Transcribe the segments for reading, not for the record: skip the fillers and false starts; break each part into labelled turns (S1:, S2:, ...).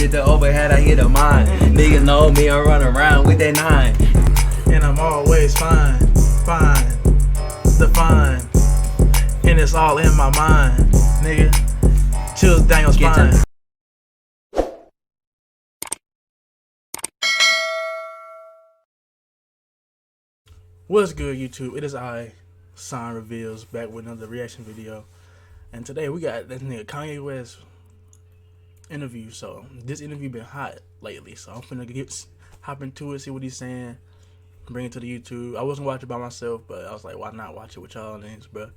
S1: get the overhead, I hit a mine. Niggas know me, I run around with that 9.
S2: And I'm always fine, define. And it's all in my mind, nigga. Chills down your spine. What's good, YouTube? It is I, Sign Reveals, back with another reaction video. And today we got that nigga Kanye West interview. So this interview been hot lately, so I'm finna hop into it, see what he's saying, bring it to the YouTube. I wasn't watching by myself, but I was like, why not watch it with y'all niggas, bro?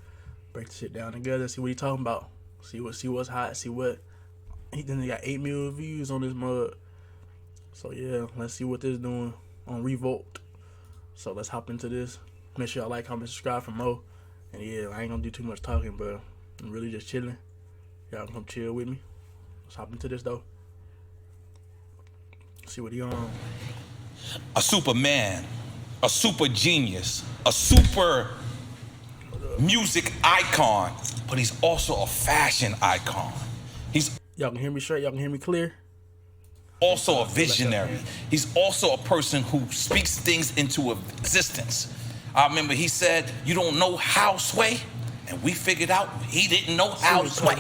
S2: Break the shit down together, see what he talking about, see what's hot, see what he got 8 million views on this mug. So yeah, let's see what this is doing on Revolt. So let's hop into this. Make sure y'all like, comment, subscribe for more. And yeah, I ain't gonna do too much talking, bro. I'm really just chilling. Y'all come chill with me. Let's hop into this though. See what he on.
S3: A superman, a super genius, a super music icon, but he's also a fashion icon. He's
S2: Y'all can hear me straight? Y'all can hear me clear?
S3: also a visionary. He's also a person who speaks things into existence. I remember he said, you don't know how sway? And we figured out he didn't know how sway.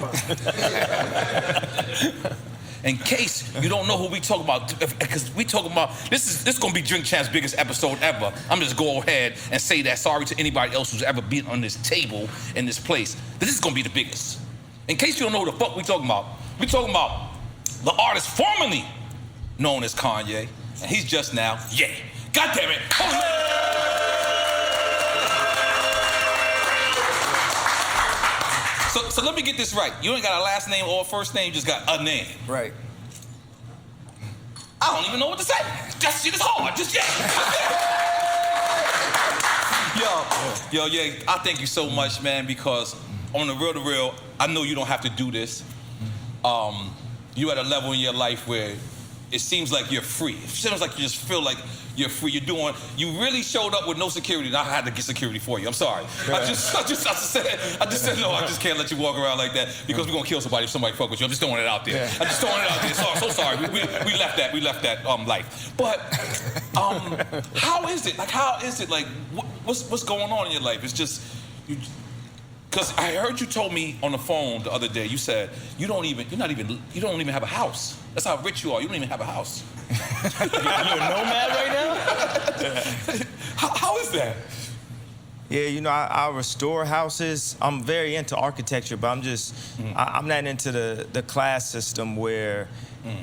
S3: In case you don't know who we talk about, because we talking about, this is gonna be Drink Champ's biggest episode ever. I'm just go ahead and say that sorry to anybody else who's ever been on this table in this place. This is gonna be the biggest. In case you don't know who the fuck we talking about the artist formerly known as Kanye, and he's just now, God damn it. So let me get this right. You ain't got a last name or a first name, you just got a name.
S1: Right.
S3: I don't even know what to say. That shit is hard. Just Yo, I thank you so much, man, because on the real, I know you don't have to do this. You at a level in your life where it seems like you're free. It seems like you just feel like you're free. You really showed up with no security, and I had to get security for you. I'm sorry. I just said, no, I just can't let you walk around like that because we're gonna kill somebody if somebody fuck with you. I'm just throwing it out there. I'm just throwing it out there. So sorry. We left that life. But how is it? Like what's going on in your life? It's just because I heard you told me on the phone the other day, you said you don't even have a house. That's how rich you are. You don't even have a house.
S4: You're a nomad right now?
S3: How is that?
S4: Yeah, you know, I restore houses. I'm very into architecture, but I'm not into the class system where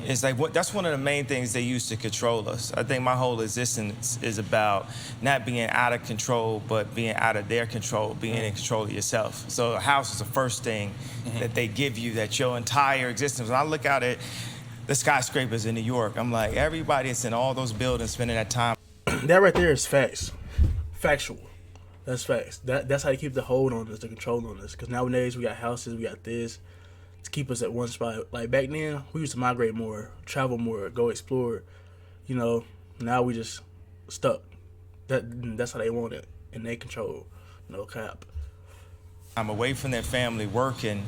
S4: it's like, that's one of the main things they use to control us. I think my whole existence is about not being out of control, but being out of their control, being in control of yourself. So a house is the first thing that they give you, that your entire existence. When I look out at the skyscrapers in New York, I'm like, everybody that's in all those buildings spending that time.
S2: That right there is facts. Factual. That's facts. That's how you keep the hold on us, the control on us. Because nowadays we got houses, we got this to keep us at one spot. Like back then, we used to migrate more, travel more, go explore. You know, now we just stuck. That's how they want it, and they control. No cap.
S4: I'm away from their family working.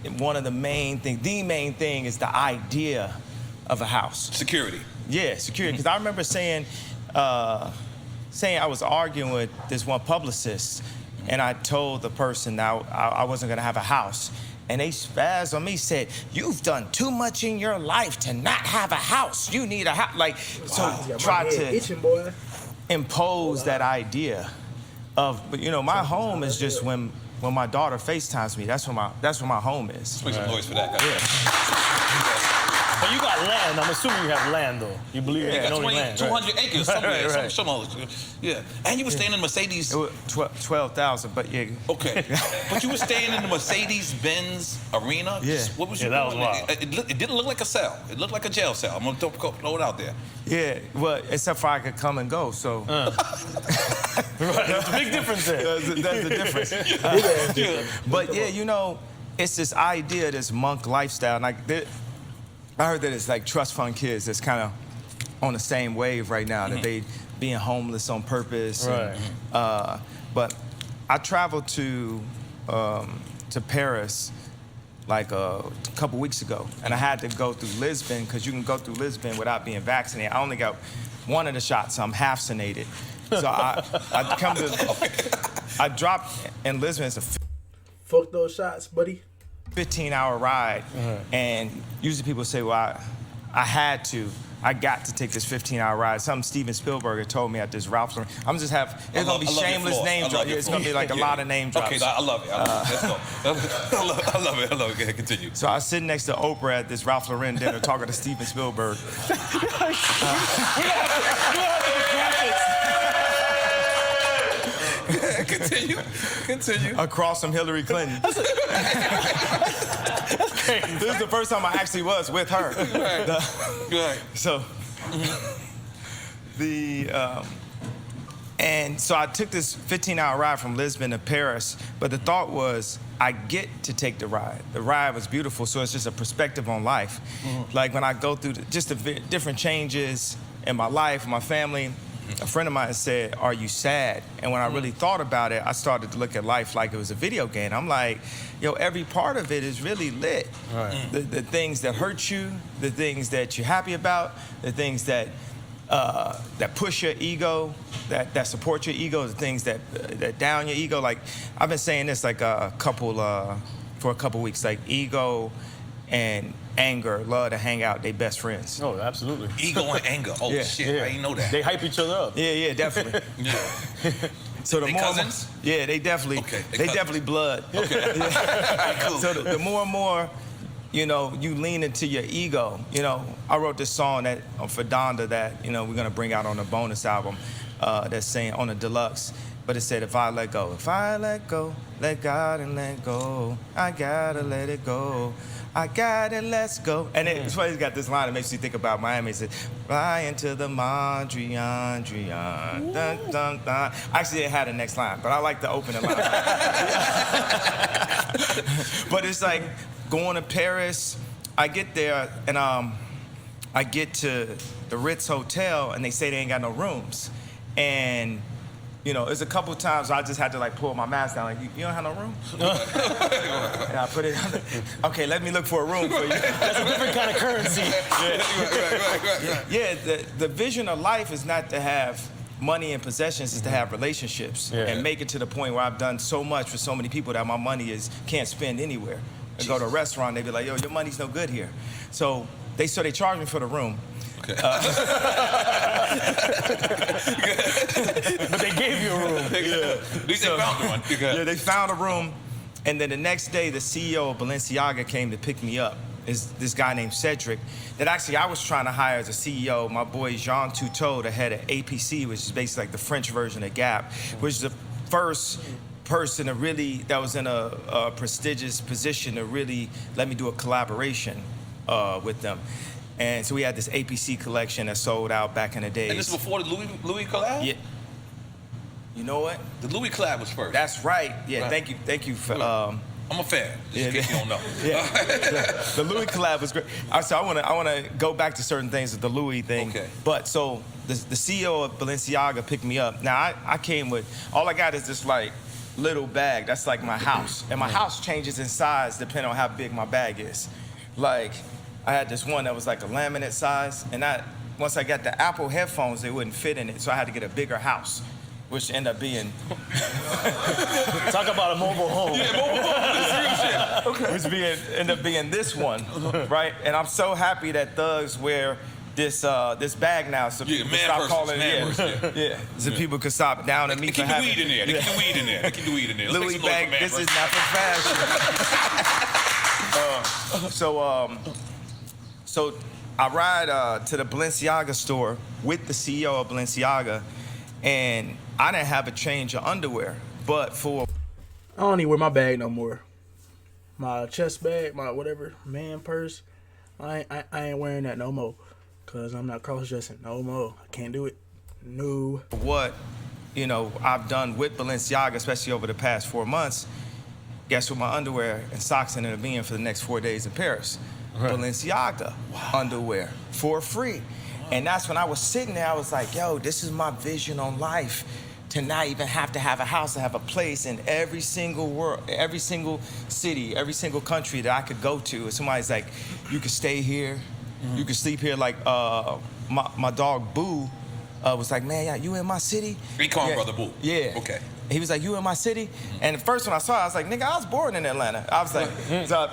S4: And one of the main thing is the idea of a house.
S3: Security.
S4: Yeah, security. Because I remember saying I was arguing with this one publicist, and I told the person that I wasn't gonna have a house. And they spazzed on me, said, you've done too much in your life to not have a house. You need a house. Like, so try to impose that idea of, but you know, my home is just when my daughter FaceTimes me. That's when my home is.
S3: Let's make some noise for that guy.
S4: Yeah.
S5: But you got land. I'm assuming you have land, though. You believe you got
S3: 200 acres somewhere.
S5: Right.
S3: Yeah. And you were staying in Mercedes.
S4: 12,000, but yeah.
S3: Okay. But you were staying in the Mercedes-Benz arena?
S4: Yeah.
S3: What was you
S5: that
S3: doing?
S5: was wild.
S3: It didn't look like a cell. It looked like a jail cell. I'm going to throw it out there.
S4: Yeah, well, except for I could come and go, so.
S5: Right, there's a big difference there.
S4: That's the difference. But yeah, you know, it's this idea, this monk lifestyle. And I heard that it's like trust fund kids that's kind of on the same wave right now, that they being homeless on purpose.
S5: Right.
S4: And, but I traveled to Paris like a couple weeks ago, and I had to go through Lisbon because you can go through Lisbon without being vaccinated. I only got one of the shots, so I'm half vaccinated. So I dropped in Lisbon. It's a
S2: Fuck those shots, buddy.
S4: 15-hour ride, and usually people say, well, I got to take this 15-hour ride. Something Steven Spielberg had told me at this Ralph Lauren. I'm just it's gonna be shameless name drop. It's gonna be like a lot of name drops.
S3: Okay, I love it. Let's go. I love it. Okay, continue.
S4: So I was sitting next to Oprah at this Ralph Lauren dinner talking to Steven Spielberg.
S3: Continue.
S4: Across from Hillary Clinton. This is the first time I actually was with her.
S3: Right.
S4: So, and so I took this 15-hour ride from Lisbon to Paris, but the thought was, I get to take the ride. The ride was beautiful, so it's just a perspective on life. Like when I go through just the different changes in my life, my family, a friend of mine said, are you sad? And when I really thought about it, I started to look at life like it was a video game. I'm like, yo, every part of it is really lit. Right. The things that hurt you, the things that you're happy about, the things that push your ego, that support your ego, the things that down your ego. Like, I've been saying this like for a couple weeks, like ego and anger love to hang out, they best friends.
S5: Oh, absolutely.
S3: Ego and anger. Oh, shit, I didn't know that.
S5: They hype each other up.
S4: Yeah, definitely. So
S3: they cousins?
S4: They definitely, they definitely blood. Okay. Cool. So the more and more, you lean into your ego. I wrote this song for Donda that, we're gonna bring out on the bonus album that's saying on the deluxe. But it said, if I let go, let God and let go, I gotta let it go. I got it, let's go. And it's funny, he's got this line that makes you think about Miami. It says, fly into the Mondrian, dun, dun, dun. Actually, it had a next line, but I like the opening line. But it's like going to Paris. I get there, and I get to the Ritz Hotel, and they say they ain't got no rooms. And there's a couple times I just had to pull my mask down. Like, you don't have no room? And I put it on. Okay, let me look for a room for you.
S5: That's a different kind of currency.
S4: Yeah, the vision of life is not to have money and possessions, it's to have relationships and make it to the point where I've done so much for so many people that my money can't spend anywhere. I go to a restaurant, they be like, yo, your money's no good here. So they charge me for the room.
S3: Okay.
S5: But they gave you a room.
S3: At least they found one.
S4: Yeah, they found a room. And then the next day, the CEO of Balenciaga came to pick me up. Is this guy named Cedric that actually I was trying to hire as a CEO. My boy Jean Toutot, the head of APC, which is basically like the French version of Gap, which is the first person that was in a prestigious position to really let me do a collaboration with them. And so we had this APC collection that sold out back in the days.
S3: And this is before the Louis collab?
S4: Yeah. You know what? The
S3: Louis collab was first.
S4: That's right. Yeah, right. Thank you for...
S3: I'm a fan, just in case you don't know.
S4: The Louis collab was great. So I want to go back to certain things with the Louis thing.
S3: Okay.
S4: But so the CEO of Balenciaga picked me up. Now I came with, all I got is this little bag. That's like my house. And my house changes in size depending on how big my bag is. Like, I had this one that was like a laminate size, and once I got the Apple headphones, they wouldn't fit in it, so I had to get a bigger house, which ended up being...
S5: Talk about a mobile home.
S3: Yeah, mobile home, this real shit. Okay.
S4: Which ended up being this one, right? And I'm so happy that thugs wear this bag now, so people can stop calling it. So people can stop down and me for having...
S3: Keep the weed in there. Keep the weed in there. Keep the weed in there.
S4: Louis bag, this is not for fashion. So I ride to the Balenciaga store with the CEO of Balenciaga, and I didn't have a change of underwear, but I
S2: don't even wear my bag no more. My chest bag, my whatever, man purse, I ain't wearing that no more, because I'm not cross-dressing no more. I can't do it. No.
S4: What, I've done with Balenciaga, especially over the past 4 months, guess what my underwear and socks ended up being for the next 4 days in Paris? Right. Balenciaga underwear for free. And that's when I was sitting there, I was like, yo, this is my vision on life. to not even have to have a house, to have a place in every single city, every single country that I could go to. And somebody's like, you could stay here, you could sleep here. Like my dog Boo was like, man, you in my city?
S3: We call him Brother Boo.
S4: Yeah.
S3: Okay.
S4: He was like, you in my city? And at first when I saw it, I was like, nigga, I was born in Atlanta. I was like, so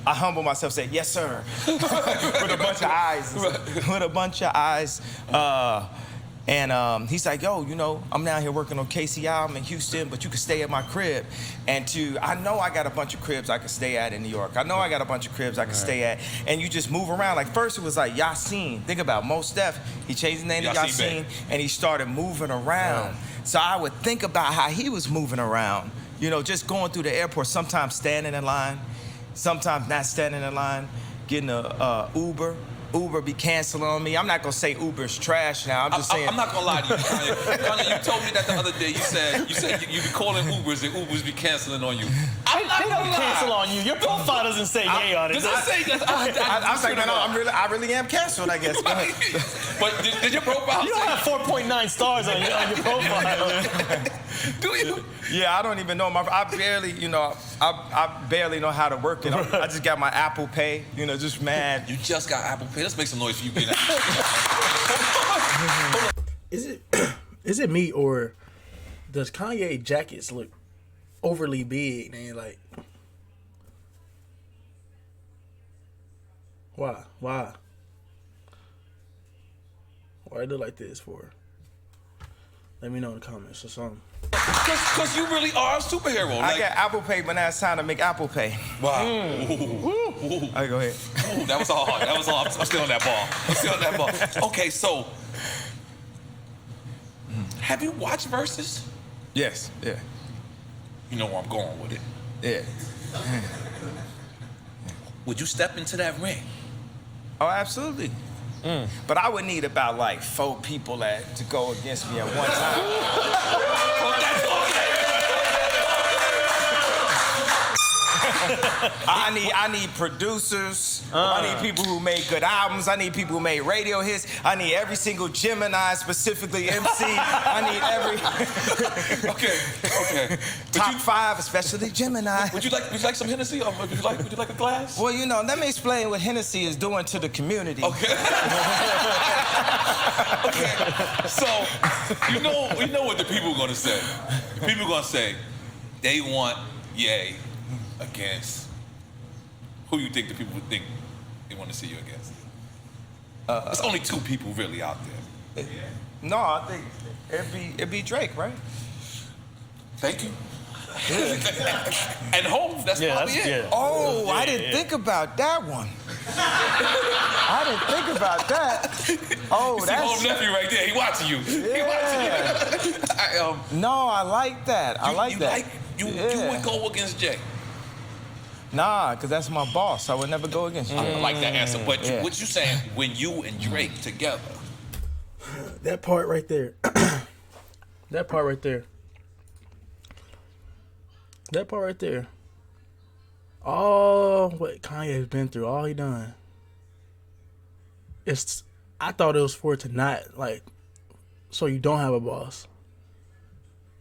S4: I humbled myself, said, yes, sir. With a bunch of eyes. With a bunch of eyes. And he's like, yo, you know, I'm down here working on KCI. I'm in Houston, but you can stay at my crib. And I know I got a bunch of cribs I can stay at in New York. I know I got a bunch of cribs I can stay at. And you just move around. Like first it was like Yasin. Think about Mos Def. He changed his name to Yasin, and he started moving around. So I would think about how he was moving around. You know, just going through the airport, sometimes standing in line, sometimes not standing in line, getting a Uber. Uber be canceling on me. I'm not gonna say Uber's trash now. I'm just saying.
S3: I'm not gonna lie to you, Kanye. Kanye, you told me that the other day. You said you be calling Ubers and Ubers be canceling on you.
S5: They don't cancel on you. Your profile doesn't say yay on it.
S3: Does it say that?
S4: I was like, no, I really am canceled, I guess.
S3: But did your profile?
S5: You don't have 4.9 stars on your profile.
S3: Do you?
S4: Yeah, I don't even know. I barely know how to work it. I just got my Apple Pay, you know, just mad.
S3: You just got Apple Pay. Let's make some noise for you being
S2: Is it me, or does Kanye jackets look overly big? And like, why it look like this for? Let me know in the comments or something.
S3: Because you really are a superhero.
S4: I got Apple Pay, but now it's time to make Apple Pay.
S3: Wow.
S4: All right, go ahead.
S3: Ooh, that was all hard. That was all. I'm still on that ball. Okay, so have you watched Versus?
S4: Yes, yeah.
S3: You know where I'm going with it.
S4: Yeah.
S3: Would you step into that ring?
S4: Oh, absolutely. But I would need about like 4 people to go against me at one time.
S3: Well, that's okay.
S4: I need producers. I need people who make good albums. I need people who make radio hits. I need every single Gemini, specifically MC. I need every
S3: Okay.
S4: top 5, especially Gemini.
S3: Would you like some Hennessy? Or would you like a glass?
S4: Well, you know, let me explain what Hennessy is doing to the community.
S3: Okay. Okay. So you know what the people are gonna say. The people are gonna say they want Ye against who you think the people would think they want to see you against. There's only 2 people really out there.
S4: No, I think it'd be Drake, right?
S3: Thank you. And Hov, that's probably it.
S5: Yeah.
S4: Oh, I didn't think about that one. I didn't think about that. Oh,
S3: You see
S4: that's
S3: Hov's nephew right there. He watching you. He watching you.
S4: No, I like that. I like that.
S3: You would go against Jay.
S4: Nah, because that's my boss. I would never go against you.
S3: I like that answer. But what you saying when you and Drake together?
S2: That part right there. That part right there. That part right there. All what Kanye has been through, all he done. I thought it was for it to not, like, so you don't have a boss.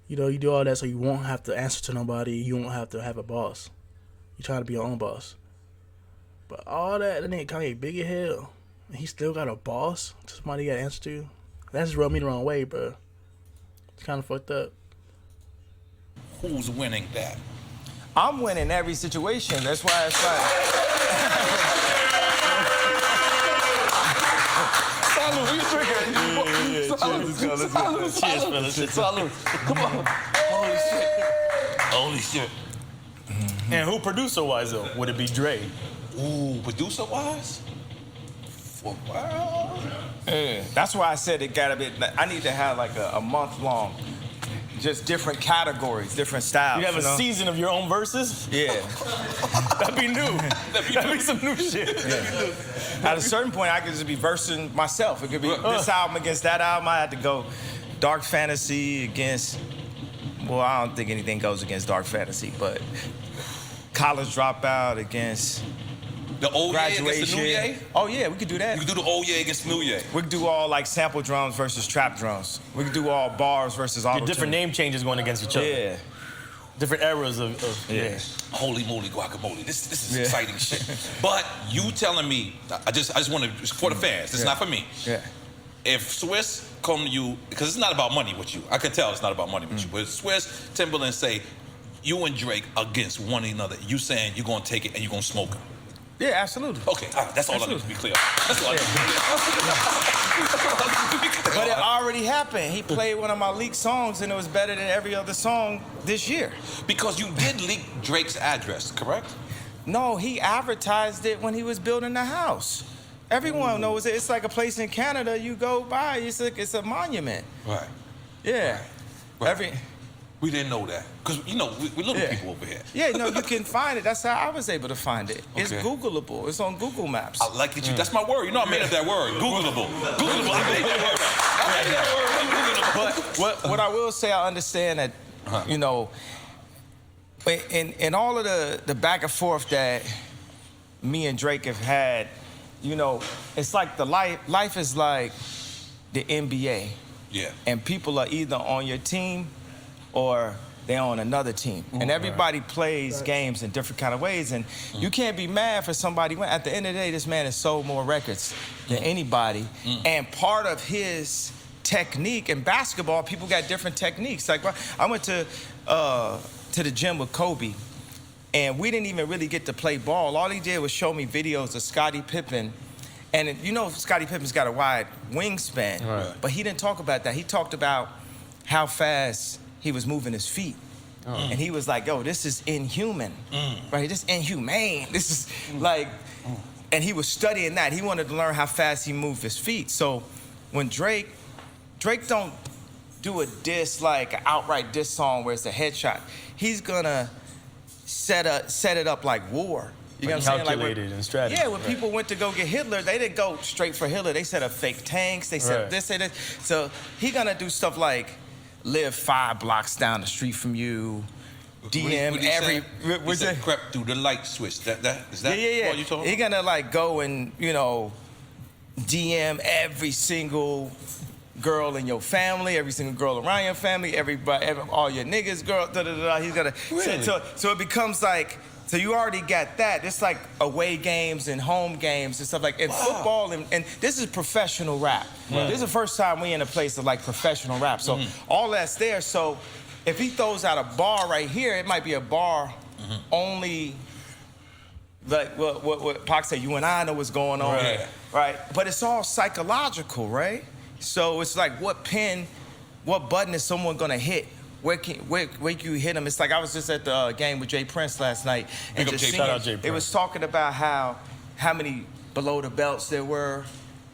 S2: You know, you do all that so you won't have to answer to nobody. You won't have to have a boss. You trying to be your own boss. But all that nigga Kanye big as hell, and he still got a boss, somebody he got to answer to. That just rubbed me the wrong way, bro. It's kind of fucked up.
S3: Who's winning that?
S4: I'm winning every situation. That's why it's like.
S3: Salud, what you drinking?
S5: Cheers, fellas.
S3: Salud. Come on. Holy shit.
S5: And who producer-wise, though? Would it be Dre?
S3: Ooh, producer-wise? Well,
S4: That's why I said it gotta be. I need to have like a month long, just different categories, different styles.
S5: You have a season of your own verses?
S4: Yeah.
S5: That'd be new. That'd be some new shit.
S4: Yeah. At a certain point, I could just be versing myself. It could be this album against that album. I had to go dark fantasy against. Well, I don't think anything goes against dark fantasy, but college dropout against
S3: The old Ye against
S4: graduation.
S3: the new Ye?
S4: Oh yeah, we could do that.
S3: You could do the old Ye against the new Ye.
S4: We could do all like sample drums versus trap drums. We could do all bars versus auto.
S5: Different name changes going against each other.
S4: Yeah.
S5: Different eras of yeah.
S3: Holy moly guacamole. This is exciting shit. But you telling me, I just want to, for the fans, this is not for me.
S4: Yeah.
S3: If Swiss come to you, because it's not about money with you. I can tell it's not about money with you. But if Swiss, Timberland say, you and Drake against one another, you saying you're going to take it and you're going to smoke it.
S4: Yeah, absolutely.
S3: Okay, that's all I need to be clear. That's all I need to be clear.
S4: But it already happened. He played one of my leaked songs and it was better than every other song this year.
S3: Because you did leak Drake's address, correct?
S4: No, he advertised it when he was building the house. Everyone knows it. It's like a place in Canada you go by. It's a monument.
S3: Right.
S4: Yeah.
S3: Right. We didn't know that. Because, you know, we little people over here.
S4: Yeah, no, you can find it. That's how I was able to find it. It's Googleable. It's on Google Maps.
S3: I like that you, that's my word. You know I made up that word. Googleable. Googleable. I made that word.
S4: But what I will say, I understand that, you know, in all of the back and forth that me and Drake have had, you know, it's like life is like the NBA.
S3: Yeah.
S4: And people are either on your team or they're on another team. And everybody plays games in different kind of ways. And you can't be mad for somebody. At the end of the day, this man has sold more records than anybody. And part of his technique in basketball, people got different techniques. Like I went to the gym with Kobe, and we didn't even really get to play ball. All he did was show me videos of Scottie Pippen. And you know Scottie Pippen's got a wide wingspan, but he didn't talk about that. He talked about how fast he was moving his feet. And he was like, yo, this is inhuman, right? This is inhumane. This is like, and he was studying that. He wanted to learn how fast he moved his feet. So when Drake don't do a diss, like an outright diss song where it's a headshot. He's gonna set it up like war. You know what I'm saying?
S5: Calculated and strategy.
S4: Yeah, when people went to go get Hitler, they didn't go straight for Hitler. They set up fake tanks. They set up this and this. So he gonna do stuff like live 5 blocks down the street from you, DM every.
S3: He said crept through the light switch. Is that what you talking about?
S4: He gonna like go and DM every single girl in your family, every single girl around your family, all your niggas, girl. He's gonna.
S3: Really?
S4: So it becomes like. So you already got that. It's like away games and home games and stuff like in football. And this is professional rap. This is the first time we in a place of like professional rap. So all that's there. So if he throws out a bar right here, it might be a bar only like what Pac said, you and I know what's going on. Right? But it's all psychological, right? So it's like what button is someone gonna hit? Where can you hit him? It's like I was just at the game with Jay Prince last night, and just seeing it was talking about how many below the belts there were,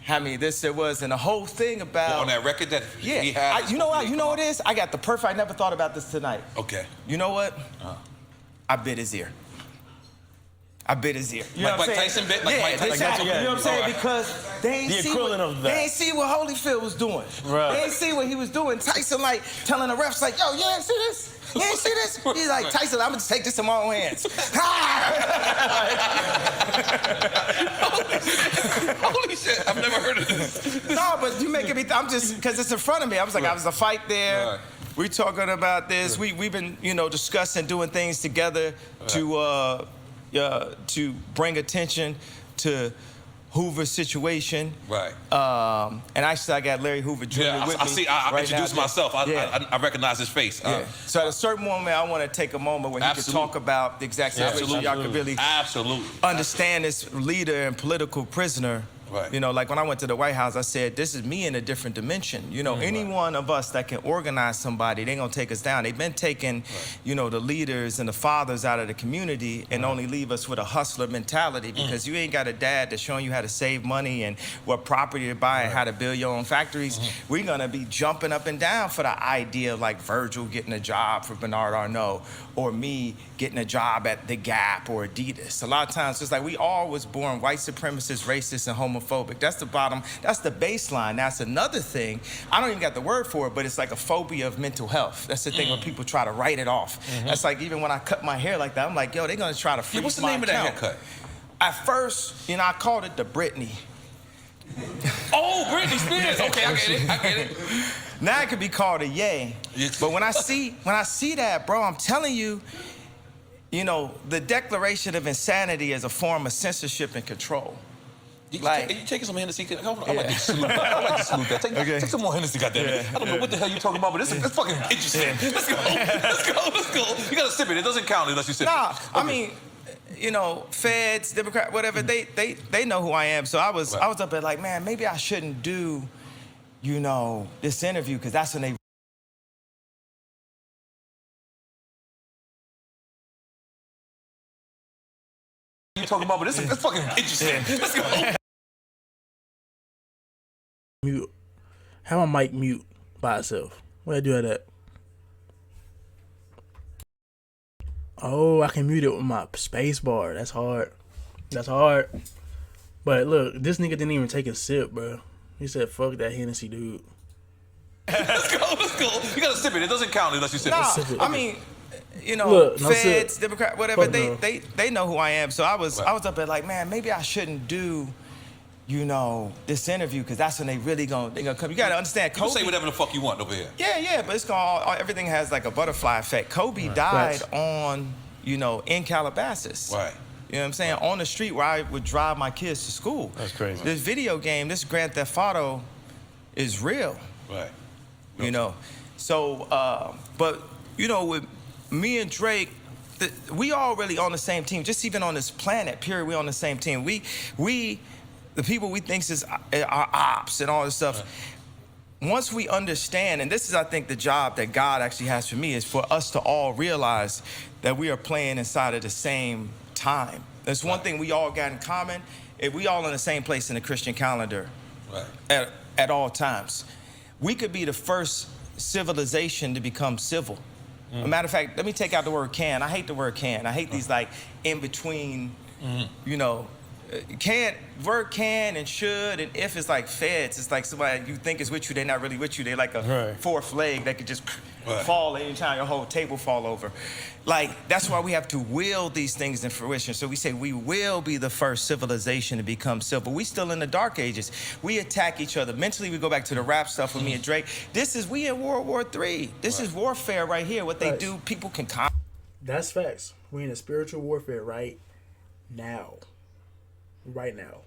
S4: how many this there was, and the whole thing about
S3: on that record that he had.
S4: You know what it is? I got the perfect. I never thought about this tonight.
S3: Okay.
S4: You know what? I bit his ear. I bit his ear. You know
S3: what I'm saying? Tyson bit? Like Mike Tyson?
S4: Exactly. You know what I'm saying? Because they ain't see what Holyfield was doing.
S5: Right.
S4: They ain't see what he was doing. Tyson like telling the refs like, yo, you ain't see this? You ain't see this? He's like, Tyson, I'm gonna just take this in my own hands.
S3: Holy shit, I've never heard of this.
S4: No, but you making me, I'm just, because it's in front of me. I was like, I was a fight there. Right. We talking about this. We've been, discussing doing things together to bring attention to Hoover's situation.
S3: Right.
S4: And actually, I got Larry Hoover Jr. with me.
S3: I introduced myself. I recognize his face.
S4: So at a certain moment, I want to take a moment where he can talk about the exact situation. Y'all can really understand this leader and political prisoner. Right. Like when I went to the White House, I said, this is me in a different dimension. Any one of us that can organize somebody, they're going to take us down. They've been taking, the leaders and the fathers out of the community and only leave us with a hustler mentality because you ain't got a dad that's showing you how to save money and what property to buy and how to build your own factories. We're going to be jumping up and down for the idea of like Virgil getting a job for Bernard Arnault or me getting a job at The Gap or Adidas. A lot of times, it's like we all was born white supremacist, racist, and homophobic. That's the bottom, that's the baseline. That's another thing. I don't even got the word for it, but it's like a phobia of mental health. That's the thing when people try to write it off. That's like even when I cut my hair like that, I'm like, yo, they're gonna try to freeze my account.
S3: What's the name of that haircut?
S4: at first, I called it the Britney.
S3: Oh, Britney Spears. Okay, I get it.
S4: Now it could be called a Ye. But when I see that, bro, I'm telling you, the declaration of insanity is a form of censorship and control.
S3: You taking some Hennessy? Hold on, I like to salute that. Take some more Hennessy, goddammit. I don't know what the hell you're talking about, but it's fucking interesting. Let's go. You gotta sip it. It doesn't count unless you sip it.
S4: Nah, I mean, feds, Democrat, whatever, they know who I am. So I was up there like, man, maybe I shouldn't do, this interview, because that's when they
S3: you're talking about, but it's fucking interesting. Let's go.
S2: Mute. Have my mic mute by itself. What I do at that? Oh, I can mute it with my space bar. That's hard. But look, this nigga didn't even take a sip, bro. He said, "Fuck that Hennessy, dude."
S3: Let's go. You gotta sip it. It doesn't count unless you sip it.
S4: I mean,
S2: Look,
S4: feds,
S2: sip.
S4: Democrat, whatever,
S2: Fuck no.
S4: they know who I am. So I was up there like, man, maybe I shouldn't do, this interview, because that's when they gonna come. You gotta understand, Kobe.
S3: You say whatever the fuck you want over here.
S4: Yeah, but it's everything has like a butterfly effect. Kobe died on, in Calabasas.
S3: Right.
S4: You know what I'm saying? On the street where I would drive my kids to school.
S5: That's crazy.
S4: This video game, this Grand Theft Auto, is real.
S3: Right.
S4: So, but, with me and Drake, we all really on the same team. Just even on this planet, period, we on the same team. The people we think is our ops and all this stuff. Right. Once we understand, and this is, I think, the job that God actually has for me, is for us to all realize that we are playing inside of the same time. There's one thing we all got in common. If we all in the same place in the Christian calendar at all times. We could be the first civilization to become civil. As a matter of fact, let me take out the word can. I hate the word can. I hate these like in between, word can and should and if is like feds. It's like somebody you think is with you, they're not really with you. They're like a fourth leg that could just fall anytime your whole table fall over. Like, that's why we have to will these things in fruition. So we say we will be the first civilization to become civil. We still in the dark ages. We attack each other. Mentally, we go back to the rap stuff with me and Drake. We in World War III. This is warfare right here. What they do, people can...
S2: That's facts. We in a spiritual warfare right now. Right now.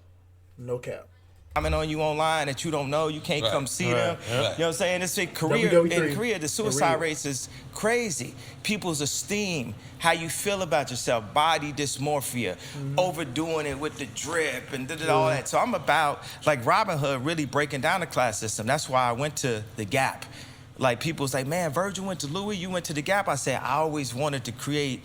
S2: No cap.
S4: Comment on you online that you don't know, you can't come see them. You know what I'm saying? It's in Korea, the suicide rates is crazy. People's esteem, how you feel about yourself, body dysmorphia, overdoing it with the drip and all that. So I'm about, like Robin Hood, really breaking down the class system. That's why I went to the Gap. Like, people's like, man, Virgil went to Louis, you went to the Gap. I said, I always wanted to create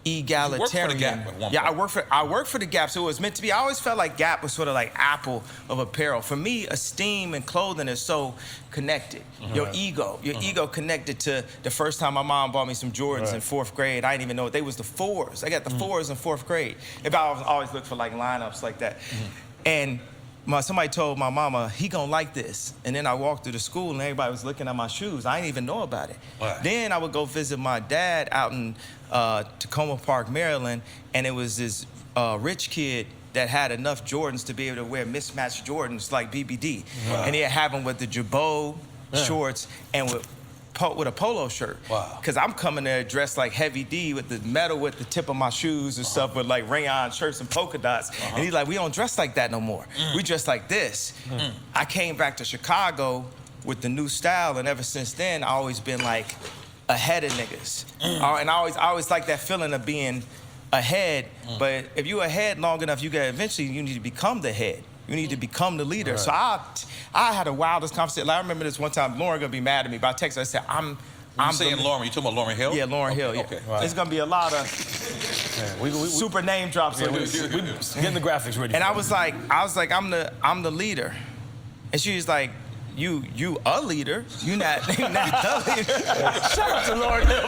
S4: egalitarian.
S3: You worked for the Gap at one point.
S4: I worked for the Gap, so it was meant to be. I always felt like Gap was sort of like Apple of apparel. For me, esteem and clothing is so connected. Your ego connected to the first time my mom bought me some Jordans in 4th grade. I didn't even know they was the 4s. I got the 4s in 4th grade. I always looked for like lineups like that. And somebody told my mama, he gonna like this. And then I walked through the school and everybody was looking at my shoes. I didn't even know about it. Then I would go visit my dad out in Tacoma Park, Maryland, and it was this rich kid that had enough Jordans to be able to wear mismatched Jordans like BBD. And he'd have them with the Jabot shorts and with a polo shirt. Because I'm coming there dressed like Heavy D with the metal with the tip of my shoes and stuff with like rayon shirts and polka dots. And he's like, we don't dress like that no more. We dress like this. I came back to Chicago with the new style, and ever since then, I always been like ahead of niggas. And I always like that feeling of being ahead. But if you ahead long enough, you need to become the head. You need to become the leader. So I had the wildest conversation. Like, I remember this one time, Lauren gonna be mad at me, but I texted her, I said, I'm
S3: saying Lauren, you talking about Lauryn Hill?
S4: Yeah, Lauryn Hill, yeah.
S3: Okay.
S4: There's gonna be a lot of super name drops.
S5: We getting the graphics ready.
S4: And I was like, I'm the leader. And she was like, you a leader. You not the leader.
S5: Shout out to Lauryn Hill.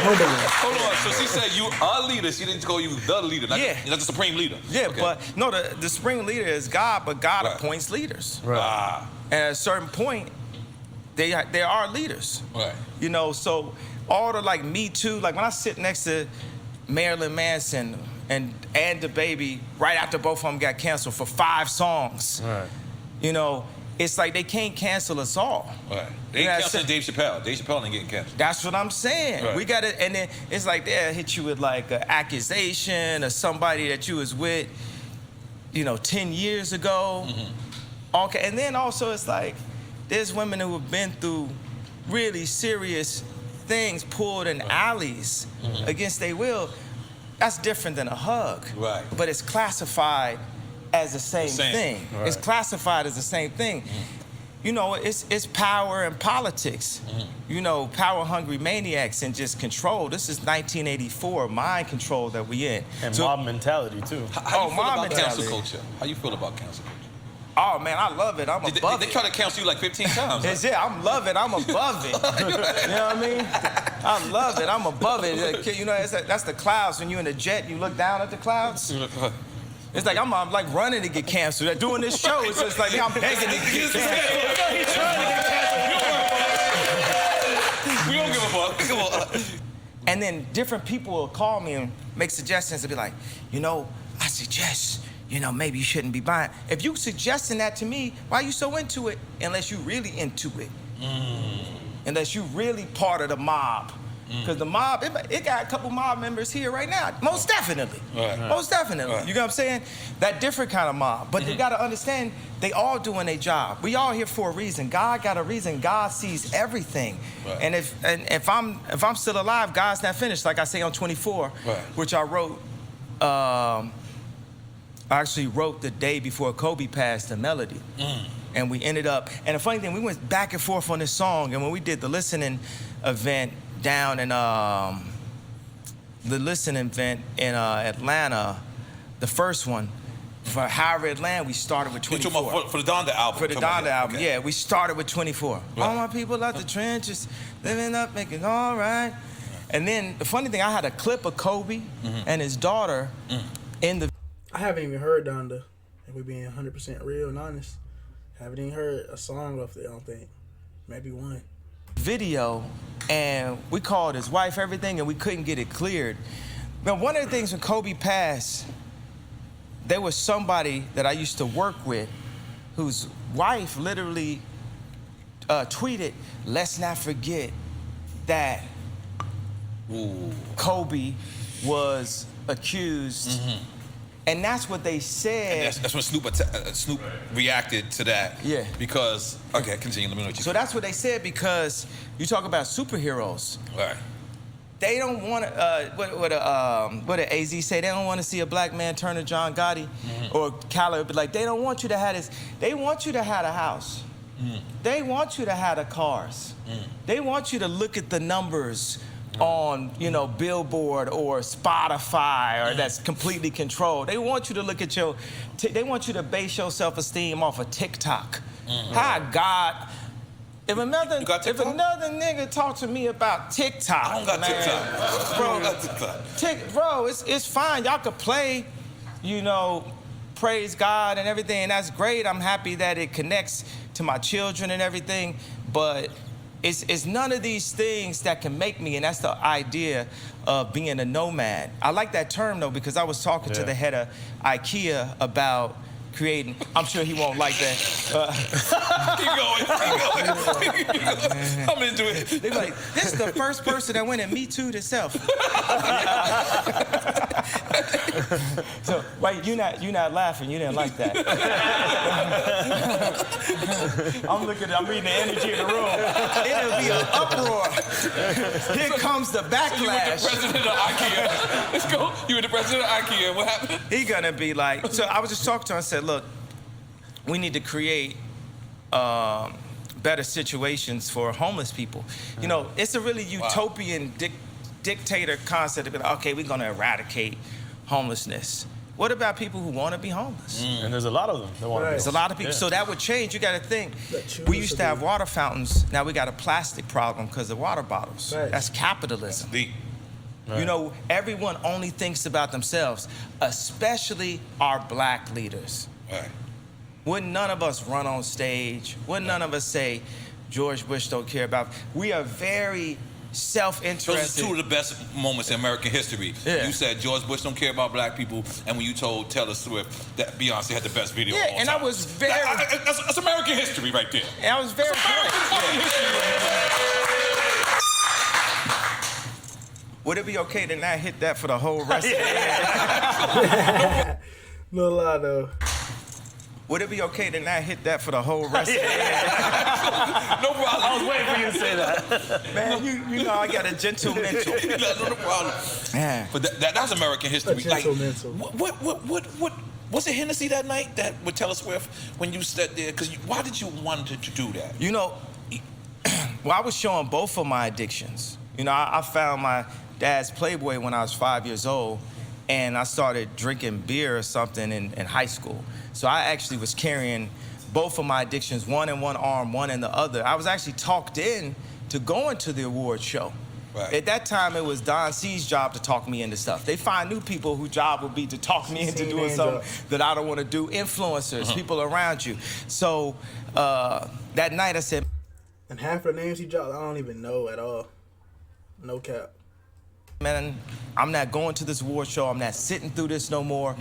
S3: Hold on. So she said you a leader. She didn't call you the leader. Not the supreme leader.
S4: Yeah, but no, the supreme leader is God, but God appoints leaders. And at a certain point, they are leaders. So all the like Me Too, like when I sit next to Marilyn Manson and DaBaby right after both of them got canceled for 5 songs.
S5: Right.
S4: You know, it's like they can't cancel us all.
S3: Right. They ain't canceling Dave Chappelle. Dave Chappelle ain't getting canceled.
S4: That's what I'm saying.
S3: Right.
S4: We got to, and then it's like they'll hit you with like an accusation of somebody that you was with, you know, 10 years ago. Okay, and then also it's like there's women who have been through really serious things, pulled in alleys against their will. That's different than a hug.
S3: Right.
S4: But it's classified as the same thing.
S5: Right.
S4: It's classified as the same thing. You know, it's power and politics. You know, power-hungry maniacs and just control. This is 1984, mind control that we in.
S5: And mob mentality, too.
S3: How you feel
S4: mob
S3: about cancel
S4: mentality.
S3: culture? How you feel about cancel culture?
S4: Oh, man, I love it. I'm above
S3: They
S4: it.
S3: try to cancel you like 15 times.
S4: It's it. I'm love it. I'm above it. You know what I mean? I love it. I'm above it. You know, that's the clouds. When you're in a jet, you look down at the clouds. It's like I'm like running to get canceled. Doing this show, it's just like I'm begging to get canceled.
S5: He's trying to get canceled.
S3: We don't give a fuck.
S4: And then different people will call me and make suggestions and be like, you know, I suggest, you know, maybe you shouldn't be buying. If you suggesting that to me, why are you so into it? Unless you really into it. Unless you really part of the mob. Because the mob, it got a couple mob members here right now. Most definitely.
S3: Right.
S4: Most definitely.
S3: Right.
S4: You know what I'm saying? That different kind of mob. But you got to understand, they all doing their job. We all here for a reason. God got a reason. God sees everything.
S3: Right.
S4: And if I'm still alive, God's not finished. Like I say on 24,
S3: Right.
S4: which I wrote. I actually wrote the day before Kobe passed the melody. And we ended up, and the funny thing, we went back and forth on this song, and when we did the listening event down in Atlanta, the first one, for However Atlanta, we started with 24.
S3: You're talking about for the Donda album?
S4: For the Donda album,
S3: okay.
S4: yeah, we started with 24.
S3: Right.
S4: All my people out the trenches, living up, making all right. And then the funny thing, I had a clip of Kobe and his daughter in the
S2: I haven't even heard Donda, if we're being 100% real and honest. Haven't even heard a song off there, I don't think. Maybe one.
S4: video, and we called his wife, everything, and we couldn't get it cleared. But one of the things when Kobe passed, there was somebody that I used to work with whose wife literally tweeted, "Let's not forget that Kobe was accused." And that's what they said.
S3: And that's when Snoop reacted to that.
S4: Yeah.
S3: Because, okay, continue. Let me know what you
S4: So that's what they said, because you talk about superheroes.
S3: Right.
S4: They don't want to, what did AZ say? They don't want to see a black man turn to John Gotti or Khaled, but like, they don't want you to have this. They want you to have a house. They want you to have the cars. They want you to look at the numbers on, you know, Billboard or Spotify, or that's completely controlled. They want you to look at they want you to base your self-esteem off of TikTok. Hi, God. If another nigga talk to me about TikTok,
S3: I don't got TikTok.
S4: Bro,
S3: I don't got TikTok.
S4: bro, it's fine. Y'all could play, you know, praise God and everything, and that's great. I'm happy that it connects to my children and everything, but it's none of these things that can make me, and that's the idea of being a nomad. I like that term, though, because I was talking to the head of IKEA about creating, I'm sure he won't like that.
S3: Keep going. I'm into it.
S4: They be like, this is the first person that went and Me Too'd himself. So, wait, you're not laughing. You didn't like that. I'm reading the energy in the room. It'll be an uproar. Here comes the backlash.
S3: You were the president of IKEA. Let's go. You were the president of IKEA. What happened?
S4: He gonna be like, so I was just talking to him and said, look, we need to create better situations for homeless people. You know, it's a really utopian dictator concept to be like, okay, we're gonna eradicate homelessness. What about people who wanna be homeless?
S5: And there's a lot of them that want to be.
S4: There's a lot of people, so that would change. You gotta think, we used to have water fountains, now we got a plastic problem because of water bottles.
S2: Right.
S4: That's capitalism.
S3: Deep.
S4: You know, everyone only thinks about themselves, especially our black leaders.
S3: Right.
S4: Wouldn't none of us run on stage? Wouldn't none of us say, George Bush don't care about? We are very self-interested.
S3: Those are two of the best moments in American history.
S4: Yeah.
S3: You said George Bush don't care about black people, and when you told Taylor Swift that Beyonce had the best video of all
S4: and
S3: time.
S4: I was very...
S3: That's American history right there.
S4: And I was very... Would it be okay to not hit that for the whole rest of the year?
S2: No lie though.
S4: Would it be okay to not hit that for the whole rest of the year?
S3: No problem.
S5: I was waiting for you to say that.
S4: Man, you know I got a gentle mental.
S3: No problem.
S4: Yeah.
S3: But that's American history.
S2: A gentle mental.
S3: What was it Hennessy that night that with Taylor Swift when you stood there? Because why did you want to do that?
S4: You know, well, I was showing both of my addictions. You know, I found my dad's Playboy when I was 5 years old, and I started drinking beer or something in high school. So I actually was carrying both of my addictions, one in one arm, one in the other. I was actually talked in to going to the award show.
S3: Right.
S4: At that time, it was Don C's job to talk me into stuff. They find new people whose job would be to talk me into doing something that I don't want to do. Influencers, people around you. So that night I said...
S2: And half of the names he dropped, I don't even know at all. No cap.
S4: Man, I'm not going to this award show. I'm not sitting through this no more.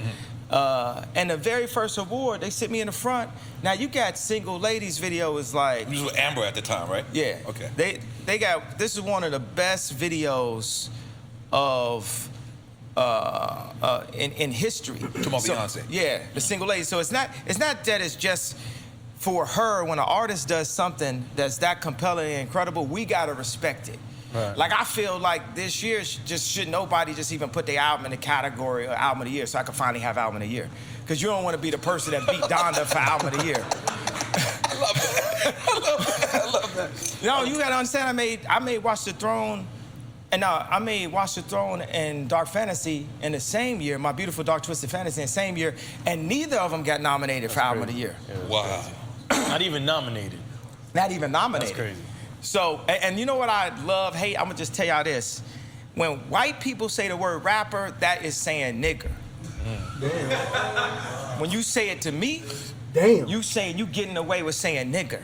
S4: And the very first award, they sit me in the front. Now, you got Single Ladies video is like...
S3: You was with Amber at the time, right?
S4: Yeah.
S3: Okay.
S4: They got... This is one of the best videos of... in history.
S3: Talking about Beyonce.
S4: Yeah, the Single Ladies. So it's not that it's just for her. When an artist does something that's that compelling and incredible, we gotta respect it. Right. Like, I feel like this year should nobody just even put their album in the category of album of the year so I can finally have album of the year. Because you don't want to be the person that beat Donda for album of the year.
S3: I love that. I love that.
S4: You know, you got to understand, I made Watch the Throne, and I made Watch the Throne and Dark Fantasy in the same year, My Beautiful Dark Twisted Fantasy in the same year, and neither of them got nominated for album of the year.
S5: Yeah,
S3: wow.
S5: Not even nominated.
S4: Not even nominated.
S5: That's crazy.
S4: So, and you know what I love, hate? I'm gonna just tell y'all this. When white people say the word rapper, that is saying nigger.
S2: Damn.
S4: When you say it to me,
S2: Damn.
S4: you getting away with saying nigger.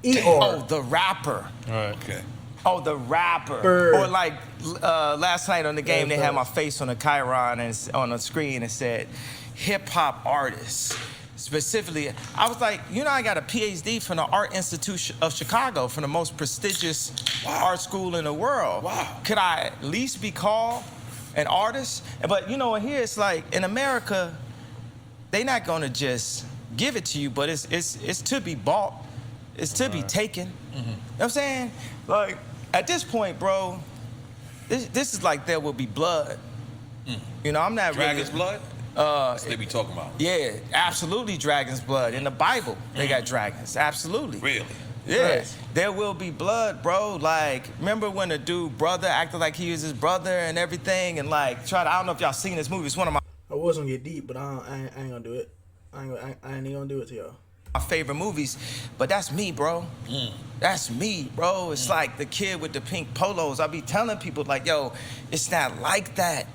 S2: ER.
S4: Oh, the rapper.
S5: All right.
S3: Okay.
S4: Oh, the rapper.
S2: Bird.
S4: Or like last night on the game, they had my face on the Chiron and on the screen and said, hip hop artists. Specifically, I was like, you know, I got a PhD from the Art Institute of Chicago, from the most prestigious art school in the world.
S3: Wow.
S4: Could I at least be called an artist? But you know, here it's like, in America, they not gonna just give it to you, but it's to be bought. It's to be taken. You know what I'm saying? Like, at this point, bro, this is like There Will Be Blood. You know, I'm not
S3: Dragon's
S4: really...
S3: blood? That's what they be talking about.
S4: Yeah, absolutely dragon's blood. In the Bible, they got dragons. Absolutely.
S3: Really?
S4: Yeah.
S2: Nice.
S4: There will be blood, bro. Like, remember when the dude brother acted like he was his brother and everything, and like I don't know if y'all seen this movie. It's one of
S2: I was gonna get deep, but I ain't gonna do it. I ain't even gonna do it to y'all.
S4: my favorite movies, but that's me, bro. That's me, bro. It's like the kid with the pink polos. I be telling people like, yo, it's not like that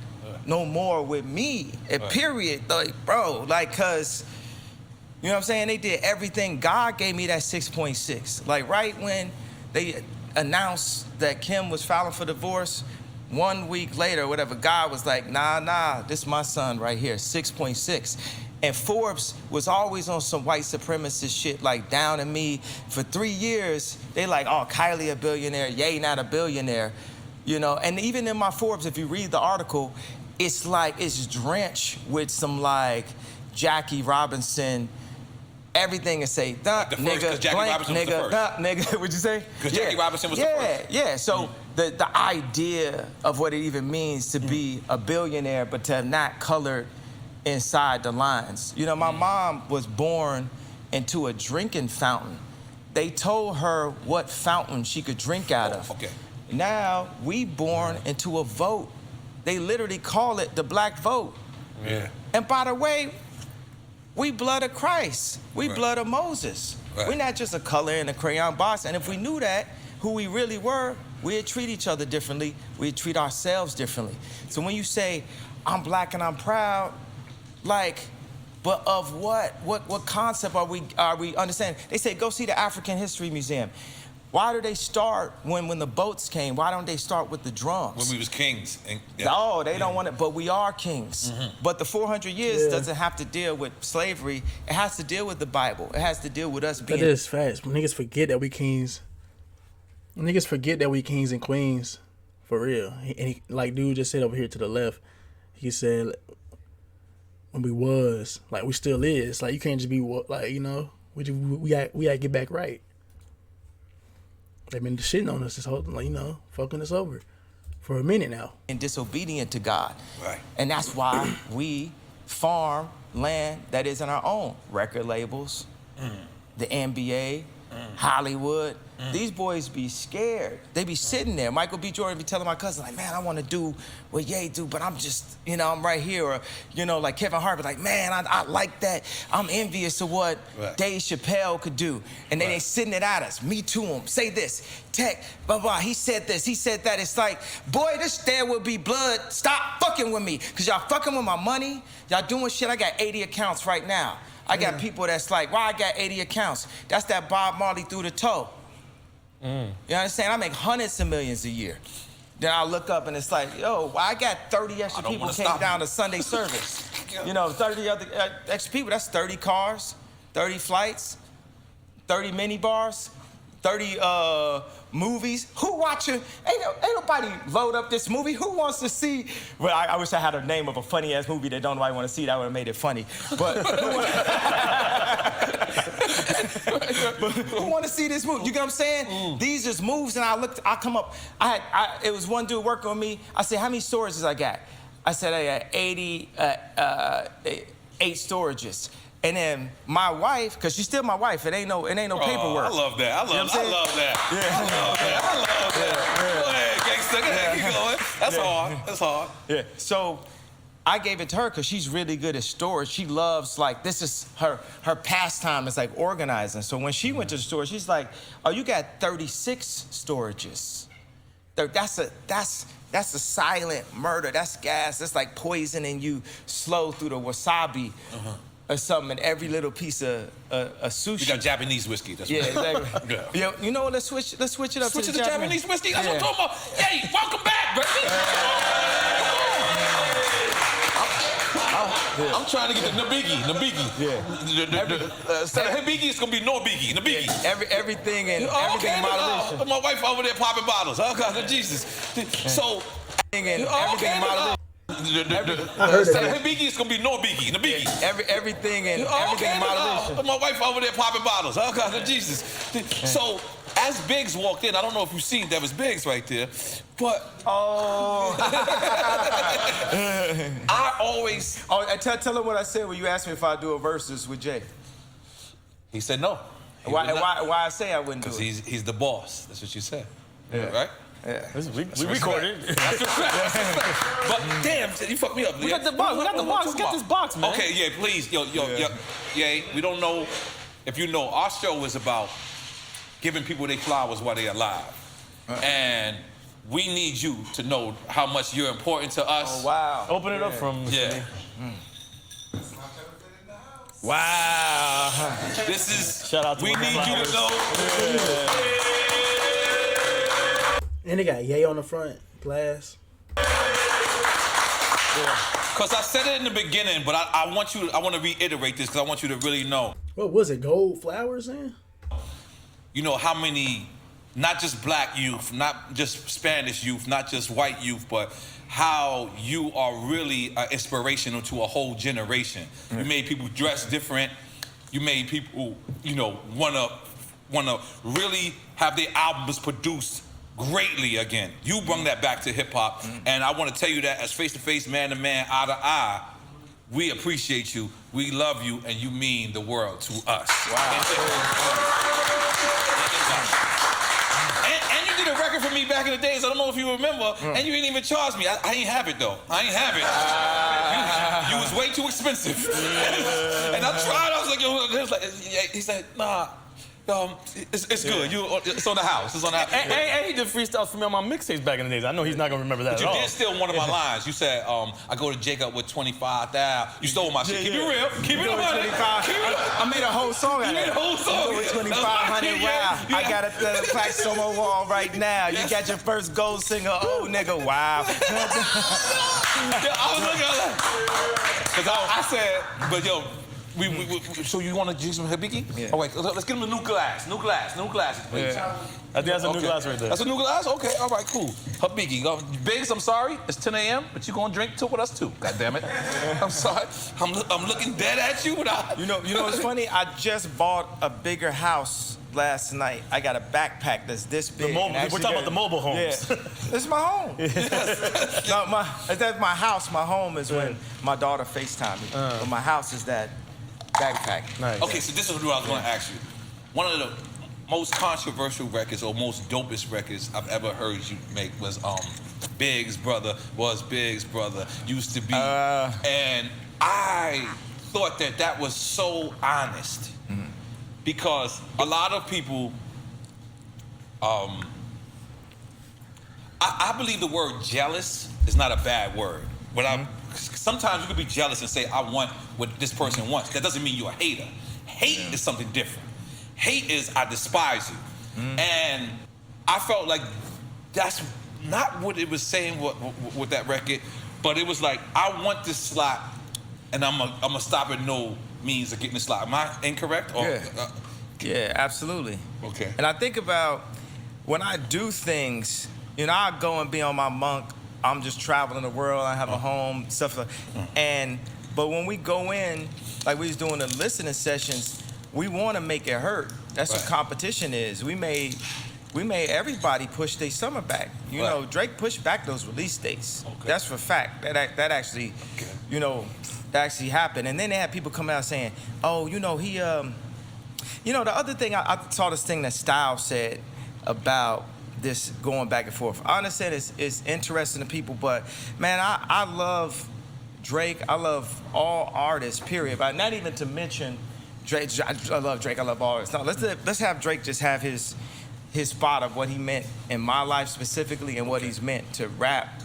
S4: no more with me. Period. Like, bro, like, cause you know what I'm saying? They did everything. God gave me that 6.6. Like, right when they announced that Kim was filing for divorce, 1 week later, whatever, God was like, nah, this is my son right here, 6.6. And Forbes was always on some white supremacist shit, like down on me. For 3 years, they like, oh, Kylie a billionaire, Ye not a billionaire. You know, and even in my Forbes, if you read the article, it's like, it's drenched with some like Jackie Robinson, everything and say, duh,
S3: Like the first, 'cause
S4: nigga,
S3: Jackie
S4: blank,
S3: Robinson was the
S4: nigga,
S3: first.
S4: duh, nigga, what'd you say?
S3: Because Jackie Robinson was the first.
S4: Yeah, so the idea of what it even means to be a billionaire, but to have not colored inside the lines. You know, my mom was born into a drinking fountain. They told her what fountain she could drink out of.
S3: Okay.
S4: Now, we born into a vote. They literally call it the black vote.
S3: Yeah.
S4: And by the way, we blood of Christ. We
S3: Right.
S4: blood of Moses.
S3: Right.
S4: We're not just a color in a crayon box. And if we knew that, who we really were, we'd treat each other differently. We'd treat ourselves differently. So when you say, I'm black and I'm proud, like, but of what? What concept are we understanding? They say, go see the African History Museum. Why do they start when the boats came? Why don't they start with the drums?
S3: When we was kings. And,
S4: Oh, they don't want it, but we are kings. But the 400 years doesn't have to deal with slavery. It has to deal with the Bible. It has to deal with us being...
S2: That is facts. Niggas forget that we kings. Niggas forget that we kings and queens. For real. Like dude just said over here to the left, he said when we was, like we still is. Like you can't just be like, you know, we gotta get back right. They've been shitting on us this whole, like, you know, fucking us over for a minute now.
S4: And disobedient to God.
S3: Right.
S4: And that's why we farm land that isn't our own. Record labels, the NBA, Hollywood. These boys be scared. They be sitting there. Michael B. Jordan be telling my cousin, like, man, I want to do what Ye do, but I'm just, you know, I'm right here. Or, you know, like Kevin Hart be like, man, I like that. I'm envious of what Dave Chappelle could do. And then they sitting it at us. Me to him. Say this. Tech, blah, blah. He said this. He said that. It's like, boy, this there will be blood. Stop fucking with me. Because y'all fucking with my money. Y'all doing shit. I got 80 accounts right now. I got people that's like, why I got 80 accounts? That's that Bob Marley through the toe. You understand? I make hundreds of millions a year. Then I look up and it's like, yo, why I got 30 extra people came down to Sunday service. You know, 30 other extra people, that's 30 cars, 30 flights, 30 mini bars, 30 movies. Who watching? Ain't nobody load up this movie. Who wants to see? Well, I wish I had a name of a funny ass movie that don't nobody want to see. That would have made it funny. But who want to see this movie? You get what I'm saying? These just moves, and I come up. It was one dude working with me. I said, how many storages I got? I said I got 8 storages. And then my wife, because she's still my wife, it ain't no paperwork.
S3: I love that. I love that. Go ahead, gangster. Go ahead, keep going. That's hard. That's hard.
S4: Yeah. So I gave it to her because she's really good at storage. She loves, like, this is her pastime is like organizing. So when she went to the store, she's like, oh, you got 36 storages. That's a silent murder. That's gas. That's like poisoning you slow through the wasabi. Or something in every little piece of sushi.
S3: We got Japanese whiskey. That's
S4: right. Exactly. Yeah. You know what? Let's switch it up
S3: switch
S4: to the
S3: Japanese whiskey. That's what I'm talking about. Hey, welcome back, baby. I'm trying to get the Nabigi. Yeah. Instead of Hibigi, it's gonna be Norbigi. Nabigi.
S4: Yeah. Everything in moderation.
S3: My wife over there popping bottles. Oh God, Jesus. So.
S4: Everything in moderation.
S2: I heard
S3: Instead of Hibigi, it's gonna be Norbigi. Nabigi.
S4: Everything in moderation.
S3: My wife over there popping bottles. Oh God, Jesus. So. As Biggs walked in, I don't know if you've seen that was Biggs right there, but I always
S4: tell him what I said when you asked me if I'd do a versus with Jay.
S3: He said no.
S4: Why I say I wouldn't do it?
S3: Because he's the boss. That's what you said.
S4: Yeah.
S3: Right?
S4: Yeah.
S5: We recorded.
S3: That's but damn, you fucked me up.
S5: We got the box. Let's get this box, man.
S3: Okay, yeah, please. Yo, we don't know if you know our show is about giving people their flowers while they're alive. And we need you to know how much you're important to us.
S4: Oh, wow.
S5: Open it up from...
S3: Yeah.
S4: Wow.
S3: This is...
S5: Shout out to
S3: we need you to know.
S2: And they got Ye on the front, glass.
S3: Because I said it in the beginning, but I want to reiterate this because I want you to really know.
S2: What was it, gold flowers in?
S3: You know how many, not just black youth, not just Spanish youth, not just white youth, but how you are really inspirational to a whole generation. You made people dress different. You made people, wanna really have their albums produced greatly again. You brought that back to hip hop, and I want to tell you that as face-to-face, man-to-man, eye-to-eye, we appreciate you, we love you, and you mean the world to us.
S4: Wow.
S3: And you did a record for me back in the days, I don't know if you remember, and you didn't even charge me. I ain't have it, though. I ain't have it. You was way too expensive. And I tried, I was like, yo, he said, nah, It's good. It's on the house. It's on the house.
S5: And he did freestyles for me on my mixtapes back in the days. I know he's not gonna remember that
S3: But you did steal one of my lines. You said, I go to Jacob with 25,000. You stole my shit. Keep it real. Keep it 100.
S4: I made a whole song out of it.
S3: You made a whole song.
S4: With 2,500, wow. I got a plaque on my wall right now. You got your first gold singer, oh nigga, wow.
S3: I was looking at that. Because I said, but yo, so you want to do some Hibiki?
S4: Yeah.
S3: All right, let's get him a new glass. New glasses, please.
S5: Yeah. I think that's a new glass right there.
S3: That's a new glass? Okay, all right, cool. Hibiki. Biggs, I'm sorry, it's 10 a.m., but you're going to drink two with us too. God damn it. I'm sorry. I'm looking dead at you.
S4: You know what's funny? I just bought a bigger house last night. I got a backpack that's this big.
S5: We're talking about the mobile homes.
S4: Yeah. This is my home. Yes. No, that's my house. My home is when my daughter FaceTimed me. But my house is that backpack.
S5: Nice.
S3: Okay, so this is what I was going to ask you. One of the most controversial records or most dopest records I've ever heard you make was Biggs' brother, used to be. And I thought that was so honest. Because a lot of people, I believe the word jealous is not a bad word. Sometimes you could be jealous and say, I want what this person wants. That doesn't mean you're a hater. Hate is something different. Hate is I despise you. And I felt like that's not what it was saying with that record, but it was like, I want this slot and I'm gonna stop at no means of getting the slot. Am I incorrect? Or,
S4: yeah, absolutely.
S3: Okay.
S4: And I think about when I do things, I go and be on my monk. I'm just traveling the world. I have a home, stuff like that. But when we go in, like we was doing the listening sessions, we want to make it hurt. That's what competition is. We made everybody push their summer back. You know, Drake pushed back those release dates. Okay. That's for a fact. That actually, that actually happened. And then they had people come out saying, oh, he, the other thing, I saw this thing that Styles said about this going back and forth. I understand it's interesting to people, but man, I love Drake. I love all artists, period. But not even to mention Drake. I love Drake. I love all artists. No, let's have Drake just have his spot of what he meant in my life specifically and what he's meant to rap,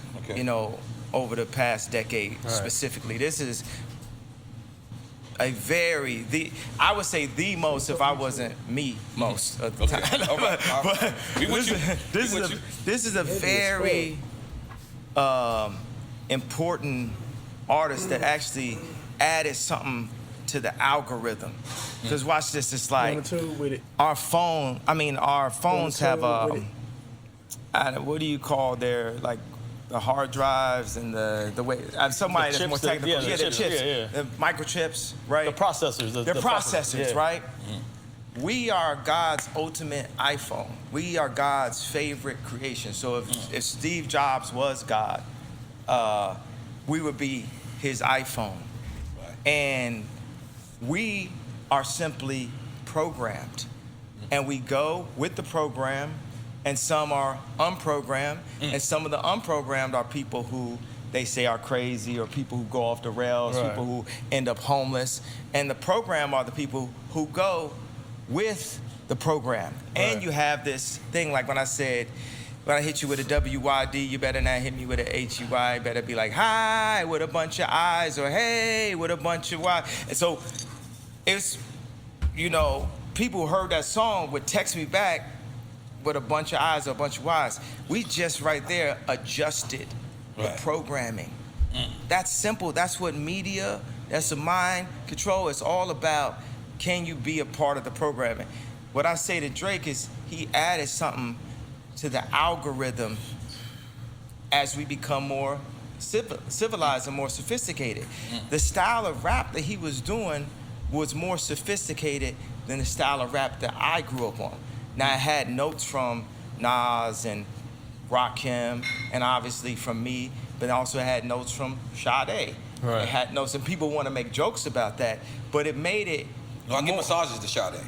S4: over the past decade specifically. This is I would say the most if I wasn't me most of the time. But this is a very important artist that actually added something to the algorithm. Because watch this, it's like our phones have what do you call their the hard drives and the way somebody that's more technical. The chips, the microchips, right?
S5: The processors.
S4: They're processors, right? We are God's ultimate iPhone. We are God's favorite creation. So if Steve Jobs was God, we would be his iPhone. And we are simply programmed. And we go with the program, and some are unprogrammed, and some of the unprogrammed are people who they say are crazy, or people who go off the rails, people who end up homeless. And the program are the people who go with the program. And you have this thing, like when I said, when I hit you with a WYD, you better not hit me with a HUY. You better be like, hi, with a bunch of I's, or hey, with a bunch of Y. And so it's, people who heard that song would text me back with a bunch of I's or a bunch of Y's. We just right there adjusted the programming. That's simple. That's what media, that's a mind control. It's all about, can you be a part of the programming? What I say to Drake is he added something to the algorithm as we become more civilized and more sophisticated. The style of rap that he was doing was more sophisticated than the style of rap that I grew up on. Now, I had notes from Nas and Rakim, and obviously from me, but I also had notes from Sade. I had notes, and people want to make jokes about that, but it made it.
S3: No, I give massages to Sade.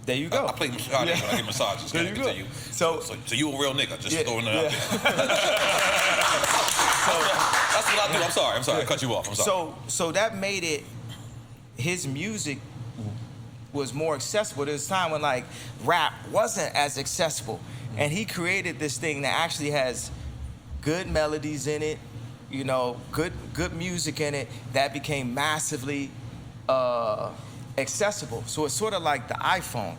S4: There you go.
S3: I play Sade, but I give massages.
S4: There you go.
S3: So you a real nigga, just throwing it out there. That's what I do. I'm sorry, I cut you off. I'm sorry.
S4: So that made it, his music was more accessible. There was a time when like rap wasn't as accessible. And he created this thing that actually has good melodies in it, you know, good music in it that became massively accessible. So it's sort of like the iPhone.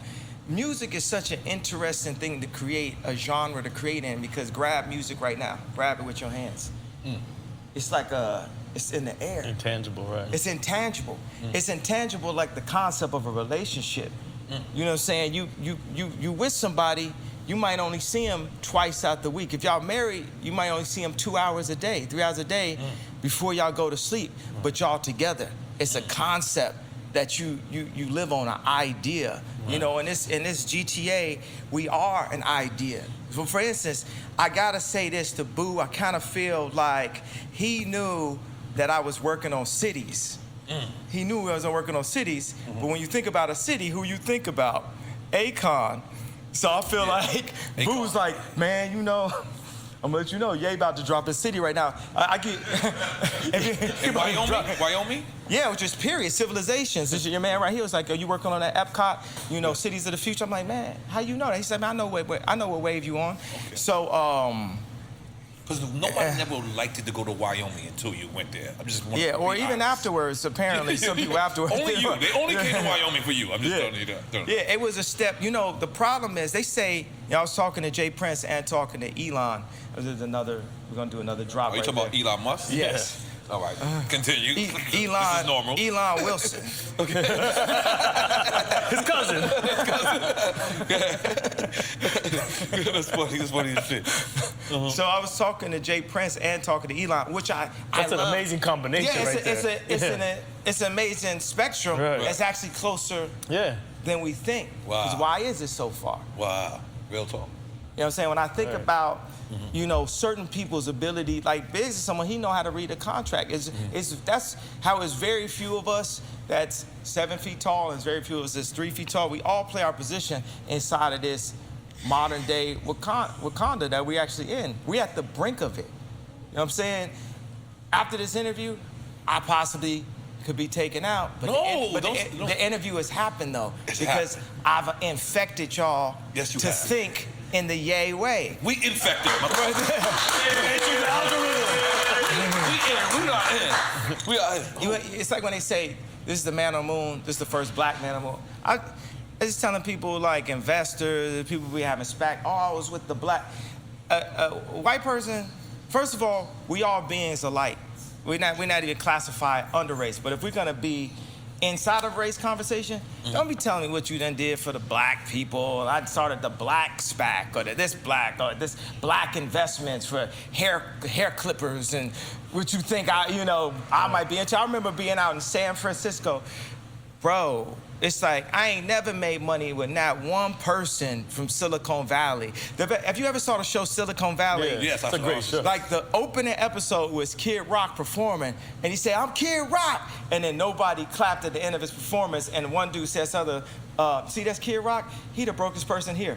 S4: Music is such an interesting thing to create, a genre to create in, because grab music right now, grab it with your hands. It's like it's in the air.
S5: Intangible, right?
S4: It's intangible. It's intangible like the concept of a relationship. You know what I'm saying? You with somebody, you might only see them twice out the week. If y'all married, you might only see them 2 hours a day, 3 hours a day before y'all go to sleep, but y'all together. It's a concept that you live on, an idea. You know, in this GTA, we are an idea. So for instance, I gotta say this to Boo, I kind of feel like he knew that I was working on cities. He knew I was working on cities, but when you think about a city, who you think about? Akon. So I feel like Boo's like, man, you know, I'm gonna let you know, Ye about to drop his city right now. I get
S3: Wyoming?
S4: Yeah, which is period, civilizations. This is your man right here was like, are you working on that Epcot, you know, cities of the future? I'm like, man, how you know that? He said, man, I know what wave you on. Okay. So,
S3: because nobody never liked it to go to Wyoming until you went there. I'm just
S4: yeah, or even afterwards, apparently, some people afterwards.
S3: Only you. They only came to Wyoming for you. I'm just telling you that.
S4: Yeah, it was a step. You know, the problem is, they say, you know, I was talking to Jay Prince and talking to Elon. There's another, we're going to do another drop.
S3: Are you talking about Elon Musk?
S4: Yes.
S3: All right, continue.
S4: Elon,
S3: this is normal.
S4: Elon Wilson.
S5: Okay. His cousin.
S3: That's funny as shit.
S4: So I was talking to Jay Prince and talking to Elon, which
S5: That's an amazing combination
S4: It's an amazing spectrum.
S5: Right.
S4: That's actually closer than we think.
S3: Wow.
S4: Because why is it so far?
S3: Wow, real talk.
S4: You know what I'm saying? When I think about, you know, certain people's ability, like Biggs is someone, he know how to read a contract. That's how it's very few of us that's 7 feet tall, and it's very few of us that's 3 feet tall. We all play our position inside of this modern day Wakanda that we actually in. We at the brink of it. You know what I'm saying? After this interview, I possibly could be taken out. But the interview has happened though, because I've infected y'all to think in the Ye way.
S3: We infected, my brother. We are in.
S4: It's like when they say, this is the man on the moon, this is the first black man on the moon. I was telling people, like investors, people we having SPAC, I was with the black. White person, first of all, we all beings alike. We're not even classified under race, but if we're gonna be inside of race conversation, don't be telling me what you done did for the black people. I started the black SPAC, or this black investments for hair clippers, and what you think I might be into. I remember being out in San Francisco, bro. It's like, I ain't never made money with not one person from Silicon Valley. Have you ever saw the show Silicon Valley?
S5: Yeah,
S3: yes,
S5: that's a great show.
S4: Like the opening episode was Kid Rock performing, and he said, I'm Kid Rock, and then nobody clapped at the end of his performance, and one dude says, see that's Kid Rock? He the brokest person here.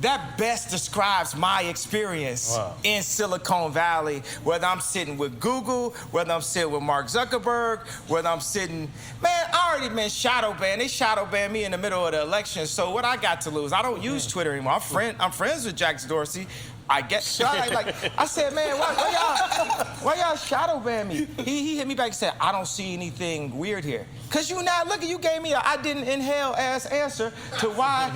S4: That best describes my experience in Silicon Valley, whether I'm sitting with Google, whether I'm sitting with Mark Zuckerberg, whether I'm sitting, man, I already been shadow banned. They shadow banned me in the middle of the election, so what I got to lose? I don't use Twitter anymore. I'm friends with Jack Dorsey. I get shot. I said, man, why y'all shadow ban me? He hit me back and said, I don't see anything weird here. Cause you not looking, you gave me I didn't inhale ass answer to why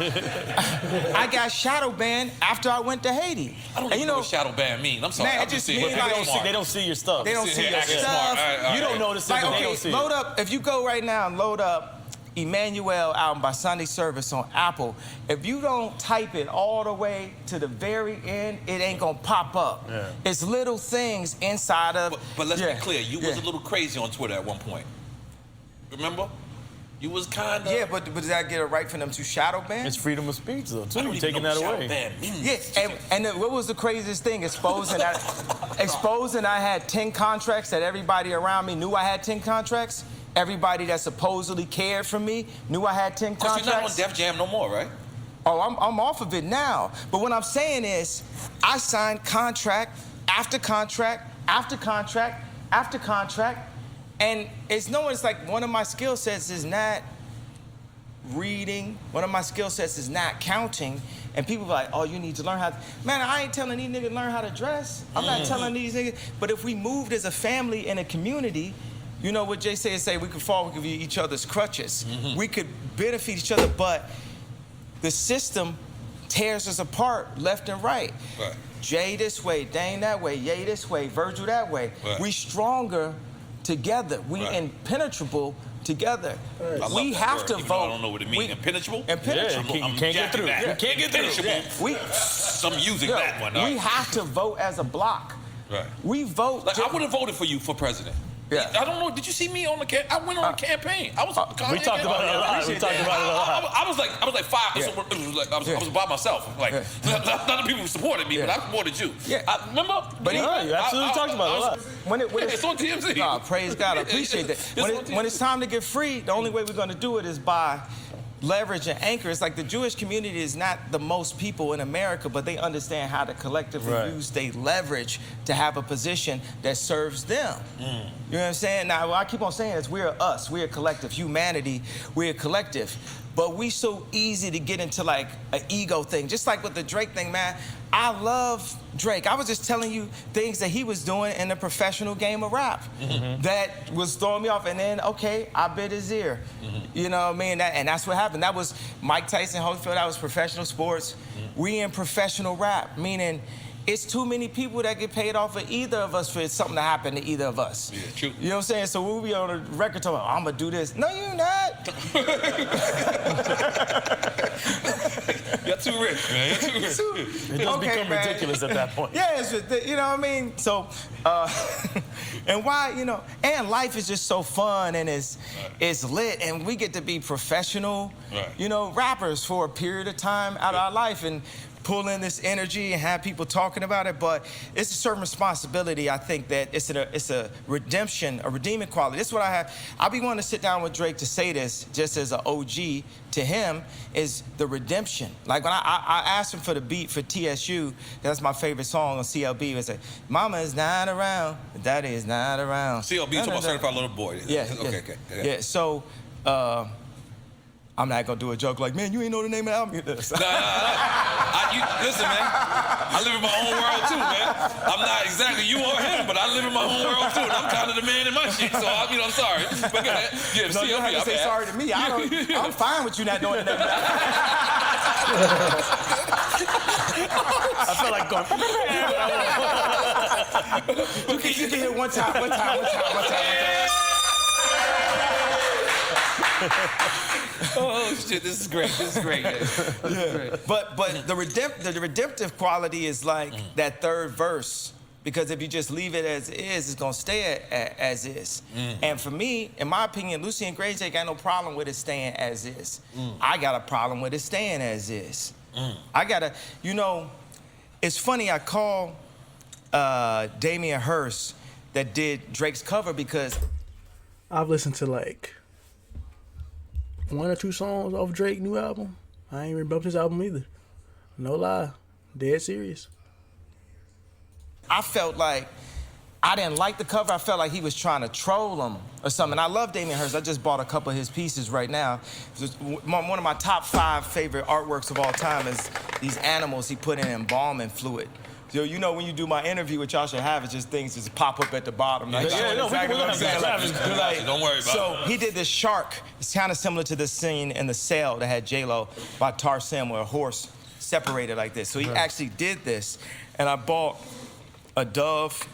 S4: I got shadow banned after I went to Haiti.
S3: I don't even know what shadow ban means. I'm sorry.
S4: Man, it just means
S5: they don't see your stuff.
S4: They don't see your stuff.
S5: You don't notice it, but they don't see it.
S4: Load up, if you go right now and load up Emmanuel album by Sunday Service on Apple, if you don't type it all the way to the very end, it ain't gonna pop up. Yeah. It's little things inside of.
S3: But let's be clear, you was a little crazy on Twitter at one point. Remember? You was kind of.
S4: Yeah, but does that get a right for them to shadow ban?
S5: It's freedom of speech, though, too. You're taking that away.
S4: And what was the craziest thing? Exposing I had 10 contracts that everybody around me knew I had 10 contracts. Everybody that supposedly cared for me knew I had 10 contracts.
S3: You're not on Def Jam no more, right?
S4: Oh, I'm off of it now. But what I'm saying is, I signed contract after contract after contract after contract, and it's like one of my skill sets is not reading. One of my skill sets is not counting. And people be like, oh, you need to learn how to... Man, I ain't telling these niggas to learn how to dress. I'm not telling these niggas. But if we moved as a family in a community, you know what Jay said, we could fall, we could be each other's crutches. We could benefit each other, but the system tears us apart left and right. Jay this way, Dane that way, Ye this way, Virgil that way. We stronger together. We impenetrable together. We have to vote.
S3: I don't know what it means. Impenetrable?
S4: Impenetrable.
S3: You can't get through.
S4: You can't get through.
S3: I'm using that one.
S4: We have to vote as a block. We vote.
S3: Like, I would have voted for you for president. I don't know. Did you see me on the campaign? I went on a campaign. I was.
S5: We talked about it a lot. We talked about it a lot.
S3: I was like five. I was by myself. Like not the people who supported me, but I supported you. I remember.
S4: But
S5: you absolutely talked about it a lot.
S4: When
S3: it's on TMZ.
S4: No, praise God. I appreciate that. When it's time to get free, the only way we're going to do it is by leverage and anchor. It's like the Jewish community is not the most people in America, but they understand how to collectively use their leverage to have a position that serves them. You know what I'm saying? Now, what I keep on saying is we're us. We're a collective. Humanity, we're a collective. But we so easy to get into like an ego thing. Just like with the Drake thing, man. I love Drake. I was just telling you things that he was doing in the professional game of rap that was throwing me off. And then, okay, I bit his ear. You know what I mean? And that's what happened. That was Mike Tyson, Holyfield. That was professional sports. We in professional rap, meaning it's too many people that get paid off of either of us for something to happen to either of us.
S3: Yeah, true.
S4: You know what I'm saying? So we'll be on a record talking, I'm gonna do this. No, you're not.
S3: You're too rich, man. You're too rich.
S5: It does become ridiculous at that point.
S4: Yeah, it's, you know what I mean? So, and why, you know, and life is just so fun and it's lit, and we get to be professional, you know, rappers for a period of time out of our life and pull in this energy and have people talking about it, but it's a certain responsibility. I think that it's a redemption, a redeeming quality. This is what I have. I'll be wanting to sit down with Drake to say this, just as an OG to him, is the redemption. Like when I asked him for the beat for TSU, that's my favorite song on CLB. It's like, Mama is not around, Daddy is not around.
S3: CLB, talking about Certified Little Boy.
S4: Yeah.
S3: Okay.
S4: Yeah. So. I'm not gonna do a joke like, man, you ain't know the name of the album.
S3: Listen, man, I live in my own world too, man. I'm not exactly you or him, but I live in my own world too, and I'm kind of the man in my shit, so I'm sorry. But go ahead. Yeah,
S4: no, you don't have to say sorry to me. I'm fine with you not knowing the name of the album.
S5: I felt like going.
S4: You can hear one time.
S3: Oh shit! This is great. Yeah.
S4: But the redemptive quality is like that third verse, because if you just leave it as is, it's gonna stay as is. And for me, in my opinion, Lucy and Gray J got no problem with it staying as is. I got a problem with it staying as is. I gotta, you know, it's funny. I call Damian Hirst that did Drake's cover because
S2: I've listened to like 1 or 2 songs off Drake's new album. I ain't even bumped his album either. No lie. Dead serious.
S4: I felt like I didn't like the cover. I felt like he was trying to troll him or something. I love Damian Hirst. I just bought a couple of his pieces right now. One of my top 5 favorite artworks of all time is these animals he put in embalming fluid. So, you know, when you do my interview, what y'all should have is just things just pop up at the bottom. Like,
S3: don't worry about it.
S4: So he did this shark. It's kind of similar to this scene in The Cell that had J-Lo by Tarsem, where a horse separated like this. So he actually did this, and I bought a dove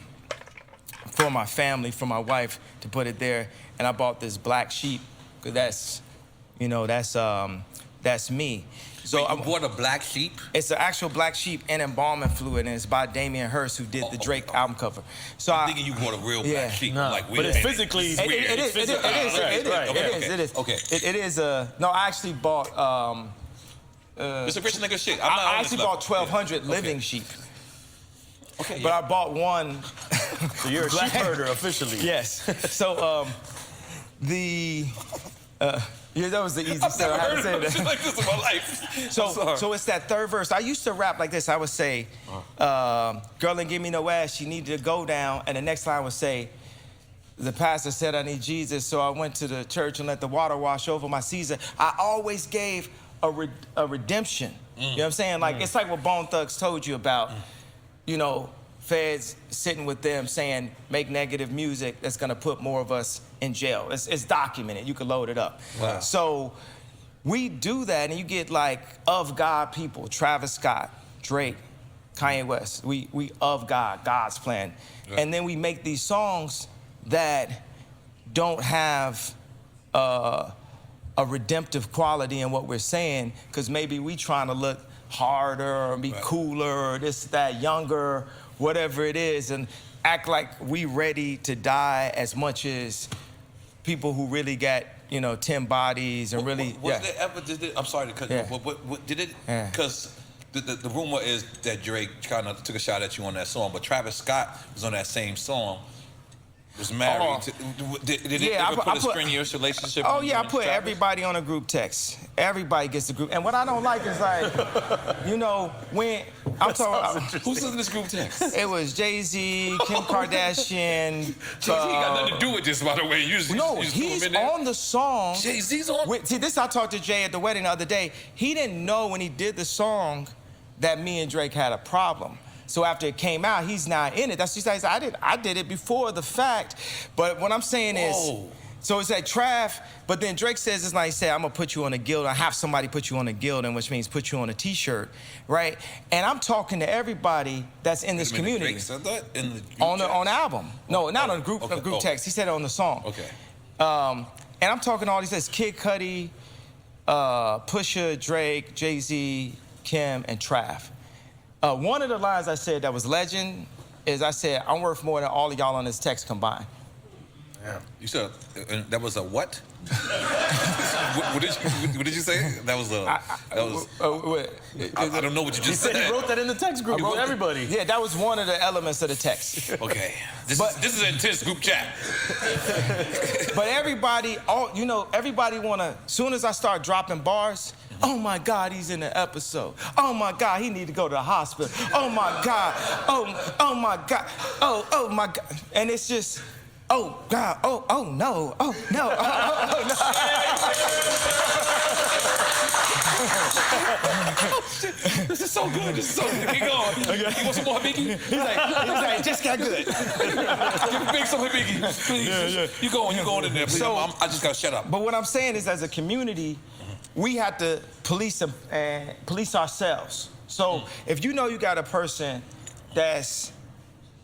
S4: for my family, for my wife, to put it there, and I bought this black sheep, because that's, you know, that's me. So
S3: I bought a black sheep?
S4: It's an actual black sheep in embalming fluid, and it's by Damian Hirst, who did the Drake album cover. So
S3: I'm thinking you bought a real black sheep.
S5: No,
S3: like,
S5: but it's physically weird.
S4: It is.
S3: Okay.
S4: It is. No, I actually bought.
S3: It's a rich nigga shit.
S4: I actually bought 1,200 living sheep.
S3: Okay.
S4: But I bought one.
S5: So you're a sheep herder officially.
S4: Yes. So yeah, that was the easiest thing I had to say.
S3: Shit like this in my life.
S4: So it's that third verse. I used to rap like this. I would say, girl ain't give me no ass, she needed to go down. And the next line would say, the pastor said I need Jesus, so I went to the church and let the water wash over my Caesar. I always gave a redemption. You know what I'm saying? Like, it's like what Bone Thugs told you about, you know, feds sitting with them saying, make negative music that's gonna put more of us in jail. It's documented, you can load it up.
S3: Wow.
S4: So we do that, and you get like of God people, Travis Scott, Drake, Kanye West. We of God, God's plan. Yeah. And then we make these songs that don't have a redemptive quality in what we're saying, because maybe we trying to look harder or be cooler or this, that, younger, whatever it is, and act like we ready to die as much as people who really got, you know, 10 bodies and really.
S3: Was there ever, I'm sorry to cut you off, but did it, because the rumor is that Drake kind of took a shot at you on that song, but Travis Scott was on that same song, was married. Did it ever put a strenuous relationship?
S4: Oh yeah, I put everybody on a group text. Everybody gets the group. And what I don't like is like, you know, when I'm talking,
S3: who's in this group text?
S4: It was Jay-Z, Kim Kardashian.
S3: Jay-Z got nothing to do with this, by the way.
S4: He's on the song.
S3: Jay-Z's on.
S4: See, this I talked to Jay at the wedding the other day. He didn't know when he did the song that me and Drake had a problem. So after it came out, he's not in it. That's just like I did it before the fact. But what I'm saying is, so it's like Trav, but then Drake says it's like, he said, I'm gonna put you on a guild, I have somebody put you on a guild, which means put you on a t-shirt, right? And I'm talking to everybody that's in this community.
S3: Drake said that in the group
S4: on the album. No, not on the group text. He said it on the song.
S3: Okay.
S4: And I'm talking to all these, this Kid Cudi, Pusha, Drake, Jay-Z, Kim, and Trav. One of the lines I said that was legend is I said, I'm worth more than all of y'all on this text combined.
S3: Yeah. You said, that was a what? what did you say? That was a, I don't know what you just said.
S5: He wrote that in the text group. Wrote everybody.
S4: Yeah, that was one of the elements of the text.
S3: Okay. This is an intense group chat.
S4: But everybody, everybody wanna, as soon as I start dropping bars, oh my God, he's in the episode. Oh my God, he need to go to the hospital. Oh my God, oh my God, oh my God. And it's just, oh God, oh no, oh no, oh no.
S3: This is so good. This is so good. Keep going. Okay. You want some more Biggie?
S4: He's like, it just got good.
S3: Give Big some Biggie, please. Yeah. You going in there, please. So, I just gotta shut up.
S4: But what I'm saying is, as a community, we have to police ourselves. So if you know you got a person that's,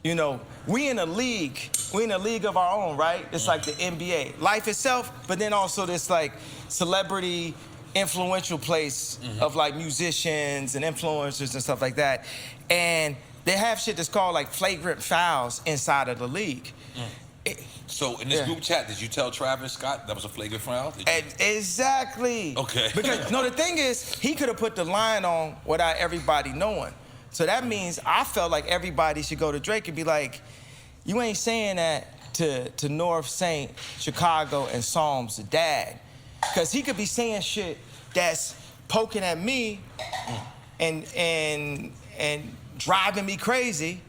S4: you know, we in a league of our own, right? It's like the NBA, life itself, but then also this like celebrity influential place of like musicians and influencers and stuff like that. And they have shit that's called like flagrant fouls inside of the league.
S3: So in this group chat, did you tell Travis Scott that was a flagrant foul?
S4: Exactly.
S3: Okay.
S4: Because no, the thing is, he could have put the line on without everybody knowing. So that means I felt like everybody should go to Drake and be like, you ain't saying that to North St. Chicago and Psalms dad. Because he could be saying shit that's poking at me and driving me crazy.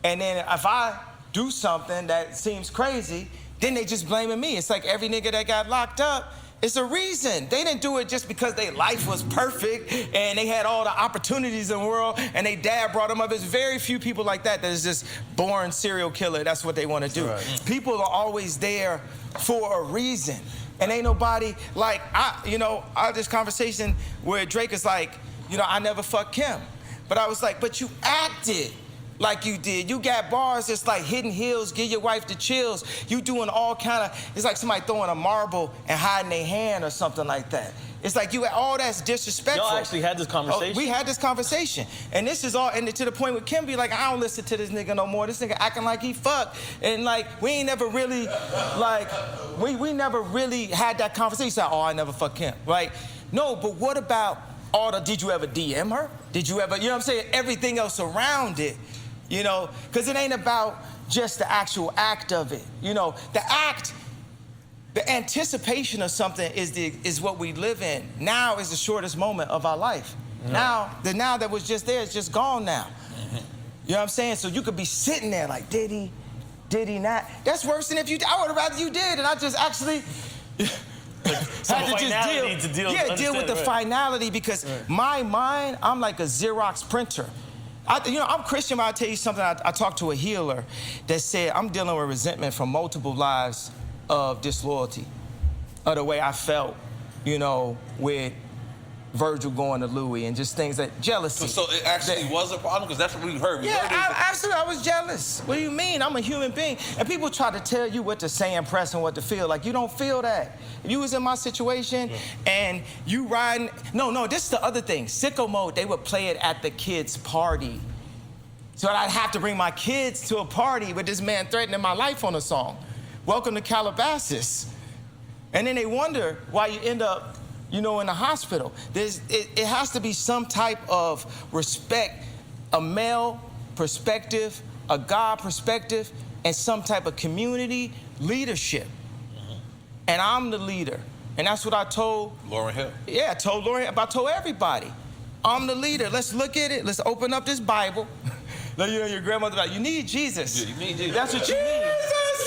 S4: And then if I do something that seems crazy, then they just blaming me. It's like every nigga that got locked up, it's a reason. They didn't do it just because their life was perfect and they had all the opportunities in the world and they dad brought them up. There's very few people like that is just born serial killer. That's what they want to do. Right. People are always there for a reason. And ain't nobody, like, I had this conversation where Drake is like, I never fucked Kim. But I was like, but you acted like you did. You got bars that's like hidden heels, give your wife the chills. You doing all kind of, it's like somebody throwing a marble and hiding their hand or something like that. It's like all that's disrespectful.
S5: Y'all actually had this conversation?
S4: We had this conversation. And this is all, and to the point where Kim be like, I don't listen to this nigga no more. This nigga acting like he fucked. And like, we ain't never really, like, we never really had that conversation. Like, I never fucked Kim, right? No, but what about did you ever DM her? Did you ever, you know what I'm saying? Everything else around it. Because it ain't about just the actual act of it. The act, the anticipation of something is what we live in. Now is the shortest moment of our life. Now, the now that was just there is just gone now. You know what I'm saying? So you could be sitting there like, did he? Did he not? That's worse than if you, I would have rather you did, and I just actually had to deal with the finality, because my mind, I'm like a Xerox printer. I'm Christian, but I'll tell you something. I talked to a healer that said, I'm dealing with resentment from multiple lives of disloyalty, of the way I felt, with Virgil going to Louis and just things that jealousy.
S3: So it actually was a problem, because that's what we heard.
S4: Absolutely, I was jealous. What do you mean? I'm a human being. And people try to tell you what to say and press and what to feel. Like, you don't feel that. If you was in my situation and you riding, no, this is the other thing. Sicko Mode, they would play it at the kids' party. So I'd have to bring my kids to a party with this man threatening my life on a song. Welcome to Calabasas. And then they wonder why you end up in the hospital. It has to be some type of respect, a male perspective, a God perspective, and some type of community leadership. And I'm the leader. And that's what I told
S3: Lauryn Hill.
S4: Yeah, I told Lauryn Hill, but I told everybody. I'm the leader. Let's look at it. Let's open up this Bible. Your grandmother, like, you need Jesus.
S3: Yeah, you need Jesus.
S4: That's what you need.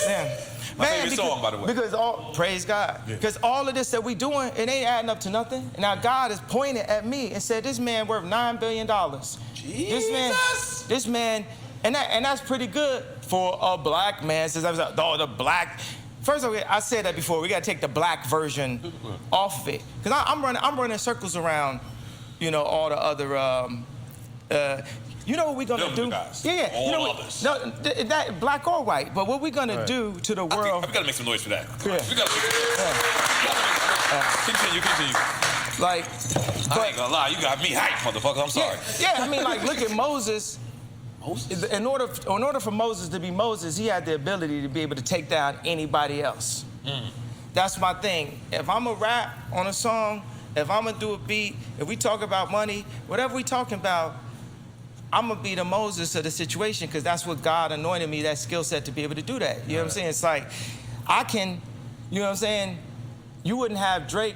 S4: Yeah.
S3: My favorite song, by the way.
S4: Because praise God. Because all of this that we doing, it ain't adding up to nothing. Now God is pointing at me and said, this man worth $9 billion.
S3: Jesus!
S4: This man, and that's pretty good for a black man. Since I was the black. First of all, I said that before. We got to take the black version off of it. Because I'm running circles around, all the other. You know what we're gonna do?
S3: Guys.
S4: Yeah.
S3: All others.
S4: No, that black or white. But what we're gonna do to the world?
S3: We gotta make some noise for that.
S4: Yeah.
S3: We gotta Continue.
S4: Like,
S3: I ain't gonna lie, you got me hyped, motherfucker. I'm sorry.
S4: Yeah. I mean, like, look at Moses. In order for Moses to be Moses, he had the ability to be able to take down anybody else. That's my thing. If I'm a rap on a song, if I'm gonna do a beat, if we talk about money, whatever we talking about, I'm gonna be the Moses of the situation, because that's what God anointed me, that skill set, to be able to do that. You know what I'm saying? It's like, I can, you know what I'm saying? You wouldn't have Drake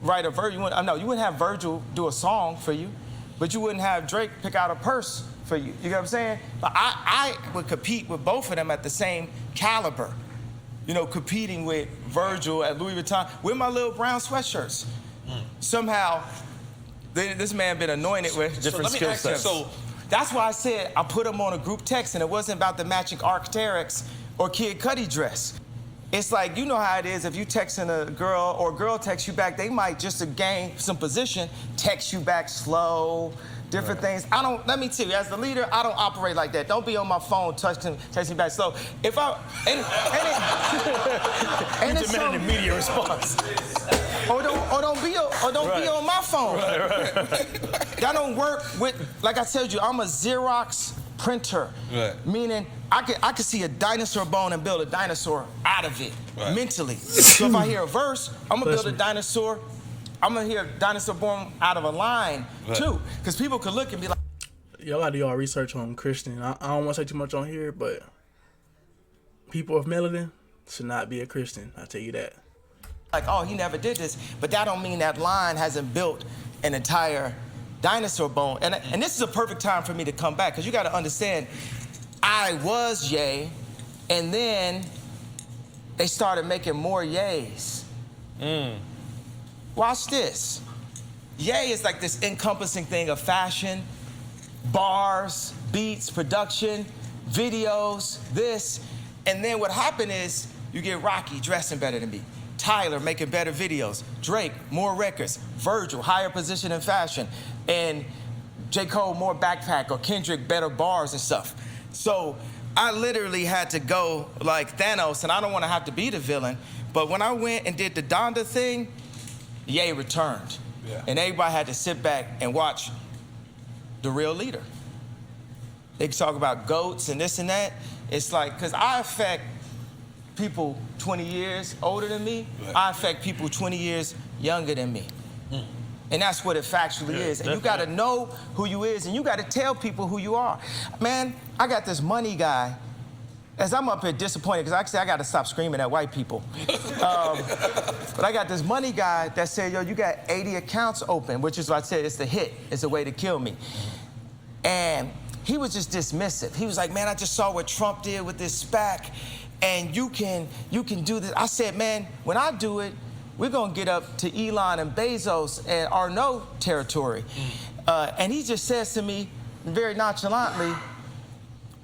S4: write a verse. You wouldn't have Virgil do a song for you, but you wouldn't have Drake pick out a purse for you. You know what I'm saying? But I would compete with both of them at the same caliber. Competing with Virgil at Louis Vuitton with my little brown sweatshirts. Somehow, this man been anointed with different skill sets. So that's why I said I put him on a group text, and it wasn't about the matching Arc'teryx or Kid Cudi dress. It's like, you know how it is, if you texting a girl or a girl texts you back, they might, just to gain some position, text you back slow, different things. Let me tell you, as the leader, I don't operate like that. Don't be on my phone texting me back slow. If I, and it's
S5: an immediate response.
S4: Or don't be on my phone. That don't work with, like I told you, I'm a Xerox printer. Meaning I could see a dinosaur bone and build a dinosaur out of it mentally. So if I hear a verse, I'm gonna build a dinosaur. I'm gonna hear a dinosaur born out of a line too. Because people could look and be like,
S2: y'all gotta do y'all research on Christian. I don't wanna say too much on here, but people of melanin should not be a Christian. I'll tell you that.
S4: Like, oh, he never did this, but that don't mean that line hasn't built an entire dinosaur bone. And this is a perfect time for me to come back, because you got to understand, I was Ye, and then they started making more Ye's. Watch this. Ye is like this encompassing thing of fashion, bars, beats, production, videos, this. And then what happened is you get Rocky dressing better than me, Tyler making better videos, Drake, more records, Virgil, higher position in fashion, and J. Cole, more backpack, or Kendrick, better bars and stuff. So I literally had to go like Thanos, and I don't want to have to be the villain, but when I went and did the Donda thing, Ye returned. And everybody had to sit back and watch the real leader. They talk about goats and this and that. It's like, because I affect people 20 years older than me, I affect people 20 years younger than me. And that's what it factually is. And you gotta know who you is, and you gotta tell people who you are. Man, I got this money guy, as I'm up here disappointed, because actually I gotta stop screaming at white people. But I got this money guy that said, yo, you got 80 accounts open, which is what I said, it's the hit, it's a way to kill me. And he was just dismissive. He was like, man, I just saw what Trump did with this SPAC, and you can do this. I said, man, when I do it, we're gonna get up to Elon and Bezos and Arnault territory. And he just says to me very nonchalantly,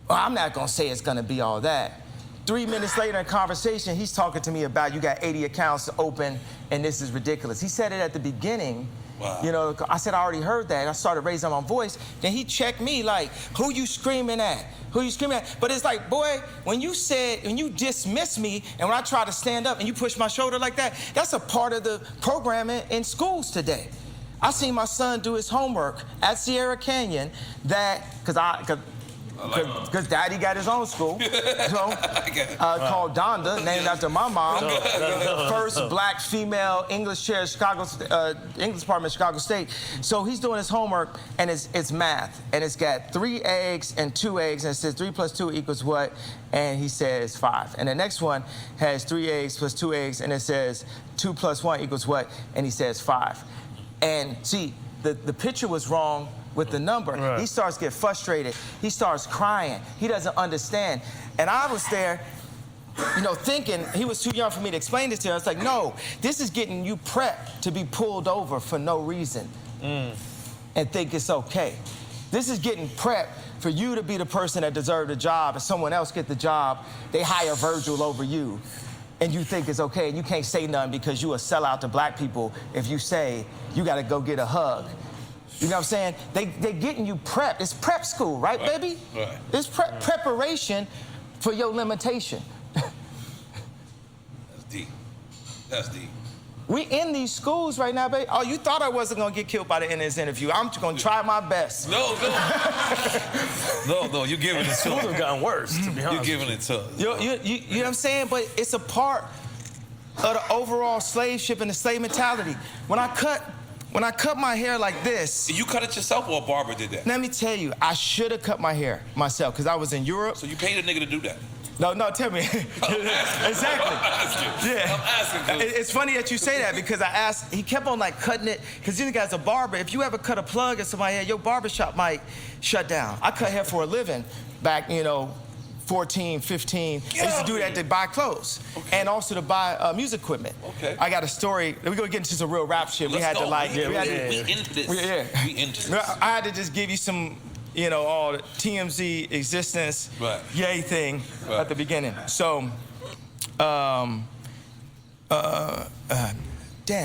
S4: well, I'm not gonna say it's gonna be all that. 3 minutes later in conversation, he's talking to me about you got 80 accounts open and this is ridiculous. He said it at the beginning.
S3: Wow.
S4: You know, I said, I already heard that. And I started raising my voice. Then he checked me like, who you screaming at? Who you screaming at? But it's like, boy, when you dismiss me and when I try to stand up and you push my shoulder like that, that's a part of the programming in schools today. I seen my son do his homework at Sierra Canyon because Daddy got his own school, called Donda, named after my mom. First black female English chair at English department at Chicago State. So he's doing his homework, and it's math, and it's got 3 eggs and 2 eggs, and it says 3 + 2 = what? And he says 5. And the next one has 3 eggs + 2 eggs, and it says 2 + 1 = what? And he says 5. And see, the picture was wrong with the number. Right. He starts to get frustrated. He starts crying. He doesn't understand. And I was there, you know, thinking he was too young for me to explain this to him. I was like, no, this is getting you prepped to be pulled over for no reason and think it's okay. This is getting prepped for you to be the person that deserved the job and someone else get the job. They hire Virgil over you. And you think it's okay, and you can't say nothing because you a sellout to black people if you say you gotta go get a hug. You know what I'm saying? They getting you prepped. It's prep school, right, baby?
S3: Right.
S4: It's preparation for your limitation.
S3: That's deep. That's deep.
S4: We in these schools right now, baby. Oh, you thought I wasn't gonna get killed by the end of this interview. I'm gonna try my best.
S3: No, you're giving it to
S5: Schools
S3: us.
S5: have gotten worse, to be honest.
S3: You're giving it to us.
S4: You know what I'm saying? But it's a part of the overall slave ship and the slave mentality. When I cut my hair like this.
S3: You cut it yourself or a barber did that?
S4: Let me tell you, I should have cut my hair myself because I was in Europe.
S3: So you paid a nigga to do that?
S4: No, tell me. Exactly.
S3: Yeah. I'm asking.
S4: It's funny that you say that because I asked, he kept on like cutting it, because this guy's a barber. If you ever cut a plug in somebody's hair, your barbershop might shut down. I cut hair for a living back, 14, 15. I used to do that to buy clothes and also to buy music equipment.
S3: Okay.
S4: I got a story. We're going to get into some real rap shit. We
S3: Let's
S4: had
S3: go. We into this.
S4: Yeah.
S3: We into this.
S4: I had to just give you some, all the TMZ existence, yay thing at the beginning. So, damn,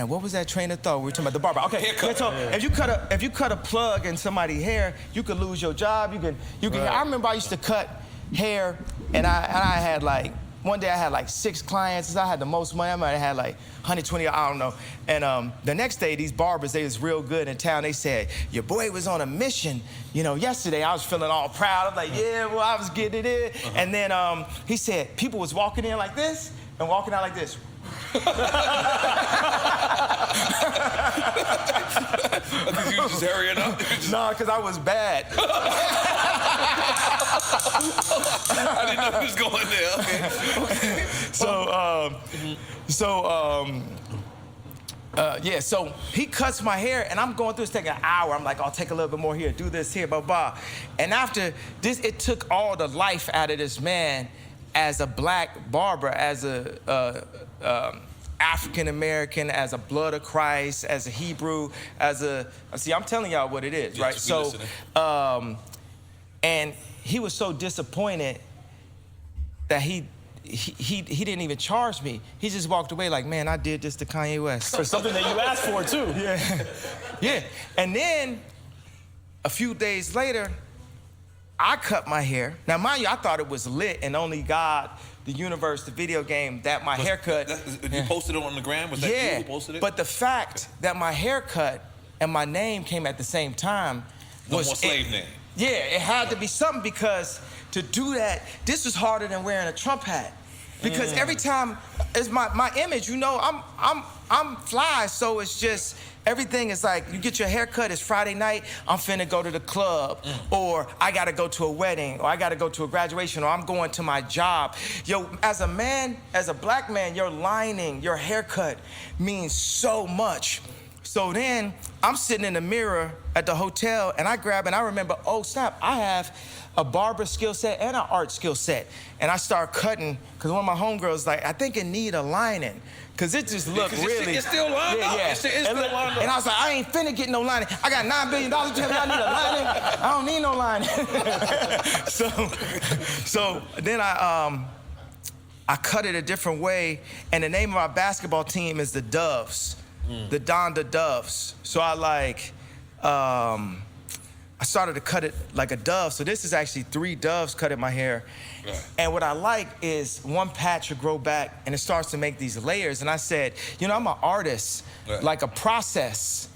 S4: what was that train of thought? We were talking about the barber. Okay, so if you cut a plug in somebody's hair, you could lose your job. You can. I remember I used to cut hair, and I had like, one day I had like 6 clients. I had the most money. I might have had like 120, I don't know. And the next day, these barbers, they was real good in town. They said, your boy was on a mission. Yesterday I was feeling all proud. I'm like, yeah, well, I was getting it in. And then he said, people was walking in like this and walking out like this.
S3: Because you was just hurrying up?
S4: No, because I was bad.
S3: I didn't know he was going there. Okay.
S4: So he cuts my hair, and I'm going through this, taking an hour. I'm like, I'll take a little bit more here, do this here, blah, blah. And after this, it took all the life out of this man as a black barber, as a African-American, as a blood of Christ, as a Hebrew, see, I'm telling y'all what it is, right? So, and he was so disappointed that he didn't even charge me. He just walked away like, man, I did this to Kanye West.
S5: For something that you asked for, too.
S4: Yeah. And then, a few days later, I cut my hair. Now, mind you, I thought it was lit and only God, the universe, the video game, that my haircut.
S3: You posted it on the gram? Was that you who posted it?
S4: But the fact that my haircut and my name came at the same time
S3: was... No more slave name.
S4: Yeah, it had to be something, because to do that, this was harder than wearing a Trump hat. Because every time, it's my image, I'm fly, so it's just, everything is like, you get your hair cut, it's Friday night, I'm finna go to the club, or I gotta go to a wedding, or I gotta go to a graduation, or I'm going to my job. Yo, as a man, as a black man, your lining, your haircut means so much. So then, I'm sitting in the mirror at the hotel, and I grab, and I remember, oh, snap, I have a barber skill set and an art skill set. And I start cutting, because one of my homegirls like, I think it need a lining. Because it just looked really...
S3: It's still lined up.
S4: Yeah.
S3: It's still lined up.
S4: And I was like, I ain't finna get no lining. I got $9 billion to tell me I need a lining. I don't need no lining. so then I cut it a different way, and the name of our basketball team is the Doves, the Donda Doves. So I started to cut it like a dove. So this is actually 3 doves cut in my hair. Right. And what I like is one patch will grow back and it starts to make these layers. And I said, you know, I'm an artist, like a process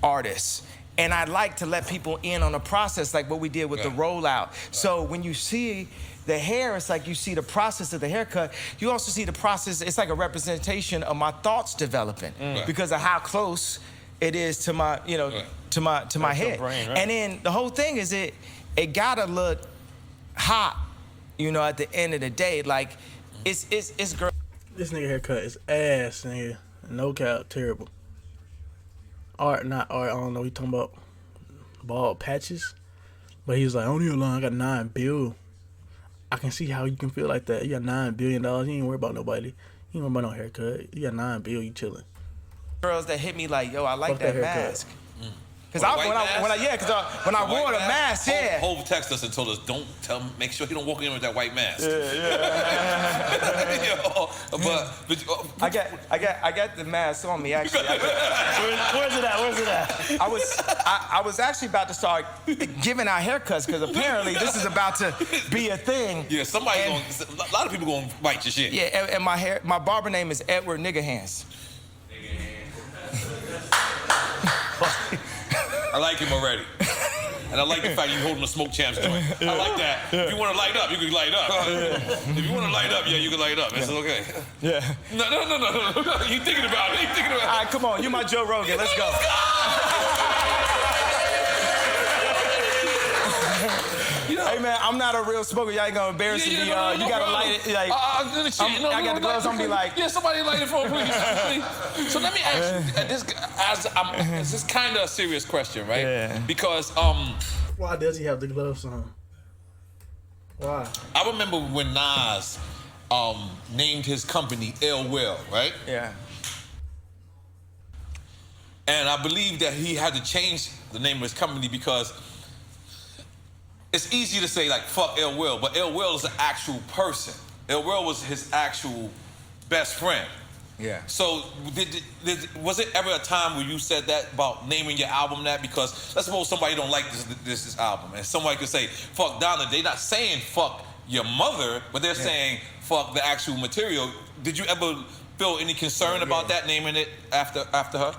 S4: artist. And I like to let people in on the process, like what we did with the rollout. So when you see the hair, it's like you see the process of the haircut. You also see the process, it's like a representation of my thoughts developing because of how close it is to my, you know, to my head.
S5: Brain, right?
S4: And then the whole thing is it gotta look hot, you know, at the end of the day. Like, it's great.
S2: This nigga haircut is ass, nigga. No cap, terrible. Art, not art, I don't know, he talking about bald patches. But he was like, I don't need a line, I got $9 billion. I can see how you can feel like that. You got $9 billion, you ain't worry about nobody. You ain't worry about no haircut. You got $9 billion, you chilling.
S4: Girls that hit me like, yo, I like that mask. Because when I wore the mask,
S3: Hov texted us and told us, make sure he don't walk in with that white mask.
S4: I got the mask on me actually.
S5: Where's it at?
S4: I was actually about to start giving out haircuts because apparently this is about to be a thing.
S3: Yeah, a lot of people gonna bite your shit.
S4: Yeah, and my barber name is Edward Nigga Hands.
S3: I like him already. And I like the fact you holding a Smoke Champs joint. I like that. If you want to light up, you can light up. If you want to light up, yeah, you can light up. It's okay.
S4: Yeah.
S3: No. You thinking about it.
S4: All right, come on. You my Joe Rogan. Let's go. Hey, man, I'm not a real smoker. Y'all ain't gonna embarrass me. You gotta light it. Like, I got the gloves. I'm gonna be like...
S3: Yeah, somebody light it for me, please. So let me ask you, this is kind of a serious question, right?
S4: Yeah.
S3: Because,
S2: Why does he have the gloves on? Why?
S3: I remember when Nas named his company Ill Will, right?
S4: Yeah.
S3: And I believe that he had to change the name of his company because it's easy to say, like, fuck Ill Will, but Ill Will is an actual person. Ill Will was his actual best friend.
S4: Yeah.
S3: So was it ever a time where you said that about naming your album that? Because let's suppose somebody don't like this album, and somebody could say, fuck Donna. They're not saying fuck your mother, but they're saying fuck the actual material. Did you ever feel any concern about that, naming it after her?